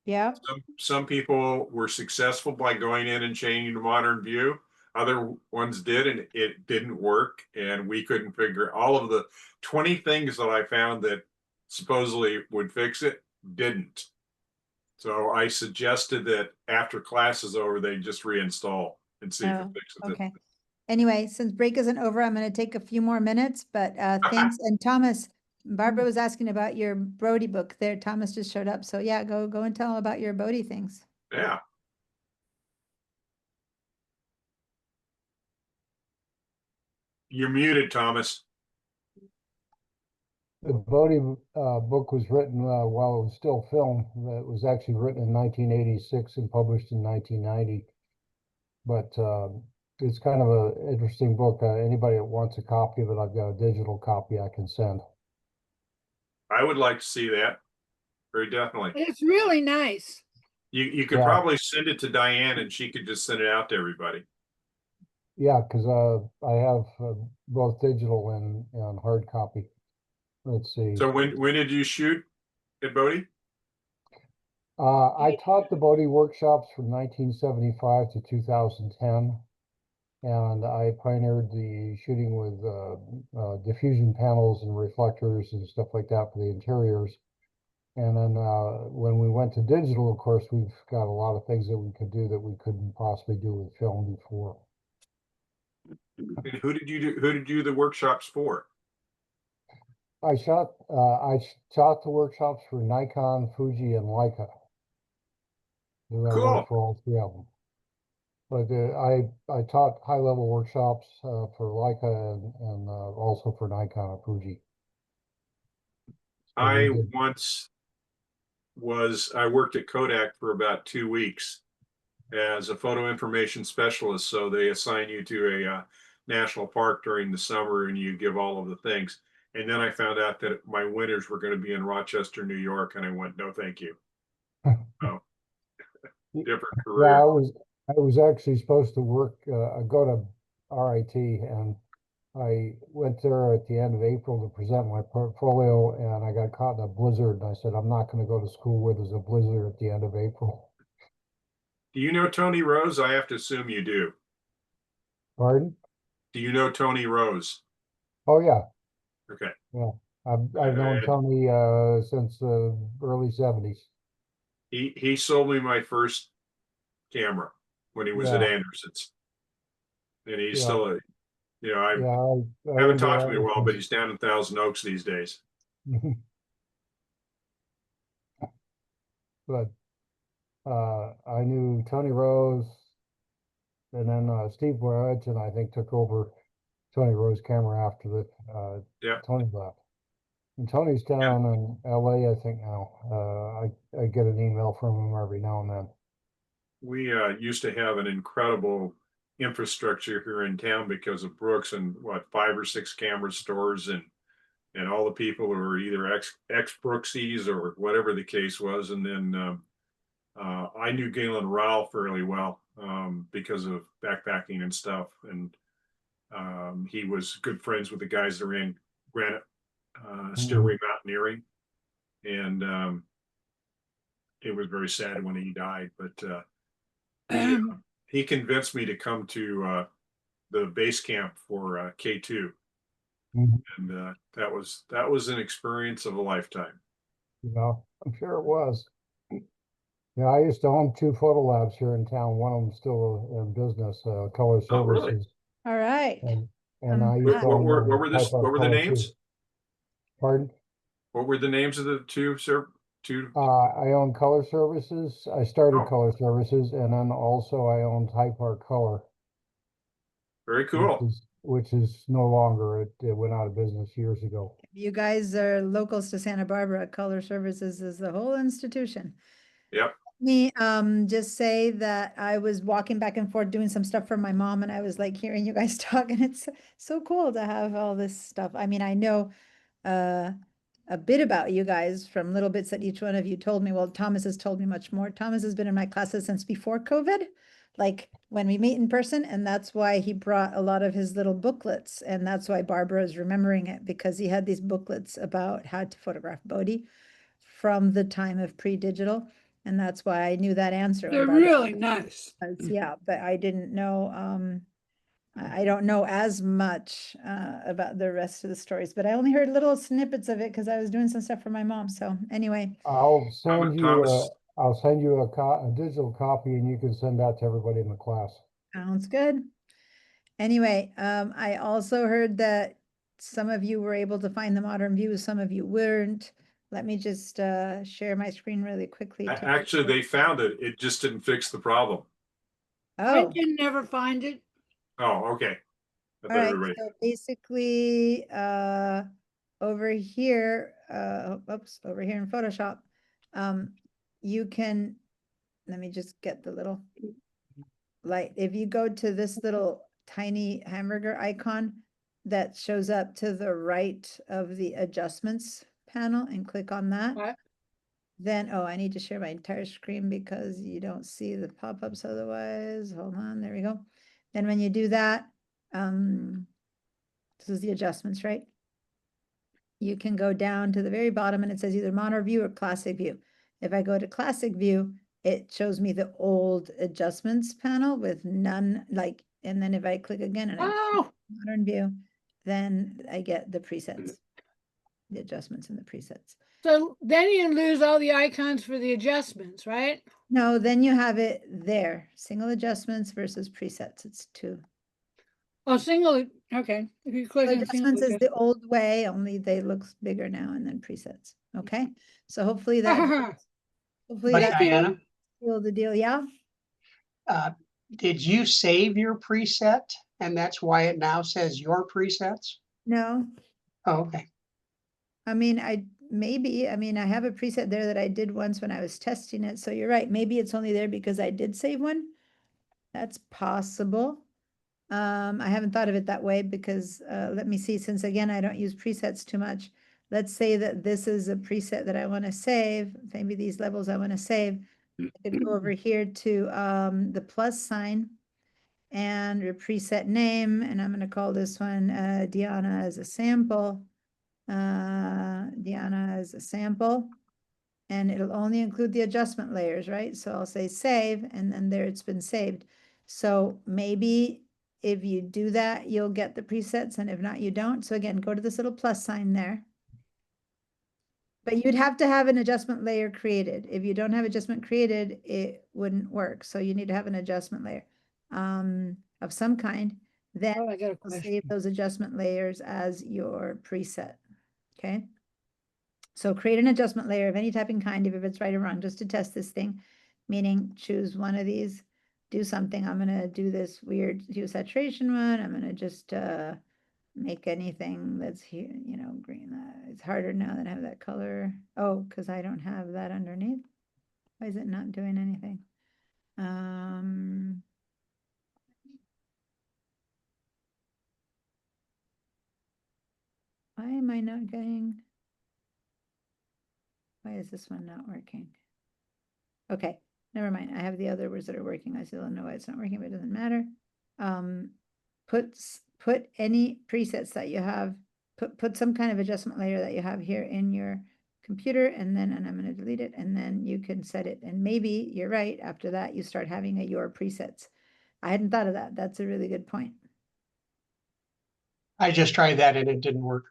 yeah, some people were successful by going in and changing to Modern View. Other ones did, and it didn't work. And we couldn't figure all of the 20 things that I found that supposedly would fix it, didn't. So I suggested that after class is over, they just reinstall and see if it fixes it. okay. Anyway, since break isn't over, I'm going to take a few more minutes, but thanks. And Thomas, Barbara was asking about your Brody book there. Thomas just showed up. So yeah, go and tell him about your Brody things. Yeah. You're muted, Thomas. The Bodhi book was written while it was still film. It was actually written in 1986 and published in 1990. But it's kind of an interesting book. Anybody that wants a copy of it, I've got a digital copy I can send. I would like to see that. very definitely. It's really nice. You could Yeah. probably send it to Diane and she could just send it out to everybody. Yeah, because I have both digital and hard copy. Let's see. So when did you shoot at Bodie? I taught the Bodie workshops from 1975 to 2010, and I pioneered the shooting with diffusion panels and reflectors and stuff like that for the interiors. And then when we went to digital, of course, we've got a lot of things that we could do that we couldn't possibly do with film before. And who did you do the workshops for? I taught the workshops for Nikon, Fuji, and Leica. And I Cool. worked for all three of them. But I taught high-level workshops for Leica and also for Nikon and Fuji. So we I did- once I worked at Kodak for about 2 weeks as a photo information specialist. So they assign you to a national park during the summer and you give all of the things. And then I found out that my winters were going to be in Rochester, New York. And I went, no, thank you. Oh, different Yeah, career. I was actually supposed to work, go to RIT, and I went there at the end of April to present my portfolio, and I got caught in a blizzard, and I said, I'm not going to go to school where there's a blizzard at the end of April. Do you know Tony Rose? I have to assume you do. Pardon? Do you know Tony Rose? Oh, yeah. Okay. Yeah. I've known Tony since the early 70s. He sold me my first camera when he was at Yeah. Anderson's. And he's Yeah. still I Yeah, I haven't went talked to me in a there while, but he's down in Thousand Oaks these days. But I knew Tony Rose, and then Steve Burridge, and I think took over Tony Rose's camera after Yeah. Tony left. And Tony's down in LA, I think now. I get an email from him every now and then. We used to have an incredible infrastructure here in town because of Brooks and 5 or 6 camera stores and all the people who were either ex Brooksies or whatever the case was. And then I knew Galen Rowell fairly well because of backpacking and stuff. And he was good friends with the guys that ran Granite Stairway Mountaineering. And it was very sad when he died, but he convinced me to come to the base camp for K2. Mhm. And that was an experience of a lifetime. You know, I'm sure it was. Yeah, I used to own 2 photo labs here in town. One of them still in business, Color Oh, really? Services. All right. And I used to What own were the Type R what were the Color names? too. Pardon? What were the names of the two, sir? I own Color Services. I started Oh. Color Services, and then also I own Type R Color. Very cool. Which is no longer, it went out of business years ago. You guys are locals to Santa Barbara. Color Services is the whole institution. Yep. Me, just say that I was walking back and forth doing some stuff for my mom, and I was like hearing you guys talk, and it's so cool to have all this stuff. I mean, I know a bit about you guys from little bits that each one of you told me. Well, Thomas has told me much more. Thomas has been in my classes since before COVID, like when we meet in person, and that's why he brought a lot of his little booklets, and that's why Barbara is remembering it, because he had these booklets about how to photograph Bodhi from the time of pre-digital. And that's why I knew that answer. They're about it. really nice. Yeah, but I didn't know, I don't know as much about the rest of the stories, but I only heard little snippets of it because I was doing some stuff for my mom. So anyway, I'll send you Thomas. a digital copy, and you can send that to everybody in the class. sounds good. Anyway, I also heard that some of you were able to find the modern view, some of you weren't. Let me just share my screen really quickly. Actually, they found it. It just didn't fix the problem. I Oh, can never find it. Oh, okay. I all thought right. everybody. So basically, over here, over here in Photoshop, you can, let me just get the little light. If you go to this little tiny hamburger icon that shows up to the right of the adjustments panel and click on that, Right. Then, oh, I need to share my entire screen because you don't see the pop-ups otherwise. Hold on, there we go. Then when you do that, this is the adjustments, right? You can go down to the very bottom and it says either mono view or classic view. If I go to classic view, it shows me the old adjustments panel with none, like, and then if I click again and I Oh, modern view, then I get the presets, the adjustments and the presets. so then you lose all the icons for the adjustments, right? No, then you have it there, single adjustments versus presets. It's two. Oh, single, okay. If you click on single Adjustments is the adjustment. old way, only they look bigger now and then presets. Okay, so hopefully that, hopefully But that Diana, seal the deal. Yeah. did you save your preset? And that's why it now says your presets? No, Oh, okay. I mean, I have a preset there that I did once when I was testing it. So you're right. Maybe it's only there because I did save one. That's possible. I haven't thought of it that way because let me see, since again, I don't use presets too much. Let's say that this is a preset that I want to save. Maybe these levels I want to save. I could go over here to the plus sign and your preset name, and I'm going to call this one Diana as a sample. Diana as a sample, and it'll only include the adjustment layers, right? So I'll say save, and then there it's been saved. So maybe if you do that, you'll get the presets, and if not, you don't. So again, go to this little plus sign there. But you'd have to have an adjustment layer created. If you don't have adjustment created, it wouldn't work. So you need to have an adjustment layer of some kind. Then Oh, I got a you'll save question. those adjustment layers as your preset. Okay. So create an adjustment layer of any type and kind, if it's right or wrong, just to test this thing, meaning choose one of these, do something. I'm gonna do this weird hue saturation one. I'm gonna just make anything that's here, you know, green. It's harder now that I have that color. Oh, because I don't have that underneath. Why is it not doing anything? Why am I not getting? Why is this one not working? Okay, never mind. I have the other words that are working. I still don't know why it's not working, but it doesn't matter. Put any presets that you have, put some kind of adjustment layer that you have here in your computer, and I'm going to delete it, and then you can set it. And maybe you're right. After that, you start having your presets. I hadn't thought of that. That's a really good point. I just tried that and it didn't work.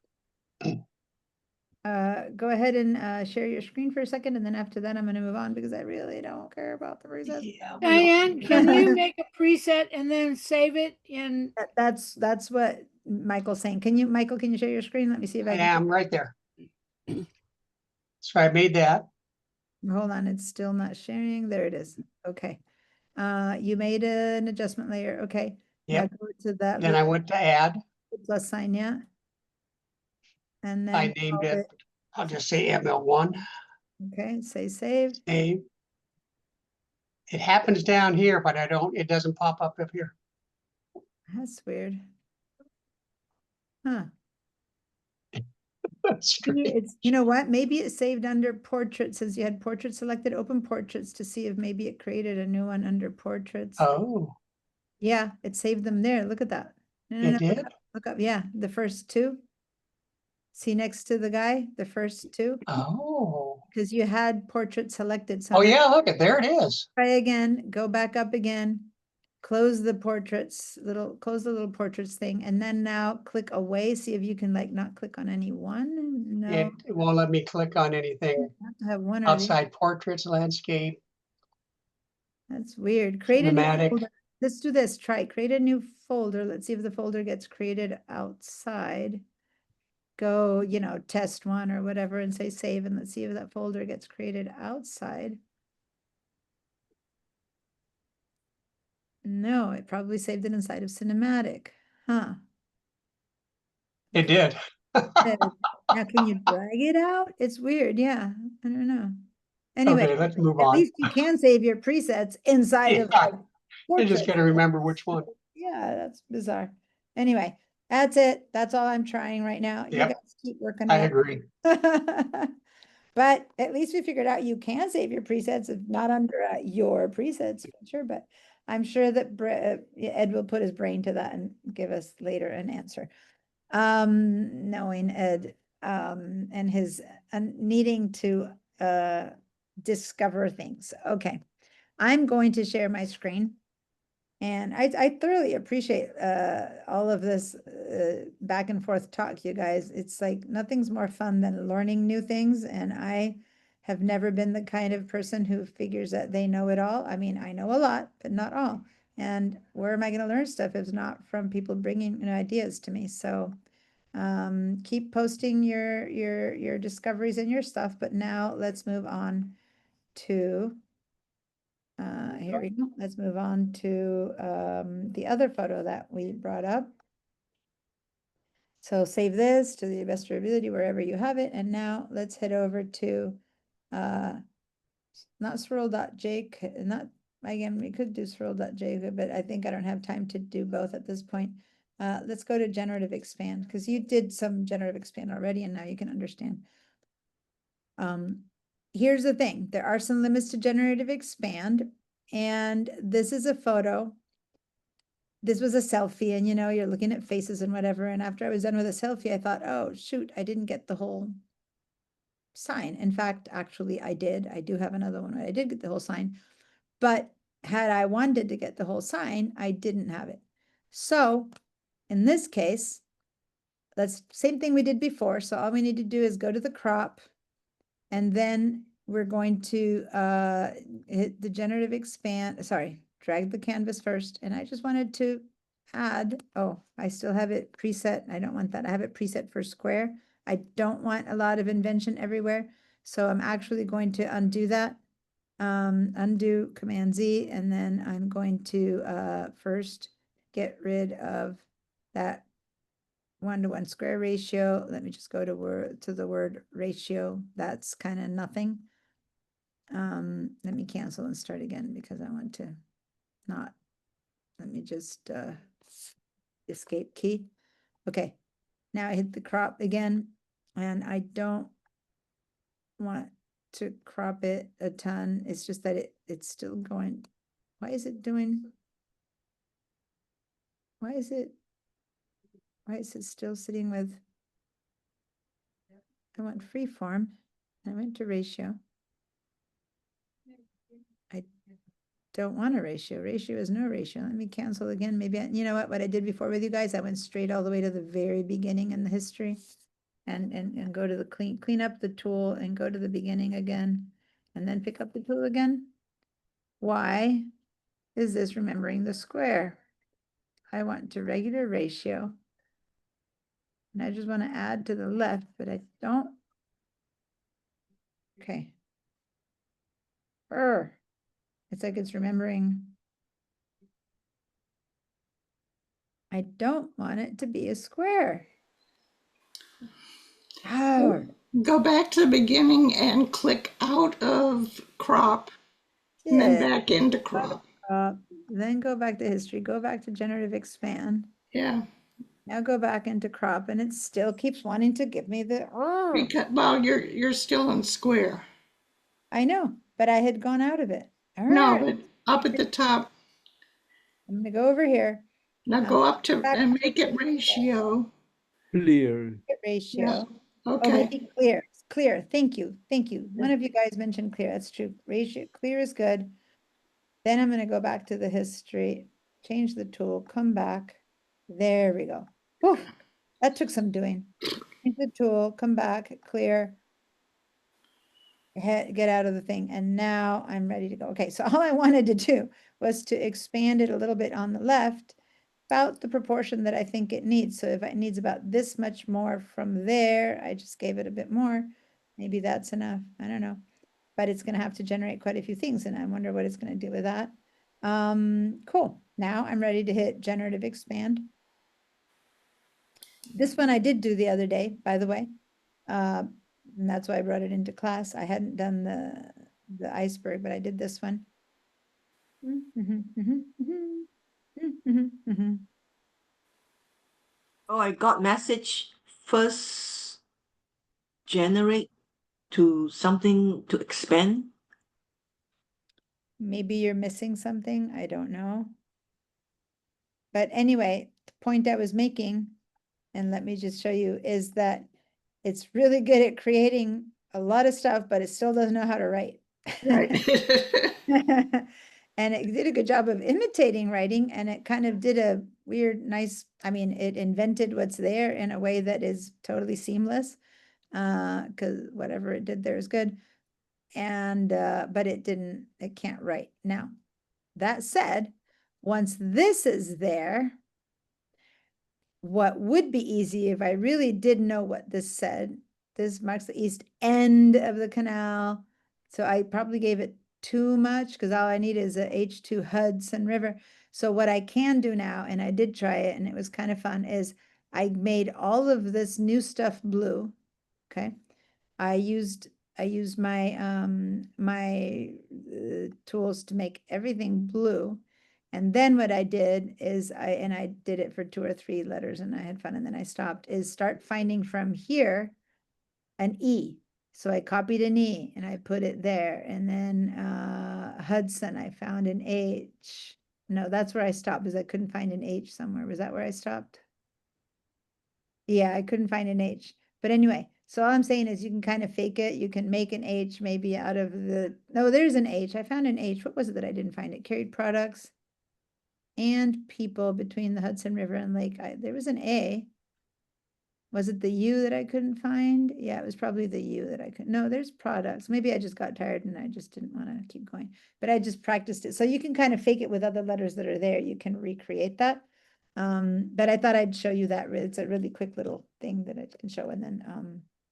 Go ahead and share your screen for a second, and then after that, I'm going to move on because I really don't care about the presets. Yeah, Diane, can you make a preset and then save it in? That's what Michael's saying. Michael, can you share your screen? Let me see if I I can. am right there. So I made that. Hold on, it's still not sharing. There it is. Okay. You made an adjustment layer. Okay. Now Yep. go to that Then I went to add. plus sign, yeah. And then I named it, I'll just say ML1. Okay, say save. Save. It happens down here, but it doesn't pop up here. That's weird. Huh. That's strange. You know what? Maybe it saved under portraits, since you had portraits selected. Open portraits to see if maybe it created a new one under portraits. Oh, Yeah, it saved them there. Look at that. No, it did? Look up. Yeah, the first two. See next to the guy, the first two, Oh. because you had portrait selected. So Oh now yeah, look at there it is. try again, go back up again, close the portraits, close the little portraits thing, and then now click away. See if you can not click on any one. No, It won't let me click on anything you have to have one or the other. outside portraits, landscape. That's weird. Create a new Cinematic. folder. Let's do this. Create a new folder. Let's see if the folder gets created outside. Go, test one or whatever and say save, and let's see if that folder gets created outside. No, it probably saved it inside of cinematic. Huh. It did. Now can you drag it out? It's weird. Yeah, I don't know. Anyway, Okay, let's move at on. least you can save your presets inside of Yeah, I just portraits. gotta remember which one. Yeah, that's bizarre. Anyway, that's it. That's all I'm trying right now. You Yep, guys keep working I on it. agree. But But at least we figured out you can save your presets, if not under your presets feature, but I'm sure that Ed will put his brain to that and give us later an answer. Knowing Ed, and his needing to discover things. Okay, I'm going to share my screen. And I thoroughly appreciate all of this back and forth talk, you guys. It's like nothing's more fun than learning new things. And I have never been the kind of person who figures that they know it all. I mean, I know a lot, but not all. And where am I going to learn stuff if it's not from people bringing ideas to me? So keep posting your discoveries and your stuff. But now let's move on to here we go. Let's move on to the other photo that we brought up. So save this to the best of your ability wherever you have it. And now let's head over to not swirl.j, not again, we could do swirl.j, but I think I don't have time to do both at this point. Let's go to generative expand because you did some generative expand already and now you can understand. Here's the thing. There are some limits to generative expand. And this is a photo. This was a selfie, and you're looking at faces and whatever. And after I was done with a selfie, I thought, oh, shoot, I didn't get the whole sign. In fact, actually, I did. I do have another one where I did get the whole sign. But had I wanted to get the whole sign, I didn't have it. So in this case, same thing we did before. So all we need to do is go to the crop, and then we're going to hit the generative expand, drag the canvas first. And I just wanted to add, I still have it preset. I don't want that. I have it preset for square. I don't want a lot of invention everywhere. So I'm actually going to undo that. Undo Command Z, and then I'm going to first get rid of that 1-to-1 square ratio. Let me just go to the word ratio. That's kind of nothing. Let me cancel and start again because I want to not, let me just escape key. Okay, now I hit the crop again, and I don't want to crop it a ton. It's just that it's still going. Why is it still sitting with, I want freeform. I went to ratio. I don't want a ratio. Ratio is no ratio. Let me cancel again. Maybe, you know what I did before with you guys? I went straight all the way to the very beginning in the history and go to the clean up the tool and go to the beginning again, and then pick up the tool again. Why is this remembering the square? I want to regular ratio. And I just want to add to the left, but I don't. Okay. It's like it's remembering. I don't want it to be a square. Go back to the beginning and click out of crop, and then back into crop. Then go back to history, go back to generative expand. Yeah. Now go back into crop, and it still keeps wanting to give me the Because, well, you're still in square. I know, but I had gone out of it. No, but up at the top. I'm gonna go over here. Now go up to and make it ratio. Clear. Ratio. Yeah. Okay. Okay. Make it clear. It's clear. Thank you. Thank you. One of you guys mentioned clear. That's true. Ratio clear is good. Then I'm going to go back to the history, change the tool, come back. There we go. Whew, that took some doing. Change the tool, come back, clear. Get out of the thing. And now I'm ready to go. Okay, so all I wanted to do was to expand it a little bit on the left, about the proportion that I think it needs. So if it needs about this much more from there, I just gave it a bit more. Maybe that's enough. I don't know. But it's going to have to generate quite a few things, and I wonder what it's going to do with that. Cool. Now I'm ready to hit generative expand. This one I did do the other day, by the way. And that's why I brought it into class. I hadn't done the iceberg, but I did this one. Oh, I got message first generate to something to expand? Maybe you're missing something, I don't know. But anyway, the point I was making, and let me just show you, is that it's really good at creating a lot of stuff, but it still doesn't know how to write. Right. And it did a good job of imitating writing, and it kind of did a weird, nice, I mean, it invented what's there in a way that is totally seamless. Because whatever it did there is good. And but it can't write. Now, that said, once this is there, what would be easy if I really did know what this said, this marks the east end of the canal. So I probably gave it too much because all I need is a H2 Hudson River. So what I can do now, and I did try it and it was kind of fun, is I made all of this new stuff blue. Okay. I used my my tools to make everything blue. And then what I did is I did it for 2 or 3 letters and I had fun and then I stopped, is start finding from here an E. So I copied an E and I put it there. And then Hudson, I found an H. No, that's where I stopped because I couldn't find an H somewhere. Was that where I stopped? Yeah, I couldn't find an H. But anyway, so all I'm saying is you can kind of fake it. You can make an H maybe out of the, no, there's an H. I found an H. What was it that I didn't find? It carried products and people between the Hudson River and Lake. There was an A. Was it the U that I couldn't find? Yeah, it was probably the U that I couldn't. No, there's products. Maybe I just got tired and I just didn't want to keep going. But I just practiced it. So you can kind of fake it with other letters that are there. You can recreate that. But I thought I'd show you that. It's a really quick little thing that I can show and then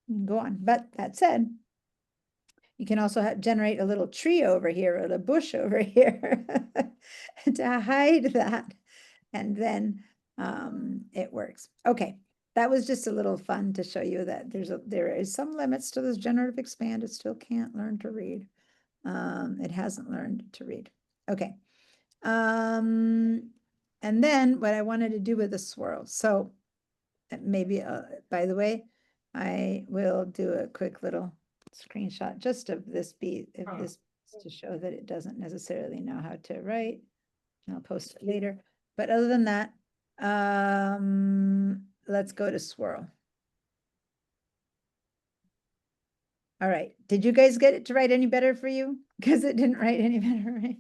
you can go on. But that said, you can also generate a little tree over here or a bush over here to hide that. And then it works. Okay, that was just a little fun to show you that there is some limits to this generative expand. It still can't learn to read. It hasn't learned to read. Okay. And then what I wanted to do with the swirl. So maybe, by the way, I will do a quick little screenshot just of this beat, if this to show that it doesn't necessarily know how to write. I'll post it later. But other than that, let's go to swirl. All right. Did you guys get it to write any better for you? Because it didn't write any better, right?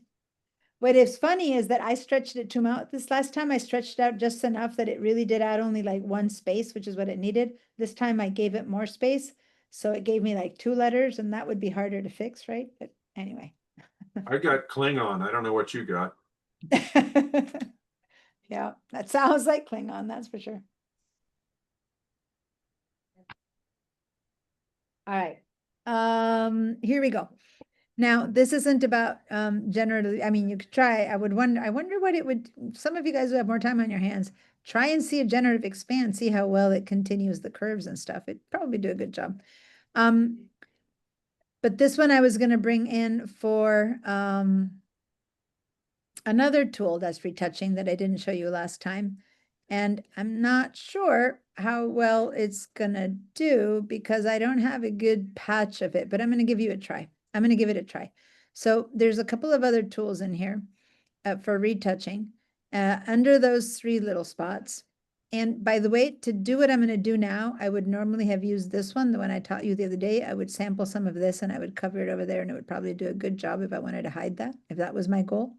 What is funny is that I stretched it too much. This last time I stretched it out just enough that it really did add only like 1 space, which is what it needed. This time I gave it more space. So it gave me like 2 letters and that would be harder to fix, right? But anyway. I got Klingon. I don't know what you got. Yeah, that sounds like Klingon, that's for sure. All right. Here we go. Now, this isn't about generative, I mean, you could try, I wonder what it would, some of you guys who have more time on your hands, try and see a generative expand, see how well it continues the curves and stuff. It'd probably do a good job. But this one I was going to bring in for another tool that's retouching that I didn't show you last time. And I'm not sure how well it's going to do because I don't have a good patch of it, but I'm going to give you a try. I'm going to give it a try. So there's a couple of other tools in here for retouching under those 3 little spots. And by the way, to do what I'm going to do now, I would normally have used this one, the one I taught you the other day. I would sample some of this and I would cover it over there and it would probably do a good job if I wanted to hide that, if that was my goal.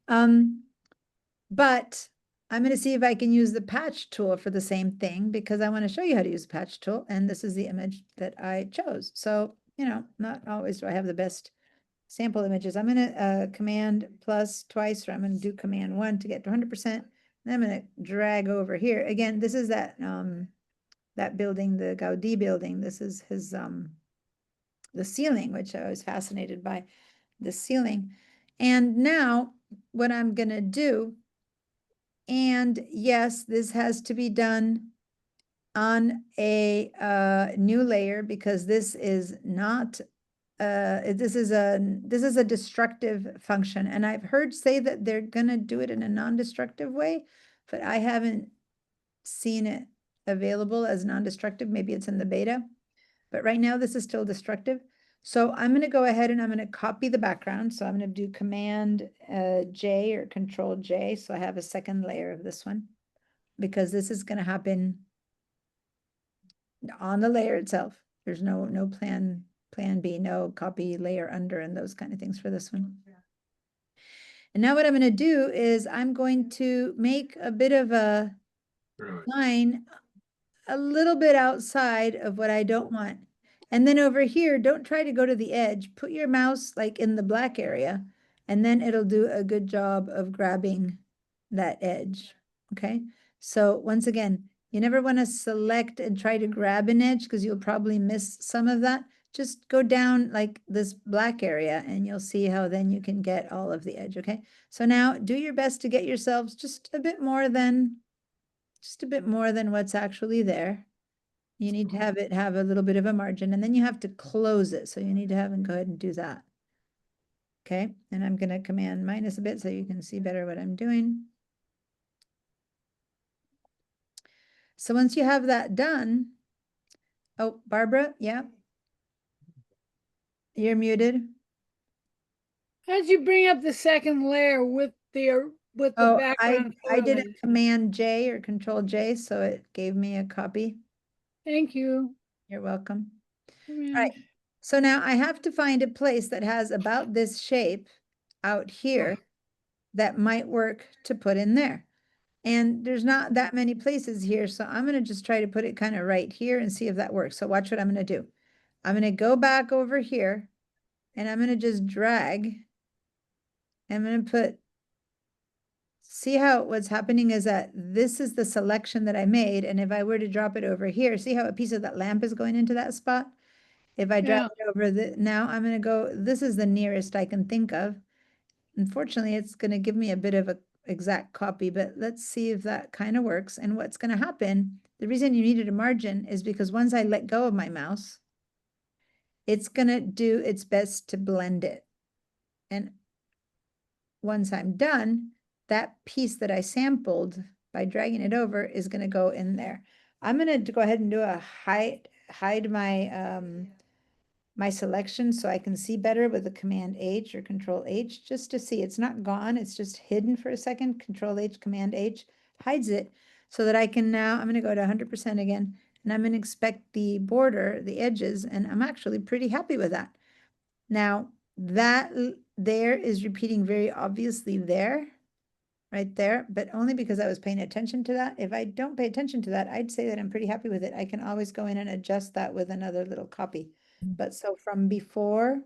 But I'm going to see if I can use the patch tool for the same thing because I want to show you how to use the patch tool. And this is the image that I chose. So, you know, not always do I have the best sample images. I'm going to command plus twice, or I'm going to do command 1 to get to 100%. And I'm going to drag over here. Again, this is that that building, the Gaudí building. This is his the ceiling, which I was fascinated by the ceiling. And now what I'm going to do, and yes, this has to be done on a new layer because this is not this is a destructive function, and I've heard say that they're gonna do it in a non-destructive way, but I haven't seen it available as non-destructive. Maybe it's in the beta. but right now this is still destructive. So I'm going to go ahead and I'm going to copy the background. So I'm going to do Command J or Control J. So I have a second layer of this one because this is going to happen on the layer itself. There's no plan B, no copy layer under and those kind of things for this one. And now what I'm going to do is I'm going to make a bit of a Really. line a little bit outside of what I don't want. And then over here, don't try to go to the edge. Put your mouse like in the black area, and then it'll do a good job of grabbing that edge. Okay. So once again, you never want to select and try to grab an edge because you'll probably miss some of that. Just go down like this black area and you'll see how then you can get all of the edge. Okay. So now do your best to get yourselves just a bit more than what's actually there. You need to have it have a little bit of a margin, and then you have to close it. So you need to have and go ahead and do that. Okay, and I'm going to command minus a bit so you can see better what I'm doing. So once you have that done, oh, Barbara, yeah. You're muted. How'd you bring up the second layer with the Oh, background? I did a photo? Command J or Control J, so it gave me a copy. Thank you. You're welcome. Command. All right. So now I have to find a place that has about this shape out here that might work to put in there. And there's not that many places here, so I'm going to just try to put it kind of right here and see if that works. So watch what I'm going to do. I'm going to go back over here and I'm going to just drag. I'm going to put, see how what's happening is that this is the selection that I made. And if I were to drop it over here, see how a piece of that lamp is going into that spot? If I drag it over now I'm going to go, this is the nearest I can think of. Unfortunately, it's going to give me a bit of a exact copy, but let's see if that kind of works. And what's going to happen, the reason you needed a margin is because once I let go of my mouse, it's going to do its best to blend it. And once I'm done, that piece that I sampled by dragging it over is going to go in there. I'm going to go ahead and do a hide my my selection so I can see better with the Command H or Control H just to see it's not gone. It's just hidden for a second. Control H, Command H hides it so that I can now, I'm going to go to 100% again, and I'm going to inspect the border, the edges, and I'm actually pretty happy with that. Now that there is repeating very obviously there, right there, but only because I was paying attention to that. If I don't pay attention to that, I'd say that I'm pretty happy with it. I can always go in and adjust that with another little copy. But so from before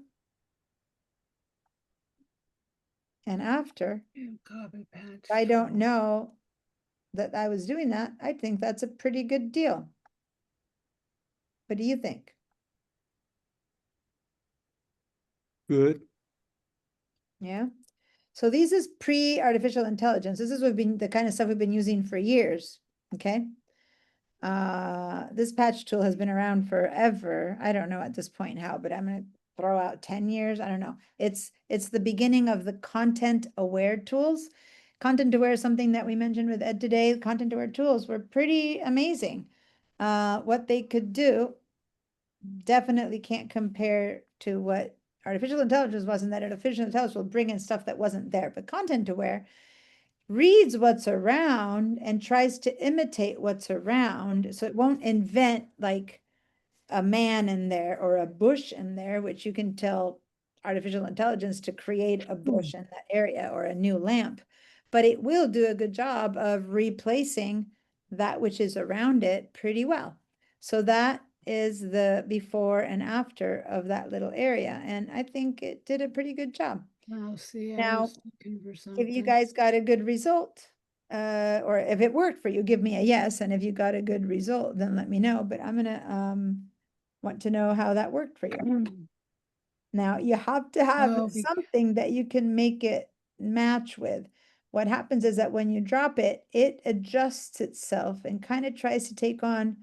and after, Copy patch. if I don't know that I was doing that, I think that's a pretty good deal. What do you think? Good. Yeah. So these is pre-artificial intelligence. This is what been the kind of stuff we've been using for years. Okay. This patch tool has been around forever. I don't know at this point how, but I'm going to throw out 10 years. I don't know. It's the beginning of the content aware tools. Content aware is something that we mentioned with Ed today. Content aware tools were pretty amazing. What they could do definitely can't compare to what artificial intelligence was, and that artificial intelligence will bring in stuff that wasn't there. But content aware reads what's around and tries to imitate what's around. So it won't invent like a man in there or a bush in there, which you can tell artificial intelligence to create a bush in that area or a new lamp. But it will do a good job of replacing that which is around it pretty well. So that is the before and after of that little area. And I think it did a pretty good job. I'll see. I Now, was looking for if you something. guys got a good result, or if it worked for you, give me a yes. And if you got a good result, then let me know. But I'm gonna want to know how that worked for you. Now you have to have Oh, something that you can make it match with. What happens is that when you drop it, it adjusts itself and kind of tries to take on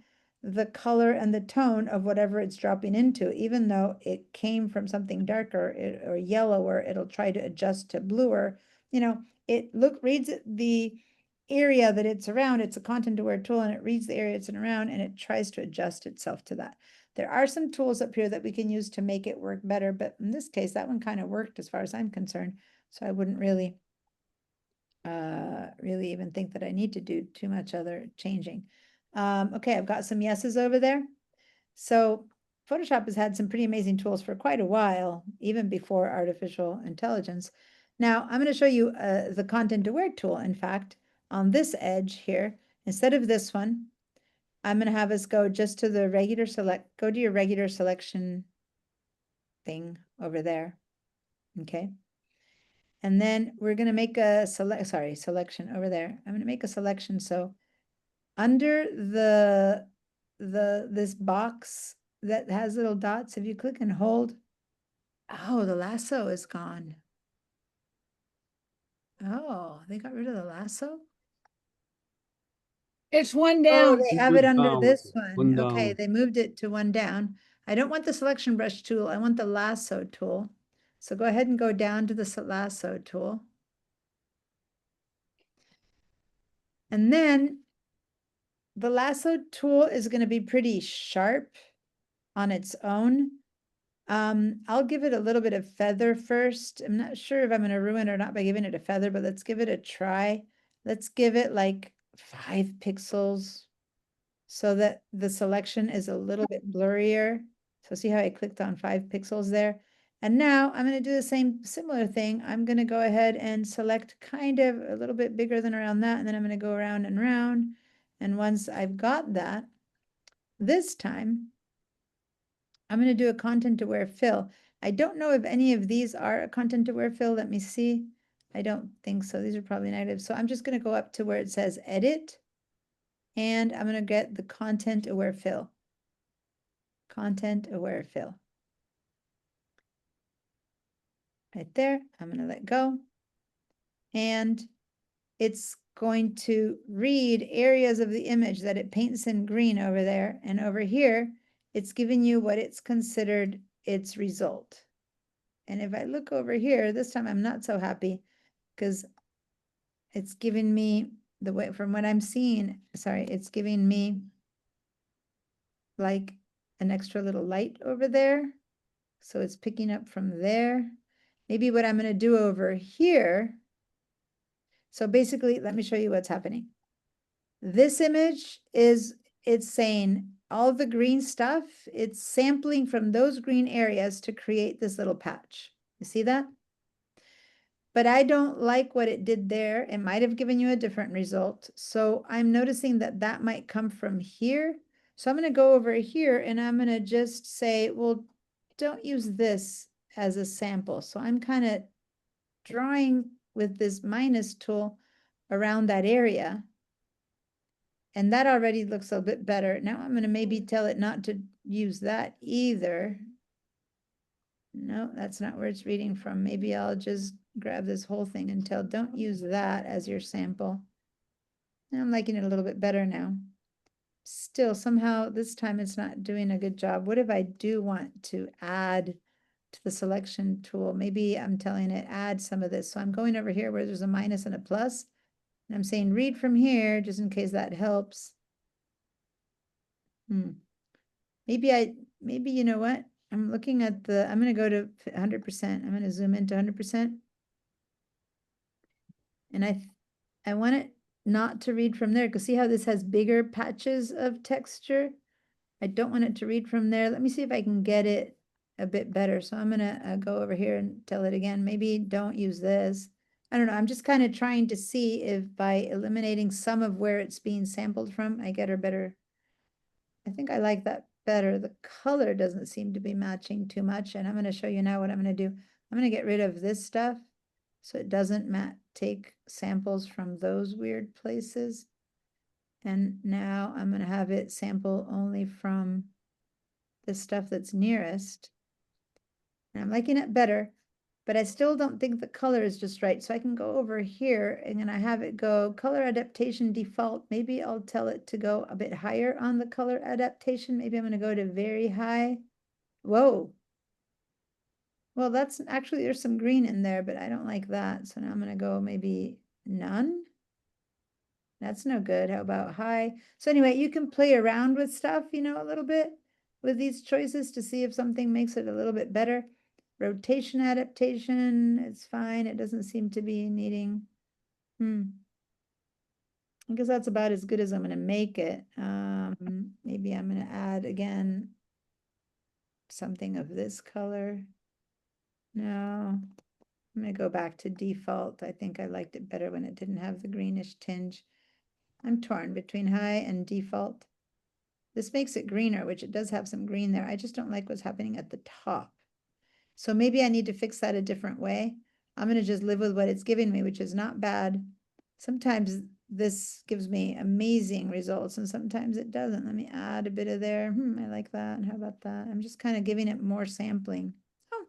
the color and the tone of whatever it's dropping into. Even though it came from something darker or yellower, it'll try to adjust to bluer. You know, it reads the area that it's around, it's a content aware tool and it reads the area it's around and it tries to adjust itself to that. There are some tools up here that we can use to make it work better, but in this case, that one kind of worked as far as I'm concerned. So I wouldn't really even think that I need to do too much other changing. Okay, I've got some yeses over there. So Photoshop has had some pretty amazing tools for quite a while, even before artificial intelligence. Now I'm going to show you the content aware tool. In fact, on this edge here, instead of this one, I'm going to have us go just to the regular go to your regular selection thing over there. Okay. And then we're going to make a selection over there. I'm going to make a selection. So under this box that has little dots, if you click and hold, oh, the lasso is gone. Oh, they got rid of the lasso? It's one Oh, down. they have it under down, this one one. Okay, down. they moved it to one down. I don't want the selection brush tool. I want the lasso tool. So go ahead and go down to the lasso tool. And then the lasso tool is going to be pretty sharp on its own. I'll give it a little bit of feather first. I'm not sure if I'm going to ruin it or not by giving it a feather, but let's give it a try. Let's give it like 5 pixels so that the selection is a little bit blurrier. So see how I clicked on 5 pixels there? And now I'm going to do the same similar thing. I'm going to go ahead and select kind of a little bit bigger than around that. And then I'm going to go around and round. And once I've got that, this time, I'm going to do a content aware fill. I don't know if any of these are a content aware fill. Let me see. I don't think so. These are probably negative. So I'm just going to go up to where it says edit. And I'm going to get the content aware fill. Content aware fill. Right there. I'm going to let go. And it's going to read areas of the image that it paints in green over there. And over here, it's giving you what it's considered its result. And if I look over here, this time I'm not so happy because it's giving me the way from what I'm seeing, sorry, it's giving me like an extra little light over there. So it's picking up from there. Maybe what I'm going to do over here. So basically, let me show you what's happening. This image is, it's saying all the green stuff, it's sampling from those green areas to create this little patch. You see that? But I don't like what it did there. It might have given you a different result. So I'm noticing that that might come from here. So I'm going to go over here and I'm going to just say, well, don't use this as a sample. So I'm kind of drawing with this minus tool around that area. And that already looks a bit better. Now I'm going to maybe tell it not to use that either. No, that's not where it's reading from. Maybe I'll just grab this whole thing and tell, don't use that as your sample. Now I'm liking it a little bit better now. Still, somehow this time it's not doing a good job. What if I do want to add to the selection tool? Maybe I'm telling it add some of this. So I'm going over here where there's a minus and a plus. And I'm saying read from here, just in case that helps. Maybe you know what? I'm looking at I'm going to go to 100%. I'm going to zoom into 100%. And I want it not to read from there, because see how this has bigger patches of texture? I don't want it to read from there. Let me see if I can get it a bit better. So I'm going to go over here and tell it again, maybe don't use this. I don't know. I'm just kind of trying to see if by eliminating some of where it's being sampled from, I get a better. I think I like that better. The color doesn't seem to be matching too much. And I'm going to show you now what I'm going to do. I'm going to get rid of this stuff so it doesn't take samples from those weird places. And now I'm going to have it sample only from the stuff that's nearest. And I'm liking it better, but I still don't think the color is just right. So I can go over here and then I have it go color adaptation default. Maybe I'll tell it to go a bit higher on the color adaptation. Maybe I'm going to go to very high. Whoa. Well, that's actually, there's some green in there, but I don't like that. So now I'm going to go maybe none. That's no good. How about high? So anyway, you can play around with stuff, a little bit with these choices to see if something makes it a little bit better. Rotation adaptation, it's fine. It doesn't seem to be needing. I guess that's about as good as I'm gonna make it. Maybe I'm gonna add again something of this color. No, I'm gonna go back to default. I think I liked it better when it didn't have the greenish tinge. I'm torn between high and default. This makes it greener, which it does have some green there. I just don't like what's happening at the top. So maybe I need to fix that a different way. I'm gonna just live with what it's giving me, which is not bad. Sometimes this gives me amazing results and sometimes it doesn't. Let me add a bit of there. I like that. How about that? I'm just kind of giving it more sampling. Oh,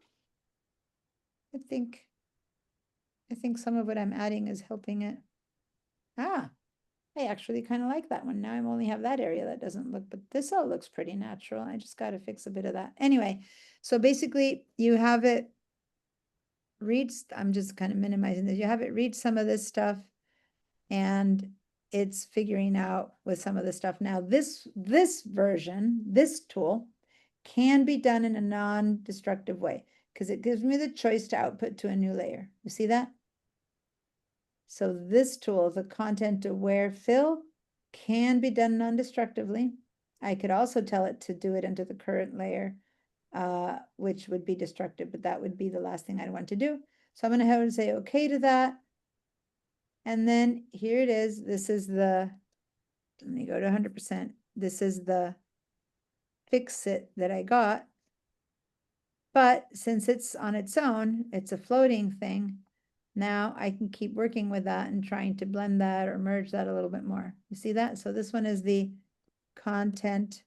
I think some of what I'm adding is helping it. I actually kind of like that one. Now I only have that area that doesn't look, but this all looks pretty natural. I just got to fix a bit of that. Anyway, so basically you have it read, I'm just kind of minimizing this. You have it read some of this stuff and it's figuring out with some of the stuff. Now this version, this tool can be done in a non-destructive way because it gives me the choice to output to a new layer. You see that? So this tool, the content aware fill, can be done non-destructively. I could also tell it to do it into the current layer, which would be destructive, but that would be the last thing I'd want to do. So I'm going to have to say okay to that. And then here it is. This is the, let me go to 100%. This is the fix it that I got. But since it's on its own, it's a floating thing. Now I can keep working with that and trying to blend that or merge that a little bit more. You see that? So this one is the content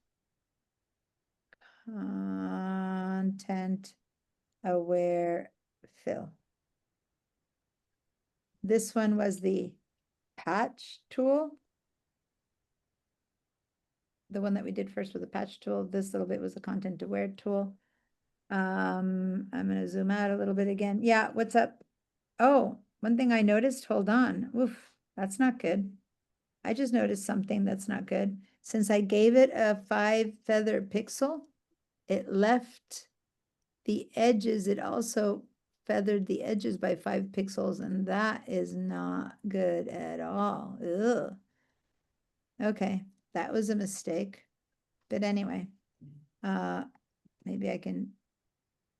aware fill. This one was the patch tool. The one that we did first was the patch tool. This little bit was the content aware tool. I'm going to zoom out a little bit again. Yeah, what's up? Oh, one thing I noticed, hold on. Oof, that's not good. I just noticed something that's not good. Since I gave it a 5 feather pixel, it left the edges. It also feathered the edges by 5 pixels, and that is not good at all. Ugh. Okay, that was a mistake. But anyway, maybe I can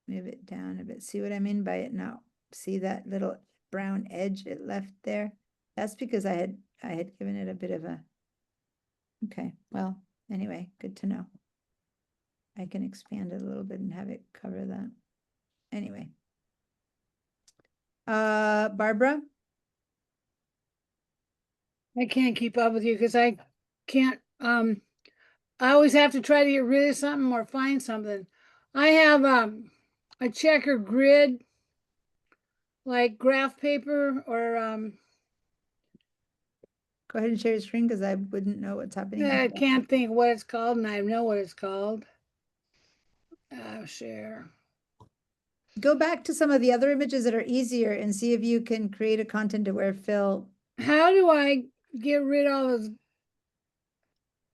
move it down a bit. See what I mean by it now? See that little brown edge it left there? That's because I had given it a bit of a, okay, well, anyway, good to know. I can expand it a little bit and have it cover that. Anyway. Barbara? I can't keep up with you because I can't, I always have to try to get rid of something or find something. I have a checker grid, like graph paper or Go ahead and share your screen because I wouldn't know what's happening. I can't think what it's called, and I know what it's called. Share. Go back to some of the other images that are easier and see if you can create a content aware fill. How do I get rid of all those?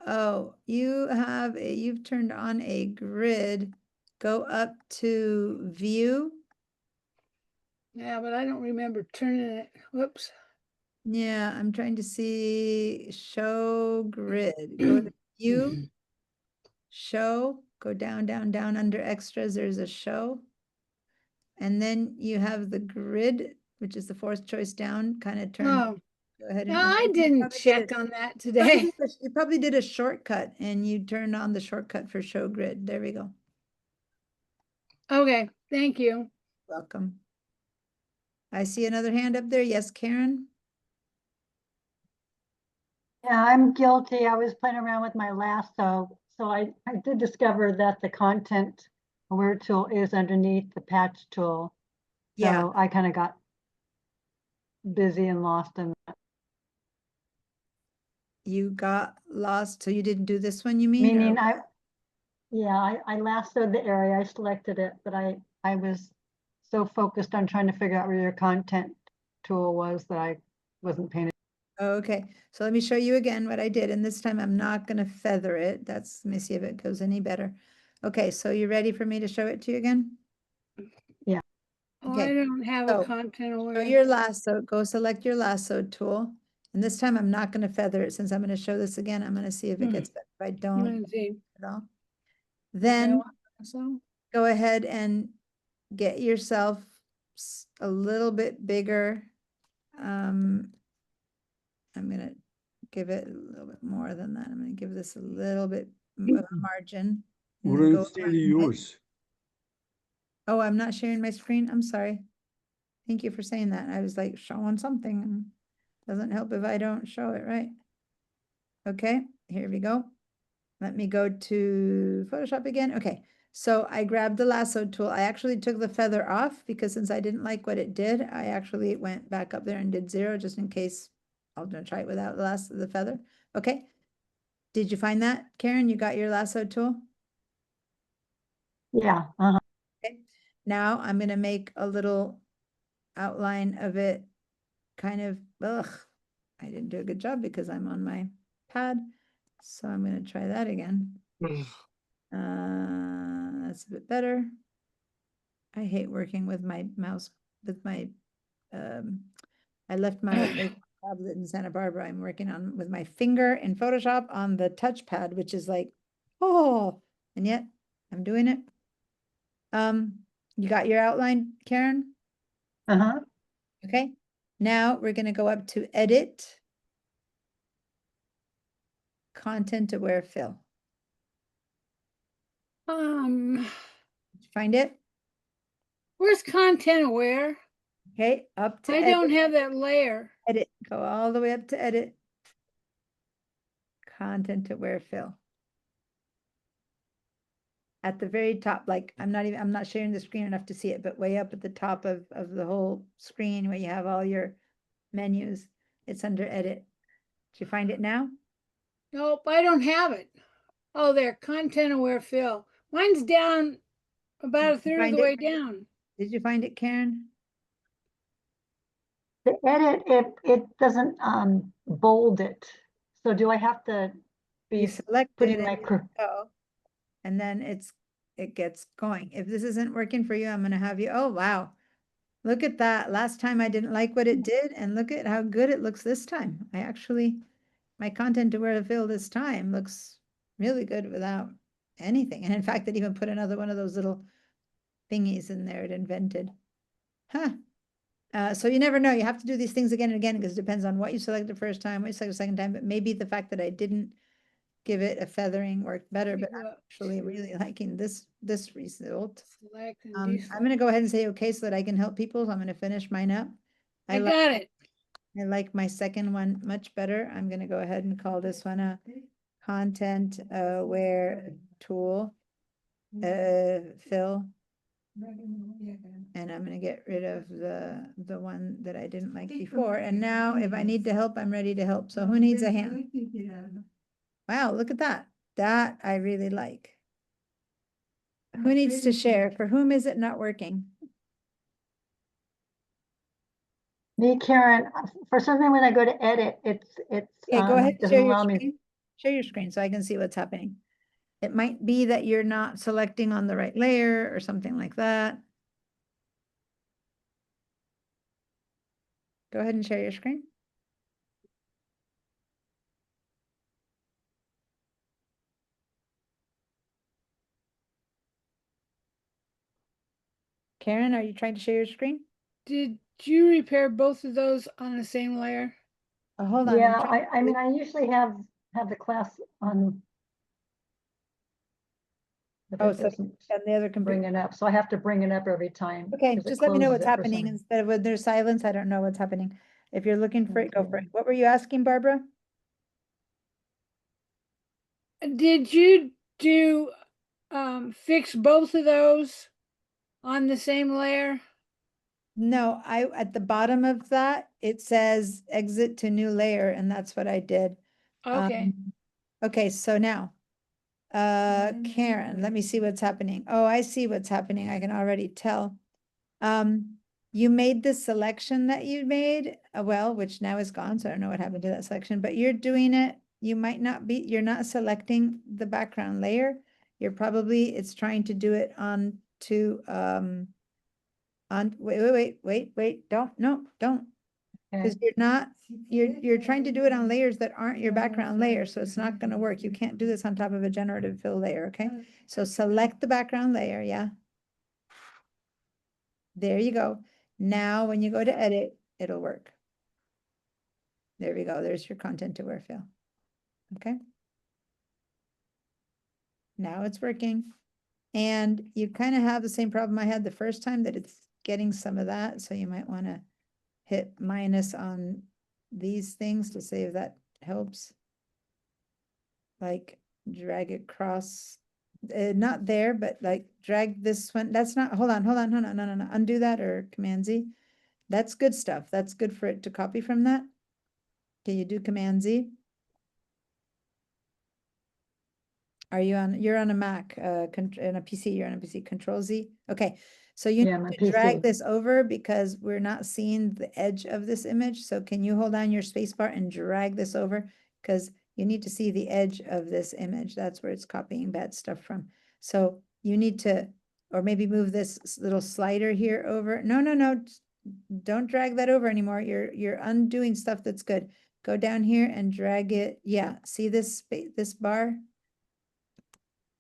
Oh, you've turned on a grid. Go up to view. Yeah, but I don't remember turning it. Whoops. Yeah, I'm trying to see show grid. Go to view, show, go down, down, down under extras. There's a show. And then you have the grid, which is the 4th choice down, kind of turn. Oh, go ahead and no, I didn't check on that today. You probably did a shortcut and you turned on the shortcut for show grid. There we go. Okay, thank you. Welcome. I see another hand up there. Yes, Karen? Yeah, I'm guilty. I was playing around with my lasso. So I did discover that the content aware tool is underneath the patch tool. Yeah. So I kind of got busy and lost in that. You got lost, so you didn't do this one, you mean? Meaning I lassoed the area, I selected it, but I was so focused on trying to figure out where your content tool was that I wasn't paying attention. Okay, so let me show you again what I did, and this time I'm not gonna feather it. Let me see if it goes any better. Okay, so you ready for me to show it to you again? Oh, Okay, I don't have a so content Go aware. your lasso, go select your lasso tool. And this time I'm not gonna feather it, since I'm gonna show this again. I'm gonna see if it Hmm. gets better. If I don't Let's see. at all. Okay, Then so, go ahead and get yourself a little bit bigger. I'm gonna give it a little bit more than that. I'm gonna give this a little bit of a margin. and then Wouldn't go still around it. use. Oh, I'm not sharing my screen. I'm sorry. Thank you for saying that. I was like showing something and doesn't help if I don't show it, right? Okay, here we go. Let me go to Photoshop again. Okay, so I grabbed the lasso tool. I actually took the feather off because since I didn't like what it did, I actually went back up there and did 0 just in case. I'll try it without the feather. Okay. Did you find that, Karen? You got your lasso tool? Yeah, uh-huh. Okay. Now I'm gonna make a little outline of it. Kind of, I didn't do a good job because I'm on my pad. So I'm gonna try that again. That's a bit better. I hate working with my mouse, with my, I left my tablet in Santa Barbara. I'm working on with my finger in Photoshop on the touchpad, which is like, oh, and yet I'm doing it. You got your outline, Karen? Uh-huh. Okay. Now we're gonna go up to edit, content aware fill. um, Did you find it? where's content aware? Okay, up to I edit. don't have that layer. Edit, go all the way up to edit. Content aware fill. At the very top, like I'm not sharing the screen enough to see it, but way up at the top of the whole screen where you have all your menus, it's under edit. Did you find it now? Nope, I don't have it. Oh, there, content aware fill. Mine's down about a Did you third of find the it? way down. Did you find it, Karen? The edit, it doesn't bold it. So do I have to You be select putting it my and go, and then it gets going. If this isn't working for you, I'm gonna have you, oh, wow. Look at that. Last time I didn't like what it did, and look at how good it looks this time. My content aware fill this time looks really good without anything. And in fact, it even put another one of those little thingies in there it invented. Huh. So you never know. You have to do these things again and again because it depends on what you select the first time, what you select the second time, but maybe the fact that I didn't give it a feathering worked better, but I'm actually really liking this result. Select and I'm deselect. gonna go ahead and say okay so that I can help people. So I'm gonna finish mine up. I got it. I like my second one much better. I'm gonna go ahead and call this one a content aware tool fill. And I'm gonna get rid of the one that I didn't like before. And now if I need to help, I'm ready to help. So who needs a hand? Wow, look at that. That I really like. Who needs to share? For whom is it not working? Me, Karen, for some reason when I go to edit, it's Okay, go ahead and doesn't share your allow me. screen. Share your screen so I can see what's happening. It might be that you're not selecting on the right layer or something like that. Go ahead and share your screen. Karen, are you trying to share your screen? Did you repair both of those on the same layer? Hold on. Yeah, I mean, I usually have the class on. But Oh, it so doesn't and the other bring computer. it up, so I have to bring it up every time. Okay, 'cause it just let me know closes what's it for happening some- instead of when there's silence. I don't know what's happening. If you're looking for it, go for Okay. it. What were you asking, Barbara? Did you do fix both of those on the same layer? No, at the bottom of that, it says exit to new layer, and that's what I did. Okay. Okay, so now, Karen, let me see what's happening. Oh, I see what's happening. I can already tell. you made the selection that you made, well, which now is gone, so I don't know what happened to that selection, but you're doing it, you might not be, you're not selecting the background layer. You're probably, it's trying to do it on to, wait, don't, no, don't. Because you're not, you're trying to do it on layers that aren't your background layer, so it's not gonna work. You can't do this on top of a generative fill layer, okay? So select the background layer, yeah. There you go. Now, when you go to edit, it'll work. There we go. There's your content aware fill. Okay. Now it's working. And you kind of have the same problem I had the first time, that it's getting some of that. So you might want to hit minus on these things to see if that helps. Like drag it across, not there, but like drag this one. That's not, hold on, no. Undo that or Command Z. That's good stuff. That's good for it to copy from that. Can you do Command Z? Are you on, you're on a Mac, in a PC, you're on a PC, Control Z? Okay, so you Yeah, need my to drag PC. this over because we're not seeing the edge of this image. So can you hold down your space bar and drag this over? Because you need to see the edge of this image. That's where it's copying bad stuff from. So you need to, or maybe move this little slider here over. No, don't drag that over anymore. You're undoing stuff that's good. Go down here and drag it. Yeah, see this this bar?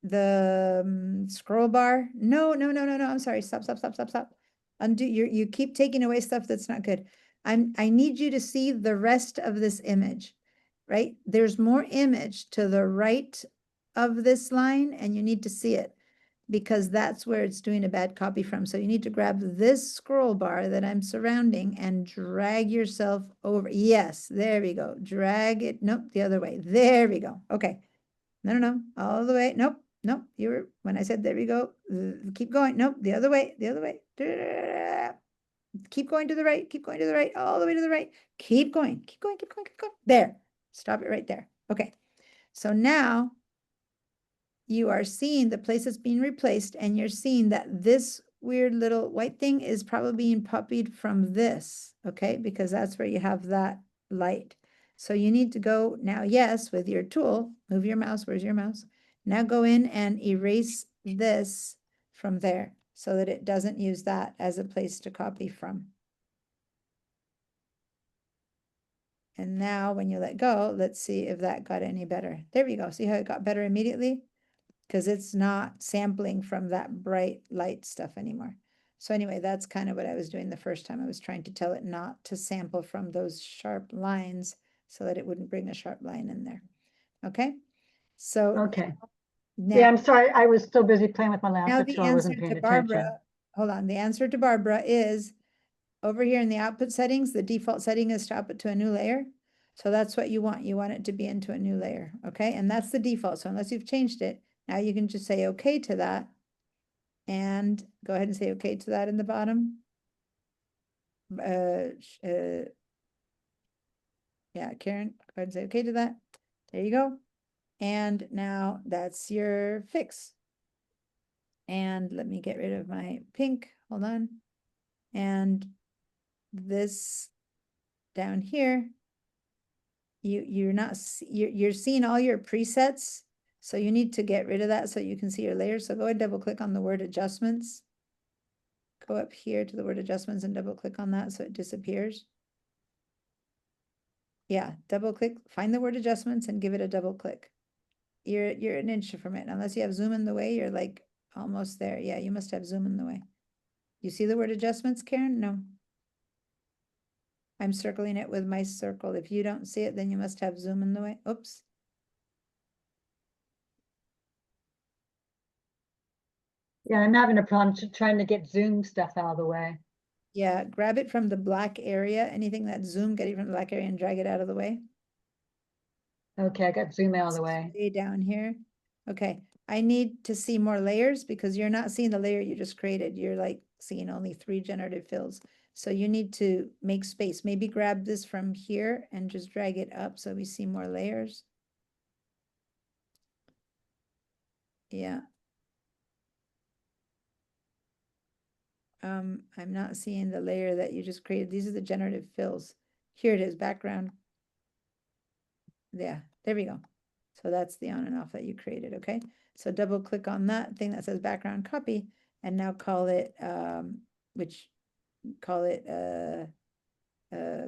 The scroll bar. No, I'm sorry. Stop. Undo, you keep taking away stuff that's not good. I need you to see the rest of this image, right? There's more image to the right of this line, and you need to see it because that's where it's doing a bad copy from. So you need to grab this scroll bar that I'm surrounding and drag yourself over. Yes, there we go. Drag it. Nope, the other way. There we go. Okay. No, all the way. Nope. You were, when I said there we go, keep going. Nope, the other way. Keep going to the right, all the way to the right. Keep going. There. Stop it right there. Okay. So now you are seeing the place that's being replaced, and you're seeing that this weird little white thing is probably being copied from this, okay? Because that's where you have that light. So you need to go now, yes, with your tool, move your mouse. Where's your mouse? Now go in and erase this from there so that it doesn't use that as a place to copy from. And now when you let go, let's see if that got any better. There we go. See how it got better immediately? Because it's not sampling from that bright light stuff anymore. So anyway, that's kind of what I was doing the first time. I was trying to tell it not to sample from those sharp lines so that it wouldn't bring a sharp line in there. Okay, so Okay. now, Yeah, I'm sorry. I was so busy playing with my now laptop, the so I answer wasn't to paying attention. Barbara, hold on, the answer to Barbara is over here in the output settings, the default setting is to output to a new layer. So that's what you want. You want it to be into a new layer, okay? And that's the default. So unless you've changed it, now you can just say okay to that and go ahead and say okay to that in the bottom. Yeah, Karen, go ahead and say okay to that. There you go. And now that's your fix. And let me get rid of my pink. Hold on. And this down here, you're not, you're seeing all your presets. So you need to get rid of that so you can see your layers. So go ahead and double click on the word adjustments. Go up here to the word adjustments and double click on that so it disappears. Yeah, double click, find the word adjustments and give it a double click. You're an inch from it. Unless you have zoom in the way, you're like almost there. Yeah, you must have zoom in the way. You see the word adjustments, Karen? No. I'm circling it with my circle. If you don't see it, then you must have zoom in the way. Oops. Yeah, I'm having a problem trying to get Zoom stuff out of the way. Yeah, grab it from the black area. Anything that's zoom, get it from the black area and drag it out of the way. Okay, I got Zoom out of the way. Stay down here. Okay, I need to see more layers because you're not seeing the layer you just created. You're like seeing only 3 generative fills. So you need to make space. Maybe grab this from here and just drag it up so we see more layers. Yeah. I'm not seeing the layer that you just created. These are the generative fills. Here it is, background. Yeah, there we go. So that's the on and off that you created, okay? So double click on that thing that says background copy and now call it,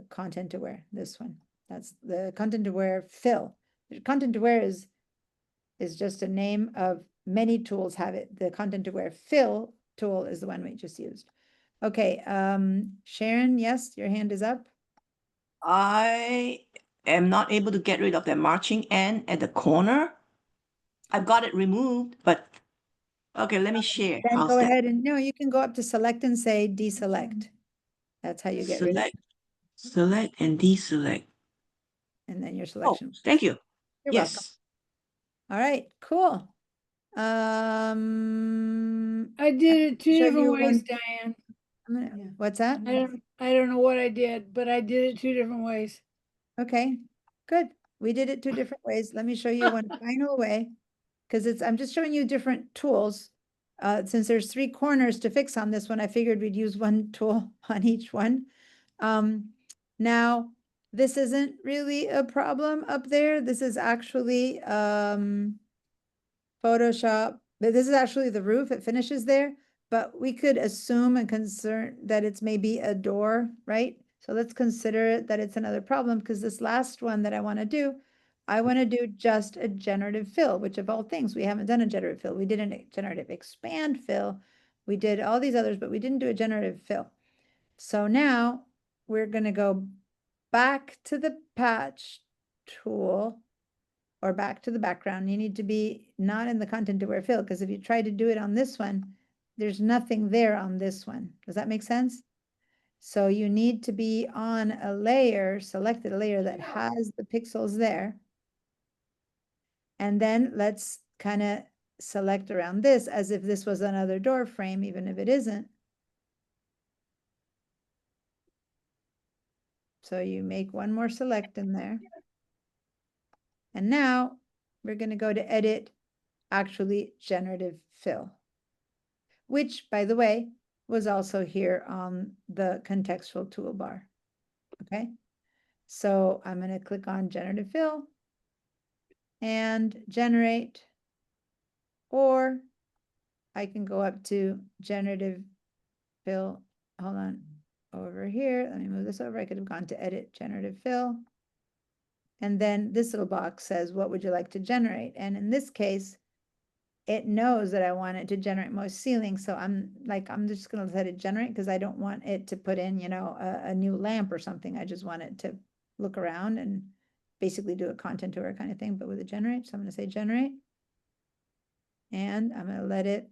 content aware, this one. That's the content aware fill. Content aware is just a name of many tools have it. The content aware fill tool is the one we just used. Okay, Sharon, yes, your hand is up. I am not able to get rid of that marching ant at the corner. I've got it removed, but okay, let me share. Then How's go that? ahead and, no, you can go up to select and say deselect. That's how you get rid of it. Select and deselect. And then your Oh, selection. thank you. You're welcome. Yes. All right, cool. I did it two show different you ways, one- Diane. What's that? I don't know what I did, but I did it two different ways. Okay, good. We did it two different ways. Let me show you one final way. Because I'm just showing you different tools. Since there's 3 corners to fix on this one, I figured we'd use one tool on each one. Now, this isn't really a problem up there. This is actually Photoshop, but this is actually the roof. It finishes there, but we could assume and concern that it's maybe a door, right? So let's consider it that it's another problem because this last one that I want to do, I want to do just a generative fill, which of all things, we haven't done a generative fill. We did a generative expand fill. We did all these others, but we didn't do a generative fill. So now we're going to go back to the patch tool or back to the background. You need to be not in the content aware fill, because if you try to do it on this one, there's nothing there on this one. Does that make sense? So you need to be on a layer, selected a layer that has the pixels there. And then let's kind of select around this as if this was another door frame, even if it isn't. So you make one more select in there. And now we're going to go to edit, actually generative fill, which, by the way, was also here on the contextual toolbar. Okay, so I'm going to click on generative fill and generate, or I can go up to generative fill. Hold on, over here. Let me move this over. I could have gone to edit generative fill. And then this little box says, what would you like to generate? And in this case, it knows that I want it to generate most ceilings. So I'm just going to let it generate because I don't want it to put in, a new lamp or something. I just want it to look around and basically do a content aware kind of thing, but with a generate. So I'm going to say generate. And I'm going to let it.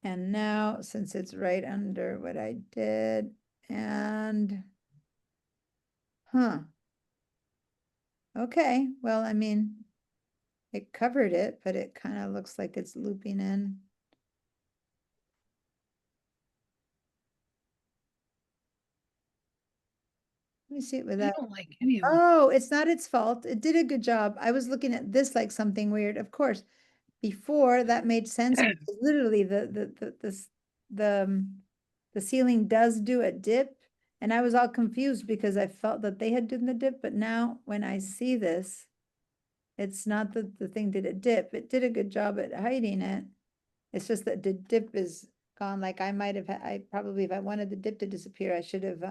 And now, since it's right under what I did, and, okay, well, I mean, it covered it, but it kind of looks like it's looping in. Let me see it without. I don't like any of them. Oh, it's not its fault. It did a good job. I was looking at this like something weird. Of course, before that made sense. Because literally, the ceiling does do a dip, and I was all confused because I felt that they had done the dip. But now, when I see this, it's not that the thing did a dip. It did a good job at hiding it. It's just that the dip is gone. Like I might have. I probably, if I wanted the dip to disappear, I should have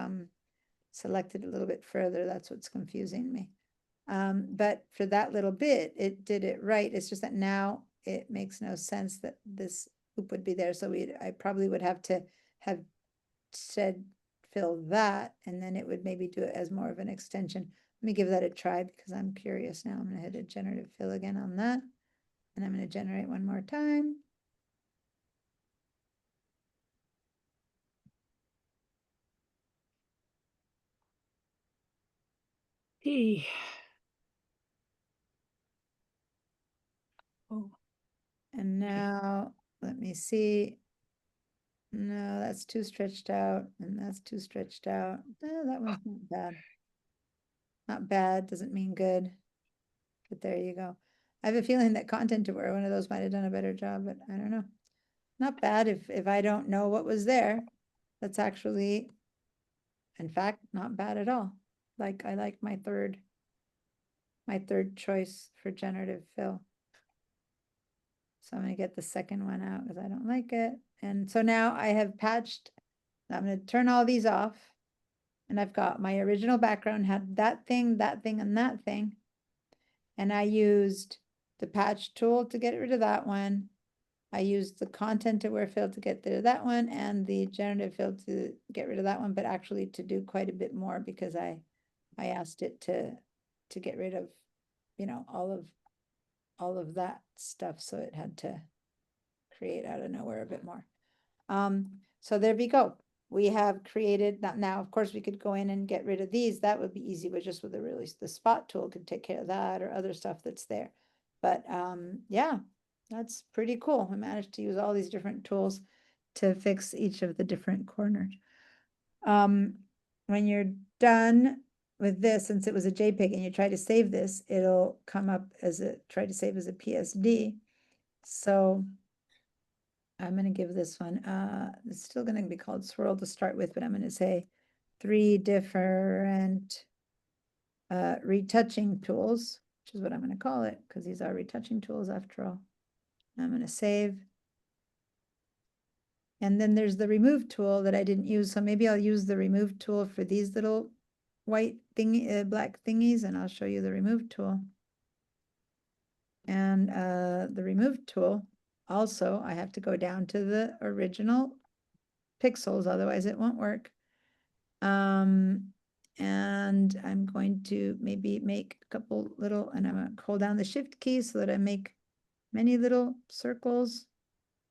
selected a little bit further. That's what's confusing me. But for that little bit, it did it right. It's just that now it makes no sense that this loop would be there. So I probably would have to have said fill that, and then it would maybe do it as more of an extension. Let me give that a try because I'm curious now. I'm going to hit a generative fill again on that, and I'm going to generate one more time. Oh. And now let me see. No, that's too stretched out and that's too stretched out. That one's not bad. Not bad, doesn't mean good. But there you go. I have a feeling that Content Aware, one of those might have done a better job, but I don't know. Not bad if I don't know what was there. That's actually, in fact, not bad at all. Like I like my third choice for generative fill. So I'm gonna get the second one out because I don't like it. And so now I have patched, I'm gonna turn all these off. And I've got my original background had that thing, and that thing. And I used the patch tool to get rid of that one. I used the Content Aware fill to get rid of that one and the generative fill to get rid of that one, but actually to do quite a bit more because I asked it to get rid of, you know, all of that stuff. So it had to create out of nowhere a bit more. So there we go. We have created that. Now, of course, we could go in and get rid of these. That would be easy, but just with the release, the spot tool could take care of that or other stuff that's there. But yeah, that's pretty cool. We managed to use all these different tools to fix each of the different corners. When you're done with this, since it was a JPEG and you try to save this, it'll come up as try to save as a PSD. So I'm going to give this one, it's still going to be called Swirl to start with, but I'm going to say 3 different retouching tools, which is what I'm going to call it, because these are retouching tools after all. I'm going to save. And then there's the remove tool that I didn't use, so maybe I'll use the remove tool for these little white thingy, black thingies, and I'll show you the remove tool. And the remove tool, also, I have to go down to the original pixels, otherwise it won't work. And I'm going to maybe make a couple little, and I'm going to hold down the shift key so that I make many little circles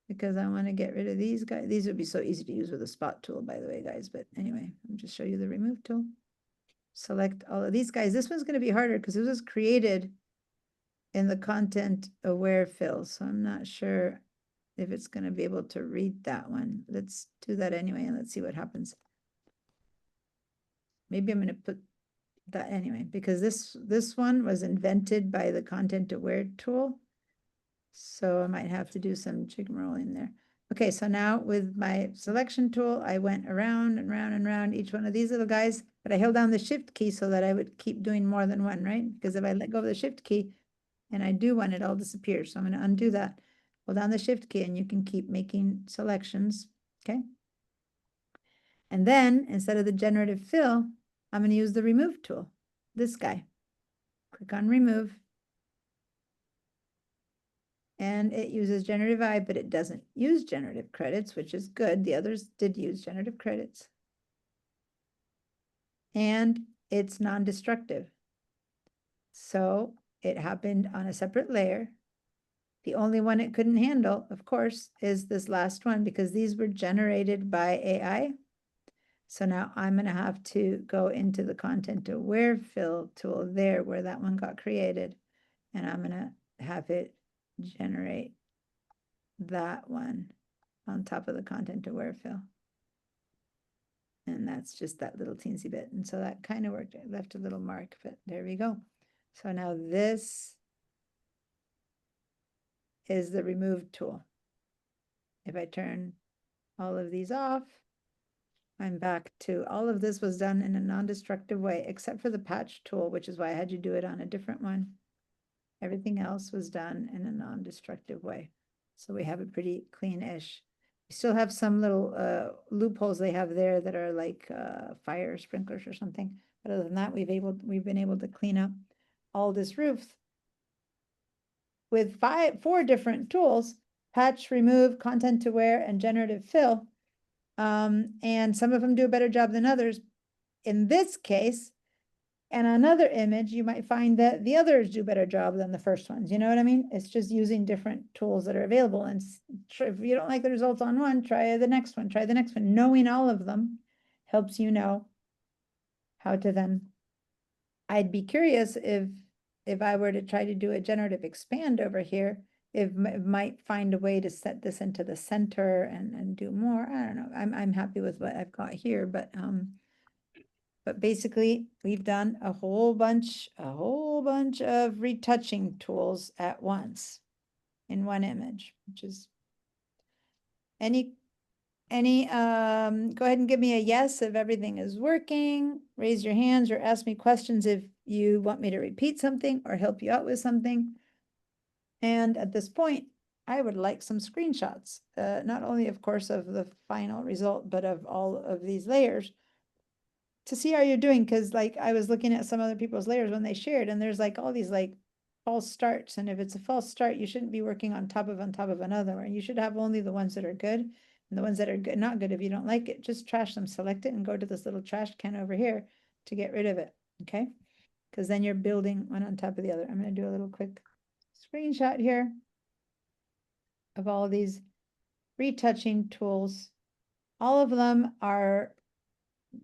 because I want to get rid of these guys. These would be so easy to use with a spot tool, by the way, guys. But anyway, I'll just show you the remove tool. Select all of these guys. This one's going to be harder because it was created in the Content Aware fill, so I'm not sure if it's going to be able to read that one. Let's do that anyway, and let's see what happens. Maybe I'm going to put that anyway, because this one was invented by the Content Aware tool. So I might have to do some jigmarolling there. Okay, so now with my selection tool, I went around and round and round each one of these little guys, but I held down the shift key so that I would keep doing more than one, right? Because if I let go of the shift key and I do one, it all disappears. So I'm going to undo that. Hold down the shift key and you can keep making selections, okay? And then instead of the generative fill, I'm going to use the remove tool, this guy. Click on remove. And it uses generative AI, but it doesn't use generative credits, which is good. The others did use generative credits. And it's non-destructive. So it happened on a separate layer. The only one it couldn't handle, of course, is this last one because these were generated by AI. So now I'm going to have to go into the Content Aware fill tool there where that one got created. And I'm going to have it generate that one on top of the Content Aware fill. And that's just that little teensy bit. And so that kind of worked. I left a little mark, but there we go. So now this is the remove tool. If I turn all of these off, I'm back to all of this was done in a non-destructive way, except for the patch tool, which is why I had you do it on a different one. Everything else was done in a non-destructive way. So we have it pretty clean-ish. We still have some little loopholes they have there that are like fire sprinklers or something. But other than that, we've been able to clean up all this roof with 4 different tools: patch, remove, Content Aware, and generative fill. And some of them do a better job than others. In this case, and another image, you might find that the others do a better job than the first ones. You know what I mean? It's just using different tools that are available. And if you don't like the results on one, try the next one, try the next one. Knowing all of them helps you know how to then. I'd be curious if I were to try to do a generative expand over here, might find a way to set this into the center and do more. I don't know. I'm happy with what I've got here, but basically we've done a whole bunch of retouching tools at once in one image, which is any, go ahead and give me a yes if everything is working. Raise your hands or ask me questions if you want me to repeat something or help you out with something. And at this point, I would like some screenshots, not only, of course, of the final result, but of all of these layers to see how you're doing. Because like I was looking at some other people's layers when they shared, and there's like all these like false starts. And if it's a false start, you shouldn't be working on top of another one. You should have only the ones that are good, and the ones that are good, not good. If you don't like it, just trash them, select it, and go to this little trash can over here to get rid of it. Okay, because then you're building one on top of the other. I'm going to do a little quick screenshot here of all these retouching tools. All of them are,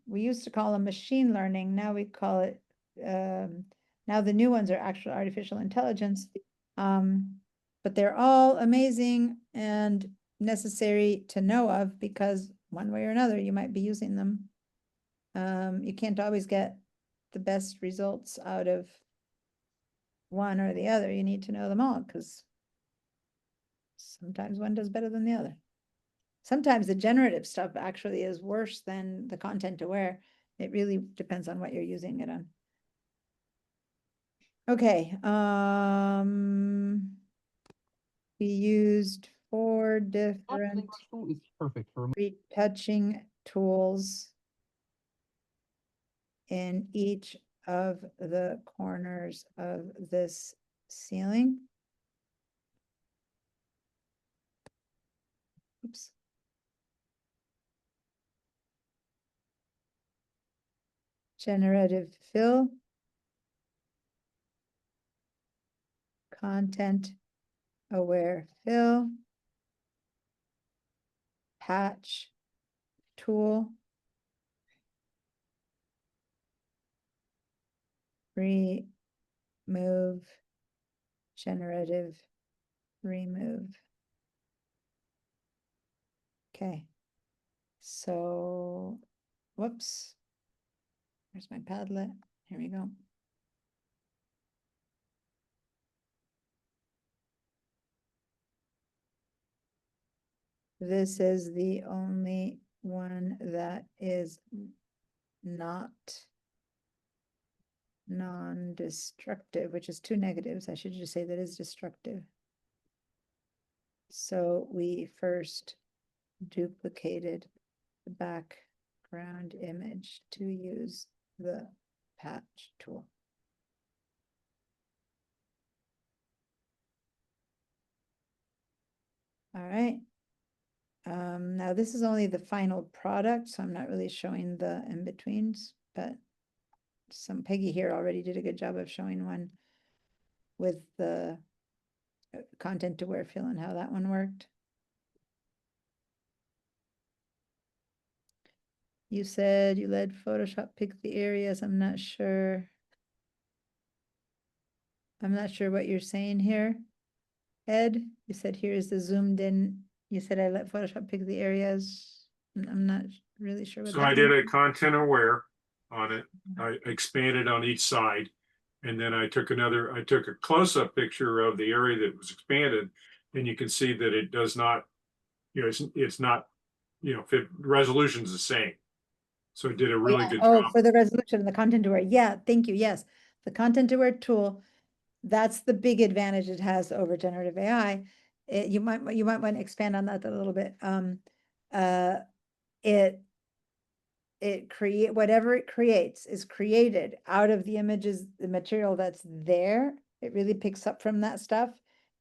we used to call them machine learning. Now we call it, now the new ones are actual artificial intelligence. But they're all amazing and necessary to know of, because one way or another, you might be using them. You can't always get the best results out of one or the other. You need to know them all, because sometimes one does better than the other. Sometimes the generative stuff actually is worse than the content aware. It really depends on what you're using it on. Okay, we used 4 different retouching tools in each of the corners of this ceiling. Oops. Generative fill, content aware fill, patch tool, remove, generative remove. Okay, so whoops, where's my Padlet? Here we go. This is the only one that is not non-destructive, which is 2 negatives. I should just say that is destructive. So we first duplicated the background image to use the patch tool. All right. Now this is only the final product, so I'm not really showing the in-betweens, but Peggy here already did a good job of showing one with the content aware fill and how that one worked. You said you let Photoshop pick the areas. I'm not sure. I'm not sure what you're saying here. Ed, you said here's the zoomed in. You said I let Photoshop pick the areas. I'm not really sure what So that I did means. a content aware on it. I expanded on each side. And then I took a close-up picture of the area that was expanded. And you can see that it does not, it's not, fit, resolution's the same. So it did a really good Oh, job. for the resolution, the content aware. Yeah, thank you. Yes, the content aware tool, that's the big advantage it has over generative AI. You might want to expand on that a little bit. Whatever it creates is created out of the images, the material that's there. It really picks up from that stuff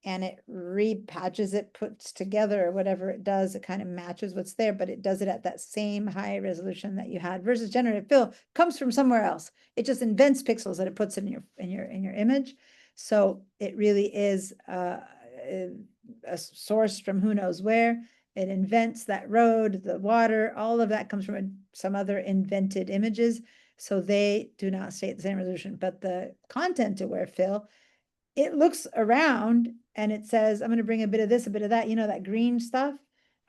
and it repatches it, puts together, or whatever it does, it kind of matches what's there, but it does it at that same high resolution that you had, versus generative fill comes from somewhere else. It just invents pixels that it puts in your image. So it really is a source from who knows where. It invents that road, the water, all of that comes from some other invented images. So they do not stay at the same resolution, but the content aware fill it looks around and it says, I'm going to bring a bit of this, a bit of that, you know, that green stuff.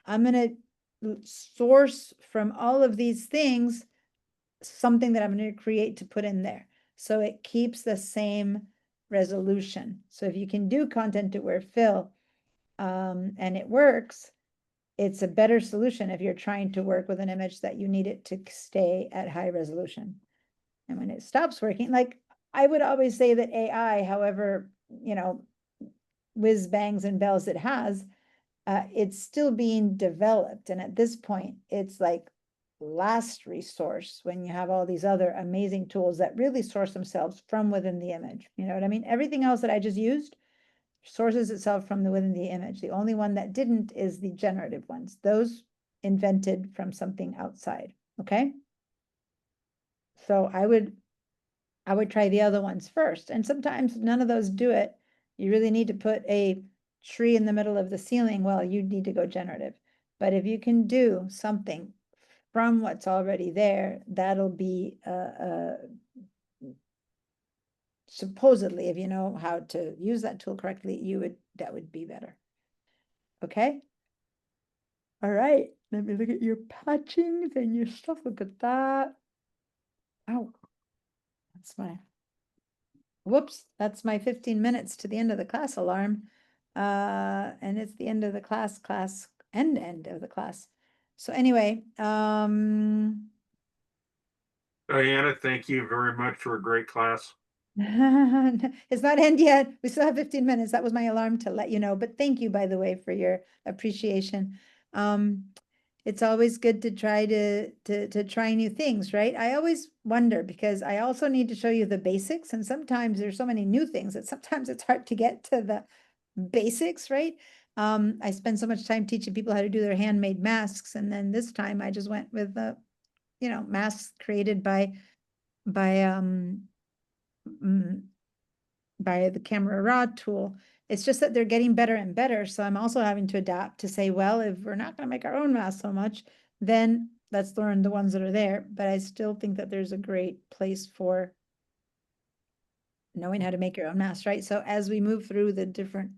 I'm going to source from all of these things something that I'm going to create to put in there. So it keeps the same resolution. So if you can do content aware fill, and it works, it's a better solution if you're trying to work with an image that you need it to stay at high resolution. And when it stops working, like I would always say that AI, however, you know, whiz bangs and bells it has, it's still being developed. And at this point, it's like last resource when you have all these other amazing tools that really source themselves from within the image. You know what I mean? Everything else that I just used sources itself from within the image. The only one that didn't is the generative ones. Those invented from something outside. Okay. So I would try the other ones first. And sometimes none of those do it. You really need to put a tree in the middle of the ceiling. Well, you need to go generative. But if you can do something from what's already there, that'll be supposedly, if you know how to use that tool correctly, that would be better. Okay. All right. Let me look at your patchings and your stuff. Look at that. Oh, whoops, that's my 15 minutes to the end of the class alarm. And it's the end of the class, end of the class. So anyway, Diana, thank you very much for a great class. it's not end yet. We still have 15 minutes. That was my alarm to let you know. But thank you, by the way, for your appreciation. It's always good to try to try new things, right? I always wonder because I also need to show you the basics, and sometimes there's so many new things that sometimes it's hard to get to the basics, right? I spend so much time teaching people how to do their handmade masks, and then this time I just went with the, you know, masks created by the Camera Raw tool. It's just that they're getting better and better. So I'm also having to adapt to say, well, if we're not going to make our own masks so much, then let's learn the ones that are there. But I still think that there's a great place for knowing how to make your own masks, right? So as we move through the different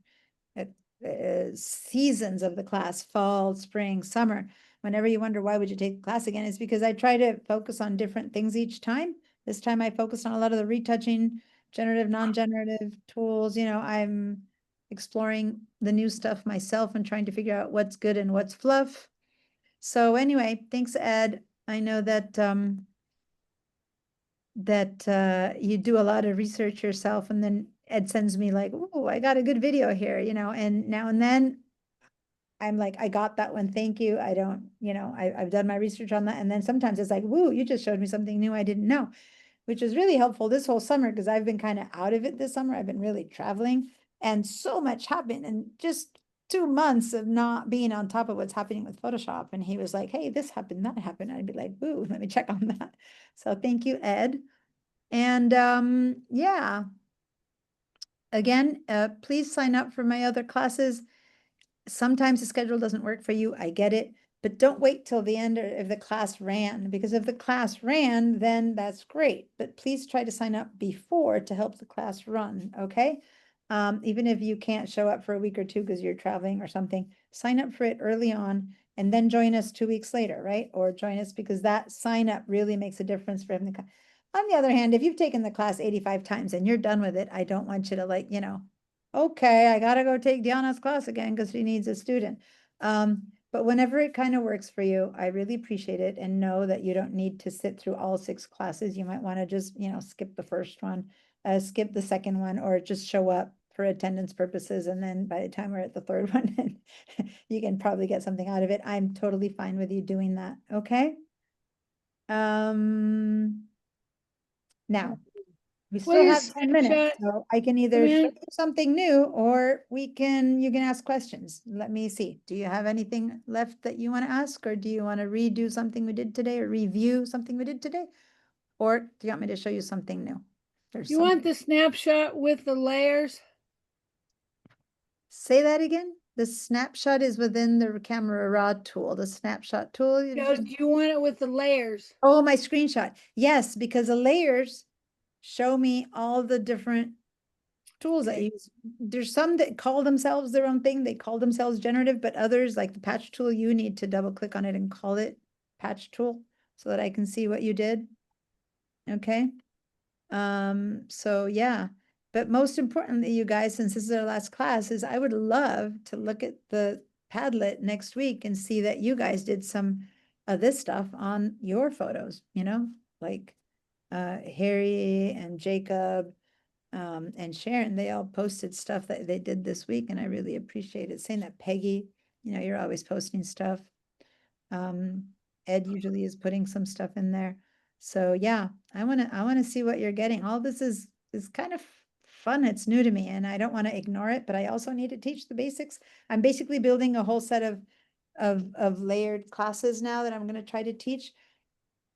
seasons of the class, fall, spring, summer, whenever you wonder why would you take the class again, it's because I try to focus on different things each time. This time I focused on a lot of the retouching, generative, non-generative tools. You know, I'm exploring the new stuff myself and trying to figure out what's good and what's fluff. So anyway, thanks, Ed. I know that you do a lot of research yourself, and then Ed sends me like, oh, I got a good video here, you know, and now and then I'm like, I got that one. Thank you. I don't, you know, I've done my research on that. And then sometimes it's like, woo, you just showed me something new I didn't know, which is really helpful this whole summer because I've been kind of out of it this summer. I've been really traveling and so much happened and just 2 months of not being on top of what's happening with Photoshop. And he was like, hey, this happened, that happened. I'd be like, woo, let me check on that. So thank you, Ed. And yeah, again, please sign up for my other classes. Sometimes the schedule doesn't work for you. I get it, but don't wait till the end of the class ran, because if the class ran, then that's great. But please try to sign up before to help the class run, okay? Even if you can't show up for a week or two because you're traveling or something, sign up for it early on and then join us 2 weeks later, right? Or join us because that sign up really makes a difference for having the. On the other hand, if you've taken the class 85 times and you're done with it, I don't want you to like, you know, okay, I gotta go take Diana's class again because she needs a student. But whenever it kind of works for you, I really appreciate it, and know that you don't need to sit through all 6 classes. You might want to just, you know, skip the first one, skip the second one, or just show up for attendance purposes. And then by the time we're at the third one, you can probably get something out of it. I'm totally fine with you doing that. Okay. Now, we still have 10 minutes, so I can either show you something new or you can ask questions. Let me see. Do you have anything left that you want to ask, or do you want to redo something we did today or review something we did today? Or do you want me to show you something new? You want the snapshot with the layers? Say that again? The snapshot is within the Camera Raw tool, the snapshot tool. No, do you want it with the layers? Oh, my screenshot. Yes, because the layers show me all the different tools I use. There's some that call themselves their own thing. They call themselves generative, but others like the patch tool, you need to double click on it and call it patch tool so that I can see what you did. Okay. So yeah, but most importantly, you guys, since this is our last class, is I would love to look at the Padlet next week and see that you guys did some of this stuff on your photos, you know, like Harry and Jacob and Sharon, they all posted stuff that they did this week, and I really appreciate it. Saying that Peggy, you know, you're always posting stuff. Ed usually is putting some stuff in there. So yeah, I wanna see what you're getting. All this is kind of fun. It's new to me, and I don't want to ignore it, but I also need to teach the basics. I'm basically building a whole set of layered classes now that I'm going to try to teach,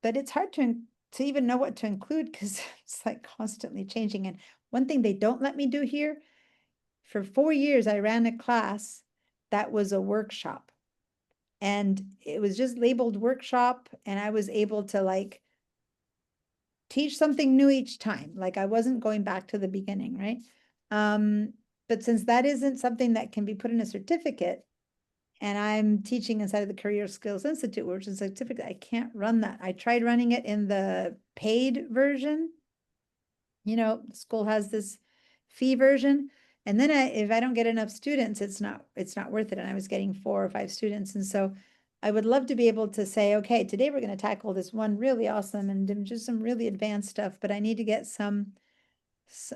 but it's hard to even know what to include because it's like constantly changing. And one thing they don't let me do here, for 4 years, I ran a class that was a workshop, and it was just labeled workshop, and I was able to like teach something new each time. Like I wasn't going back to the beginning, right? But since that isn't something that can be put in a certificate, and I'm teaching inside of the Career Skills Institute, which is a certificate, I can't run that. I tried running it in the paid version. You know, school has this fee version. And then if I don't get enough students, it's not worth it. And I was getting 4 or 5 students. And so I would love to be able to say, okay, today we're going to tackle this one really awesome and just some really advanced stuff, but I need to get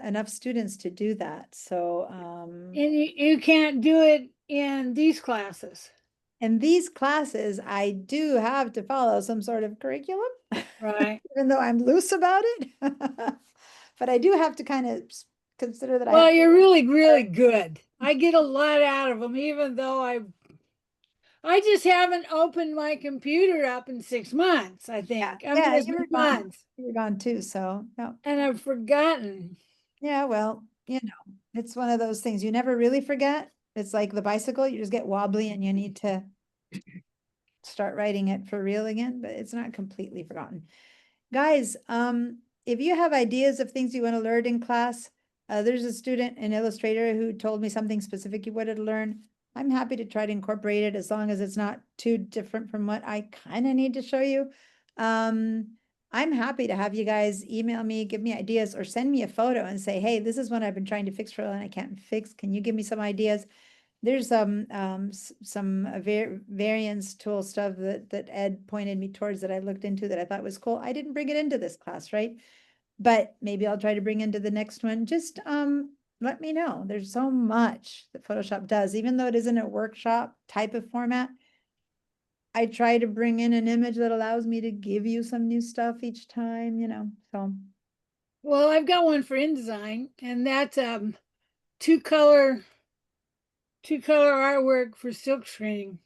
enough students to do that. So, And you can't do it in these classes. in these classes, I do have to follow some sort of curriculum, Right? even though I'm loose about it. But I do have to kind of consider that. Well, you're really, really good. I get a lot out of them, even though I just haven't opened my computer up in 6 months, I think. Yeah, You were gone too, so no. And I've forgotten. Yeah, well, you know, it's one of those things you never really forget. It's like the bicycle, you just get wobbly and you need to start riding it for real again, but it's not completely forgotten. Guys, if you have ideas of things you want to learn in class, there's a student, an illustrator, who told me something specific you wanted to learn. I'm happy to try to incorporate it as long as it's not too different from what I kind of need to show you. I'm happy to have you guys email me, give me ideas, or send me a photo and say, hey, this is what I've been trying to fix for and I can't fix. Can you give me some ideas? There's some variance tool stuff that Ed pointed me towards that I looked into that I thought was cool. I didn't bring it into this class, right? But maybe I'll try to bring into the next one. Just let me know. There's so much that Photoshop does, even though it isn't a workshop type of format. I try to bring in an image that allows me to give you some new stuff each time, you know, so. Well, I've got one for InDesign, and that's two color artwork for silk screening.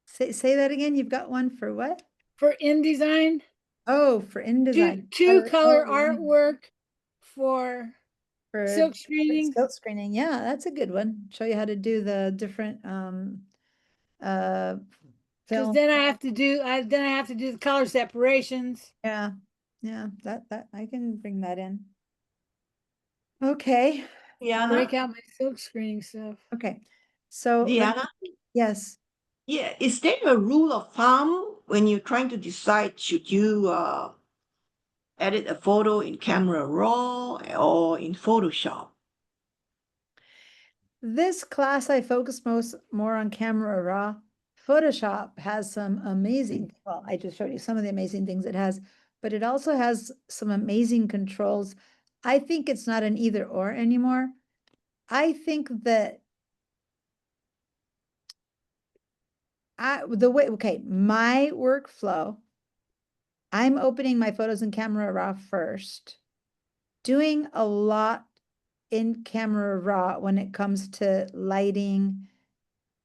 Say that again. You've got one for what? For InDesign. Oh, for InDesign. Two color artwork for silk screening. Silk screening. Yeah, that's a good one. Show you how to do the different because then I have to do the color separations. Yeah, that I can bring that in. Okay. Yeah. Break out my silk screening stuff. Okay. So Diana? Yes. Yeah, is there a rule of thumb when you're trying to decide should you edit a photo in Camera Raw or in Photoshop? This class I focus more on Camera Raw. Photoshop has some amazing, well, I just showed you some of the amazing things it has, but it also has some amazing controls. I think it's not an either or anymore. I think that my workflow, I'm opening my photos in Camera Raw first, doing a lot in Camera Raw when it comes to lighting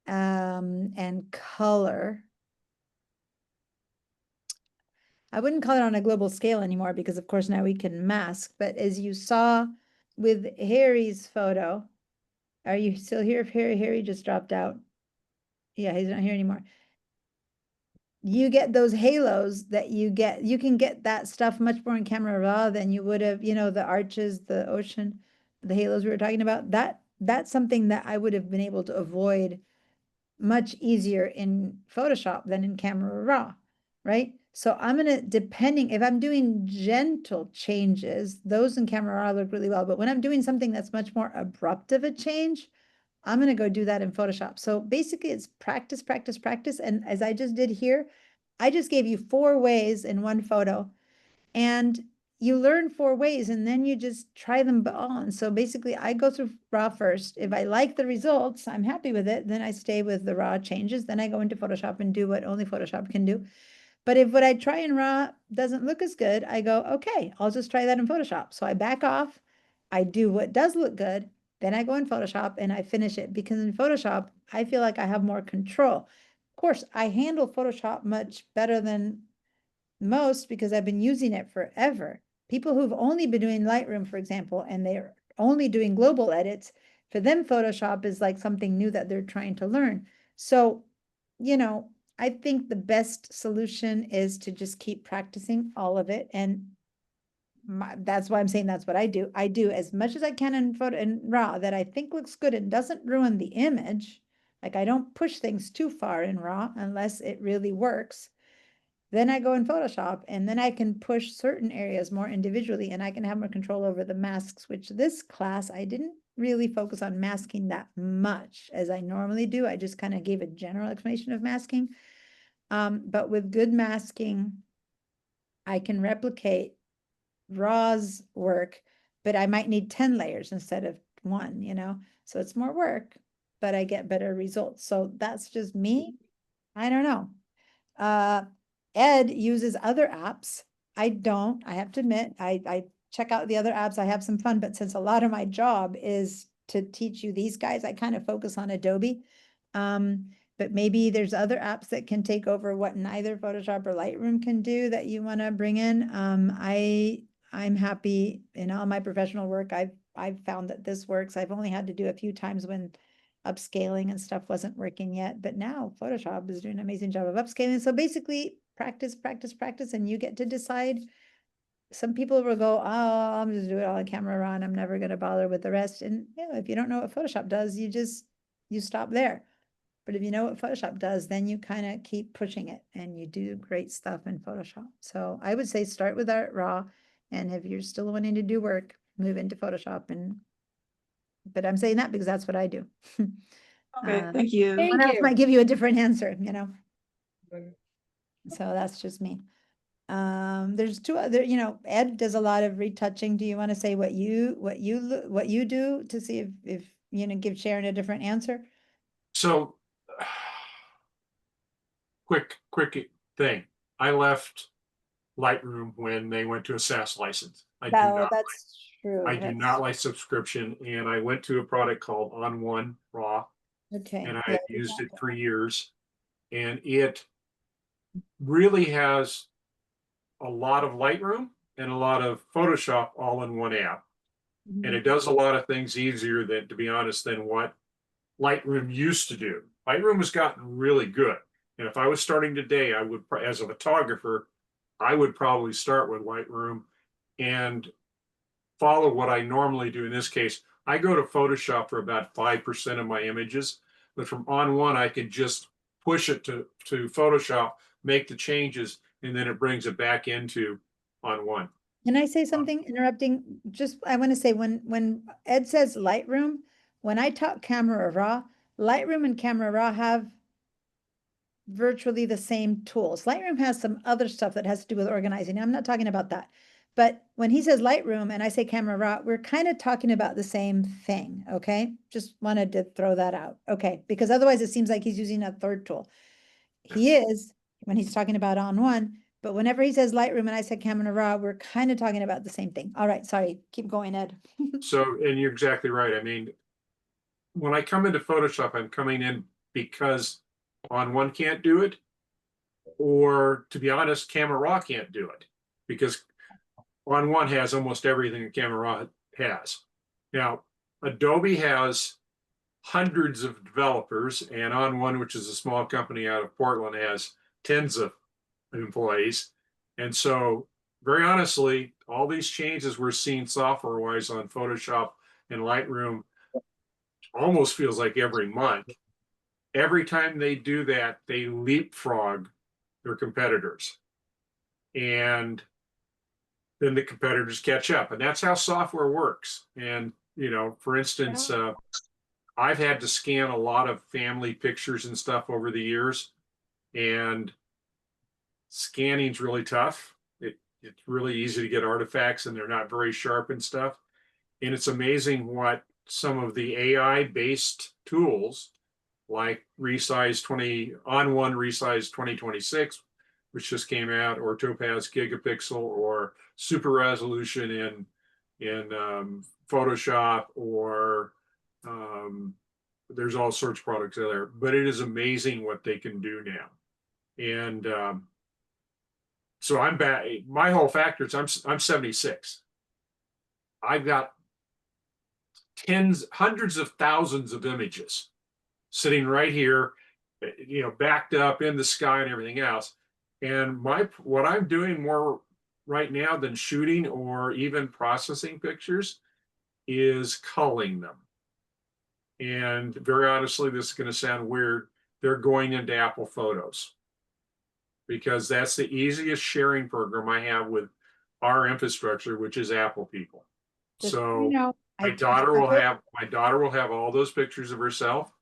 and color. I wouldn't call it on a global scale anymore because of course now we can mask, but as you saw with Harry's photo, are you still here? If Harry just dropped out. Yeah, he's not here anymore. You get those halos that you can get that stuff much more in Camera Raw than you would have, you know, the arches, the ocean. the halos we were talking about, that's something that I would have been able to avoid much easier in Photoshop than in Camera Raw, right? So I'm gonna, depending, if I'm doing gentle changes, those in Camera Raw look really well, but when I'm doing something that's much more abrupt of a change, I'm gonna go do that in Photoshop. So basically it's practice, practice, practice. And as I just did here, I just gave you 4 ways in one photo, and you learn 4 ways and then you just try them on. So basically I go through Raw first. If I like the results, I'm happy with it, then I stay with the Raw changes. Then I go into Photoshop and do what only Photoshop can do. But if what I try in Raw doesn't look as good, I go, okay, I'll just try that in Photoshop. So I back off, I do what does look good, then I go in Photoshop and I finish it, because in Photoshop, I feel like I have more control. Of course, I handle Photoshop much better than most because I've been using it forever. People who've only been doing Lightroom, for example, and they're only doing global edits, for them, Photoshop is like something new that they're trying to learn. So, you know, I think the best solution is to just keep practicing all of it. And that's why I'm saying that's what I do. I do as much as I can in Raw that I think looks good and doesn't ruin the image. Like I don't push things too far in Raw unless it really works. Then I go in Photoshop and then I can push certain areas more individually and I can have more control over the masks, which this class, I didn't really focus on masking that much as I normally do. I just kind of gave a general explanation of masking. But with good masking, I can replicate Raw's work, but I might need 10 layers instead of 1, you know? So it's more work, but I get better results. So that's just me. I don't know. Ed uses other apps. I don't, I have to admit, I check out the other apps. I have some fun, but since a lot of my job is to teach you these guys, I kind of focus on Adobe. But maybe there's other apps that can take over what neither Photoshop or Lightroom can do that you want to bring in. I'm happy in all my professional work. I've found that this works. I've only had to do a few times when upscaling and stuff wasn't working yet, but now Photoshop is doing an amazing job of upscaling. So basically practice, practice, practice, and you get to decide. Some people will go, oh, I'm just do it all on Camera Raw and I'm never going to bother with the rest. And you know, if you don't know what Photoshop does, you stop there. But if you know what Photoshop does, then you kind of keep pushing it and you do great stuff in Photoshop. So I would say start with Art Raw. And if you're still wanting to do work, move into Photoshop. But I'm saying that because that's what I do. Okay, thank you. Someone else might give you a different answer, you know? So that's just me. There's 2 other, you know, Ed does a lot of retouching. Do you want to say what you do to see if you know, give Sharon a different answer? So quick thing. I left Lightroom when they went to a SaaS license. That's true. I do not like subscription, and I went to a product called On1 Raw, Okay. and I used it for years, and it really has a lot of Lightroom and a lot of Photoshop all in one app. And it does a lot of things easier than, to be honest, than what Lightroom used to do. Lightroom has gotten really good. And if I was starting today, I would, as a photographer, I would probably start with Lightroom and follow what I normally do. In this case, I go to Photoshop for about 5% of my images, but from On1, I can just push it to Photoshop, make the changes, and then it brings it back into On1. Can I say something, interrupting? Just, I want to say when Ed says Lightroom, when I talk Camera Raw, Lightroom and Camera Raw have virtually the same tools. Lightroom has some other stuff that has to do with organizing. I'm not talking about that. But when he says Lightroom and I say Camera Raw, we're kind of talking about the same thing, okay? Just wanted to throw that out, okay? Because otherwise it seems like he's using a third tool. He is, when he's talking about On1, but whenever he says Lightroom and I said Camera Raw, we're kind of talking about the same thing. All right, sorry, keep going, Ed. So, and you're exactly right. I mean, when I come into Photoshop, I'm coming in because On1 can't do it, or to be honest, Camera Raw can't do it because On1 has almost everything that Camera Raw has. Now, Adobe has hundreds of developers, and On1, which is a small company out of Portland, has tens of employees. And so, very honestly, all these changes we're seeing software-wise on Photoshop and Lightroom almost feels like every month. Every time they do that, they leapfrog their competitors. And then the competitors catch up. And that's how software works. And, you know, for instance, I've had to scan a lot of family pictures and stuff over the years. And scanning's really tough. It's really easy to get artifacts and they're not very sharp and stuff. And it's amazing what some of the AI-based tools like Resize Resize 2026, which just came out, or Topaz Gigapixel, or Super Resolution in Photoshop, or there's all sorts of products out there. But it is amazing what they can do now. And so I'm back. My whole factor is I'm 76. I've got hundreds of thousands of images sitting right here, you know, backed up in the sky and everything else. And what I'm doing more right now than shooting or even processing pictures is culling them. And very honestly, this is going to sound weird. They're going into Apple Photos because that's the easiest sharing program I have with our infrastructure, which is Apple people. So my daughter will have all those pictures of herself.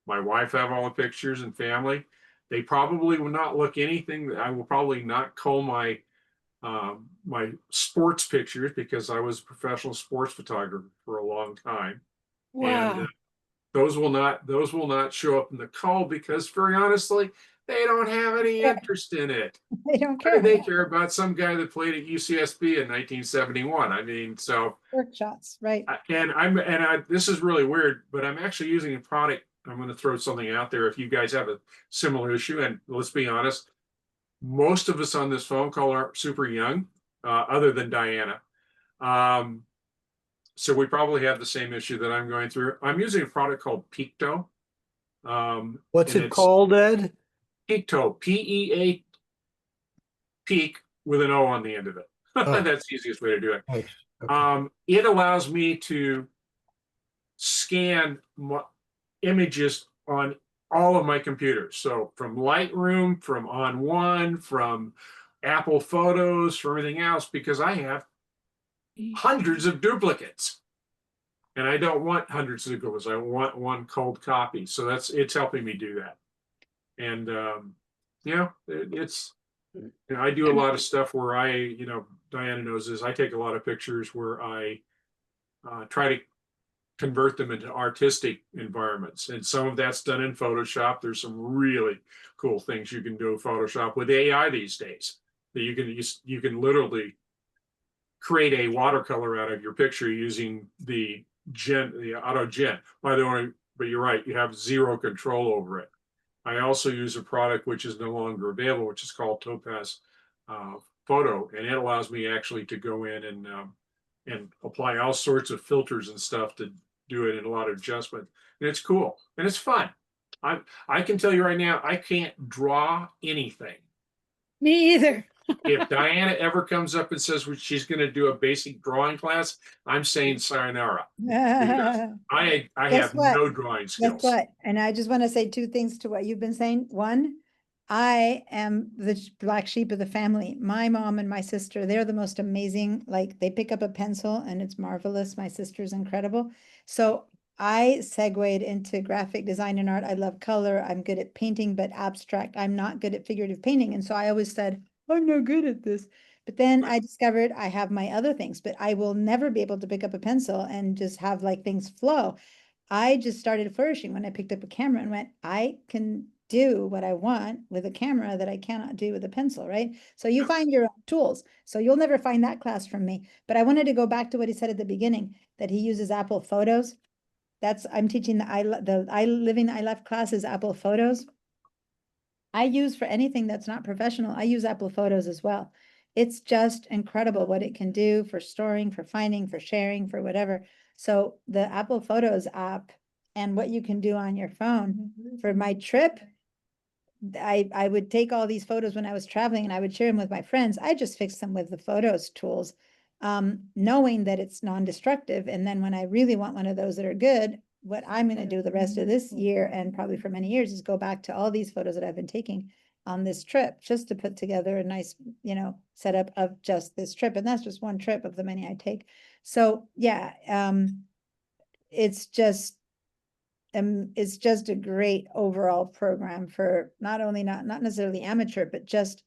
My wife have all the pictures and family. They probably will not look anything. I will probably not cull my my sports pictures because I was a professional sports photographer for a long time. Wow. And those will not show up in the cull because, very honestly, they don't have any interest in it. They don't What care. do they care about some guy that played at UCSB in 1971? I mean, so Work shots, right? this is really weird, but I'm actually using a product. I'm going to throw something out there. If you guys have a similar issue, and let's be honest, most of us on this phone call are super young, other than Diana. So we probably have the same issue that I'm going through. I'm using a product called Picto. What's it called, Ed? Picto, P-E-A, peak with an O on the end of it. Oh. That's the easiest way to do it. Nice. Okay. It allows me to scan images on all of my computers. So from Lightroom, from ON1, from Apple Photos, from everything else, because I have hundreds of duplicates. And I don't want hundreds of duplicates. I want one cold copy. So it's helping me do that. And I do a lot of stuff where Diana knows this. I take a lot of pictures where I try to convert them into artistic environments. And some of that's done in Photoshop. There's some really cool things you can do in Photoshop with AI these days that you can literally create a watercolor out of your picture using the auto gen. By the way, but you're right, you have zero control over it. I also use a product which is no longer available, which is called Topaz Photo, and it allows me actually to go in and apply all sorts of filters and stuff to do it in a lot of adjustment. And it's cool and it's fun. I can tell you right now, I can't draw anything. Me either. If Diana ever comes up and says she's going to do a basic drawing class, I'm saying sayonara. I have no drawing skills. Guess what? And I just want to say two things to what you've been saying. One, I am the black sheep of the family. My mom and my sister, they're the most amazing. Like, they pick up a pencil and it's marvelous. My sister's incredible. So I segued into graphic design and art. I love color. I'm good at painting, but abstract. I'm not good at figurative painting. And so I always said, I'm no good at this. But then I discovered I have my other things, but I will never be able to pick up a pencil and just have like things flow. I just started flourishing when I picked up a camera and went, I can do what I want with a camera that I cannot do with a pencil, right? So you find your own tools. So you'll never find that class from me. But I wanted to go back to what he said at the beginning, that he uses Apple Photos. I'm teaching the I Living I Left class is Apple Photos. I use for anything that's not professional, I use Apple Photos as well. It's just incredible what it can do for storing, for finding, for sharing, for whatever. So the Apple Photos app and what you can do on your phone for my trip, I would take all these photos when I was traveling and I would share them with my friends. I just fixed them with the Photos tools. knowing that it's non-destructive. And then when I really want one of those that are good, what I'm gonna do the rest of this year and probably for many years is go back to all these photos that I've been taking on this trip, just to put together a nice, setup of just this trip. And that's just one trip of the many I take. So yeah, it's just a great overall program for not only not necessarily amateur, but just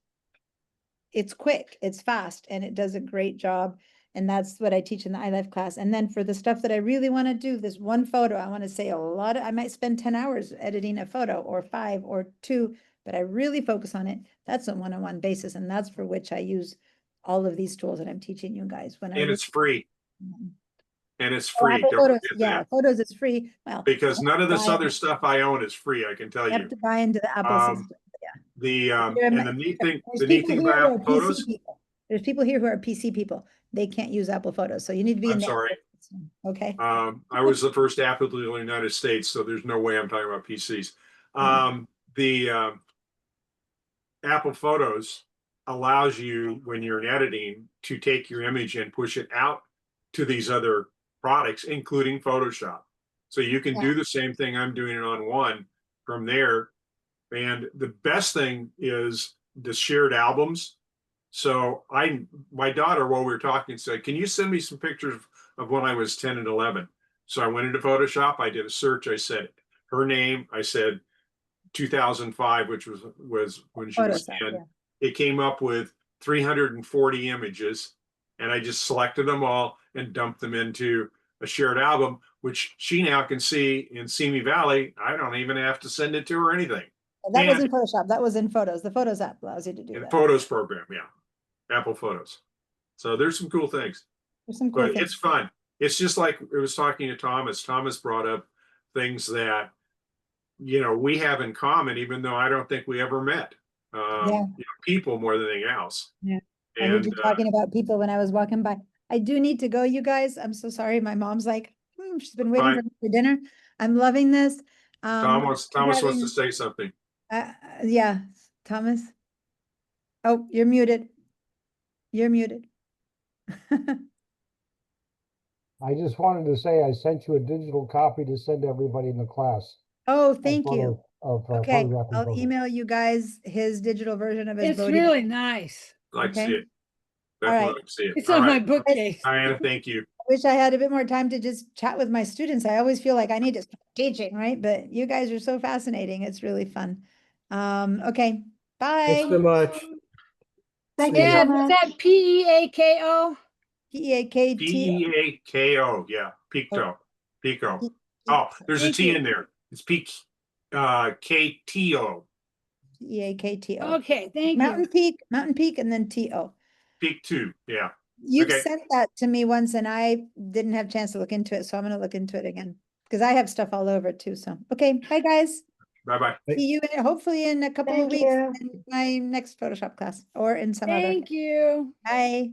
it's quick, it's fast, and it does a great job. And that's what I teach in the iLife class. And then for the stuff that I really want to do, this one photo, I want to say I might spend 10 hours editing a photo, or 5 or 2, but I really focus on it. That's a one-on-one basis. And that's for which I use all of these tools that I'm teaching you guys when And it's free. And it's Oh, free. Apple Don't Photos, forget yeah, that. Photos is free. Well, Because you none of have to this buy other it. stuff I own is free, I can tell You have you. to buy into the Apple Um, system. Yeah. The neat thing, There's the neat people thing here about who are Apple PC Photos, people. There's people here who are PC people. They can't use Apple Photos, so you need to be in I'm the sorry. Apple system, okay? I was the first Apple dealer in the United States, so there's no way I'm talking about PCs. The Apple Photos allows you, when you're in editing, to take your image and push it out to these other products, including Photoshop. So you can do the same thing I'm doing it on one from there. And the best thing is the shared albums. So my daughter, while we were talking, said, "Can you send me some pictures of when I was 10 and 11?" So I went into Photoshop, I did a search, I said her name, I said 2005, which was when she was Photoshop, 10. yeah. It came up with 340 images, and I just selected them all and dumped them into a shared album, which she now can see in Simi Valley. I don't even have to send it to her or anything. That was And in Photoshop. That was in Photos. The Photos app allows you to do in that. Photos program, yeah, Apple Photos. So there's some cool things, There's some cool but things. it's fun. It's just like I was talking to Thomas. Thomas brought up things that we have in common, even though I don't think we ever met. Yeah. People more than anything else. Yeah. I heard And you talking about people when I was walking by. I do need to go, you guys. I'm so sorry. My mom's like, she's been waiting Fine. for me for dinner. I'm loving this. Thomas wants to having- say something. Yeah, Thomas. Oh, you're muted. You're muted. I just wanted to say I sent you a digital copy to send to everybody in the class. Oh, thank you. Okay, photographing I'll photos. email you guys his digital version of his It's Bodhi. really nice. Like to see Okay. it. All Definitely right. like to see it. It's All on my right. bookcase. Diana, thank you. Wish I had a bit more time to just chat with my students. I always feel like I need to start teaching, right? But you guys are so fascinating. It's really fun. Okay, Thanks so bye. much. Thank See you ya. so Ed, is much. that PEAKO? PEAKT. P-E-A-K-O, yeah, Pico. Pico. Oh, there's a Thank T you. in there. It's K-T-O. PEAKTO. Okay, thank Mountain you. Peak, and then TO. Peak 2, yeah. You've Okay. sent that to me once and I didn't have a chance to look into it, so I'm gonna look into it again. Because I have stuff all over too, so, okay, bye guys. Bye-bye. See you hopefully in a couple of Thank weeks you. in my next Photoshop class or in some other. Thank you. Bye.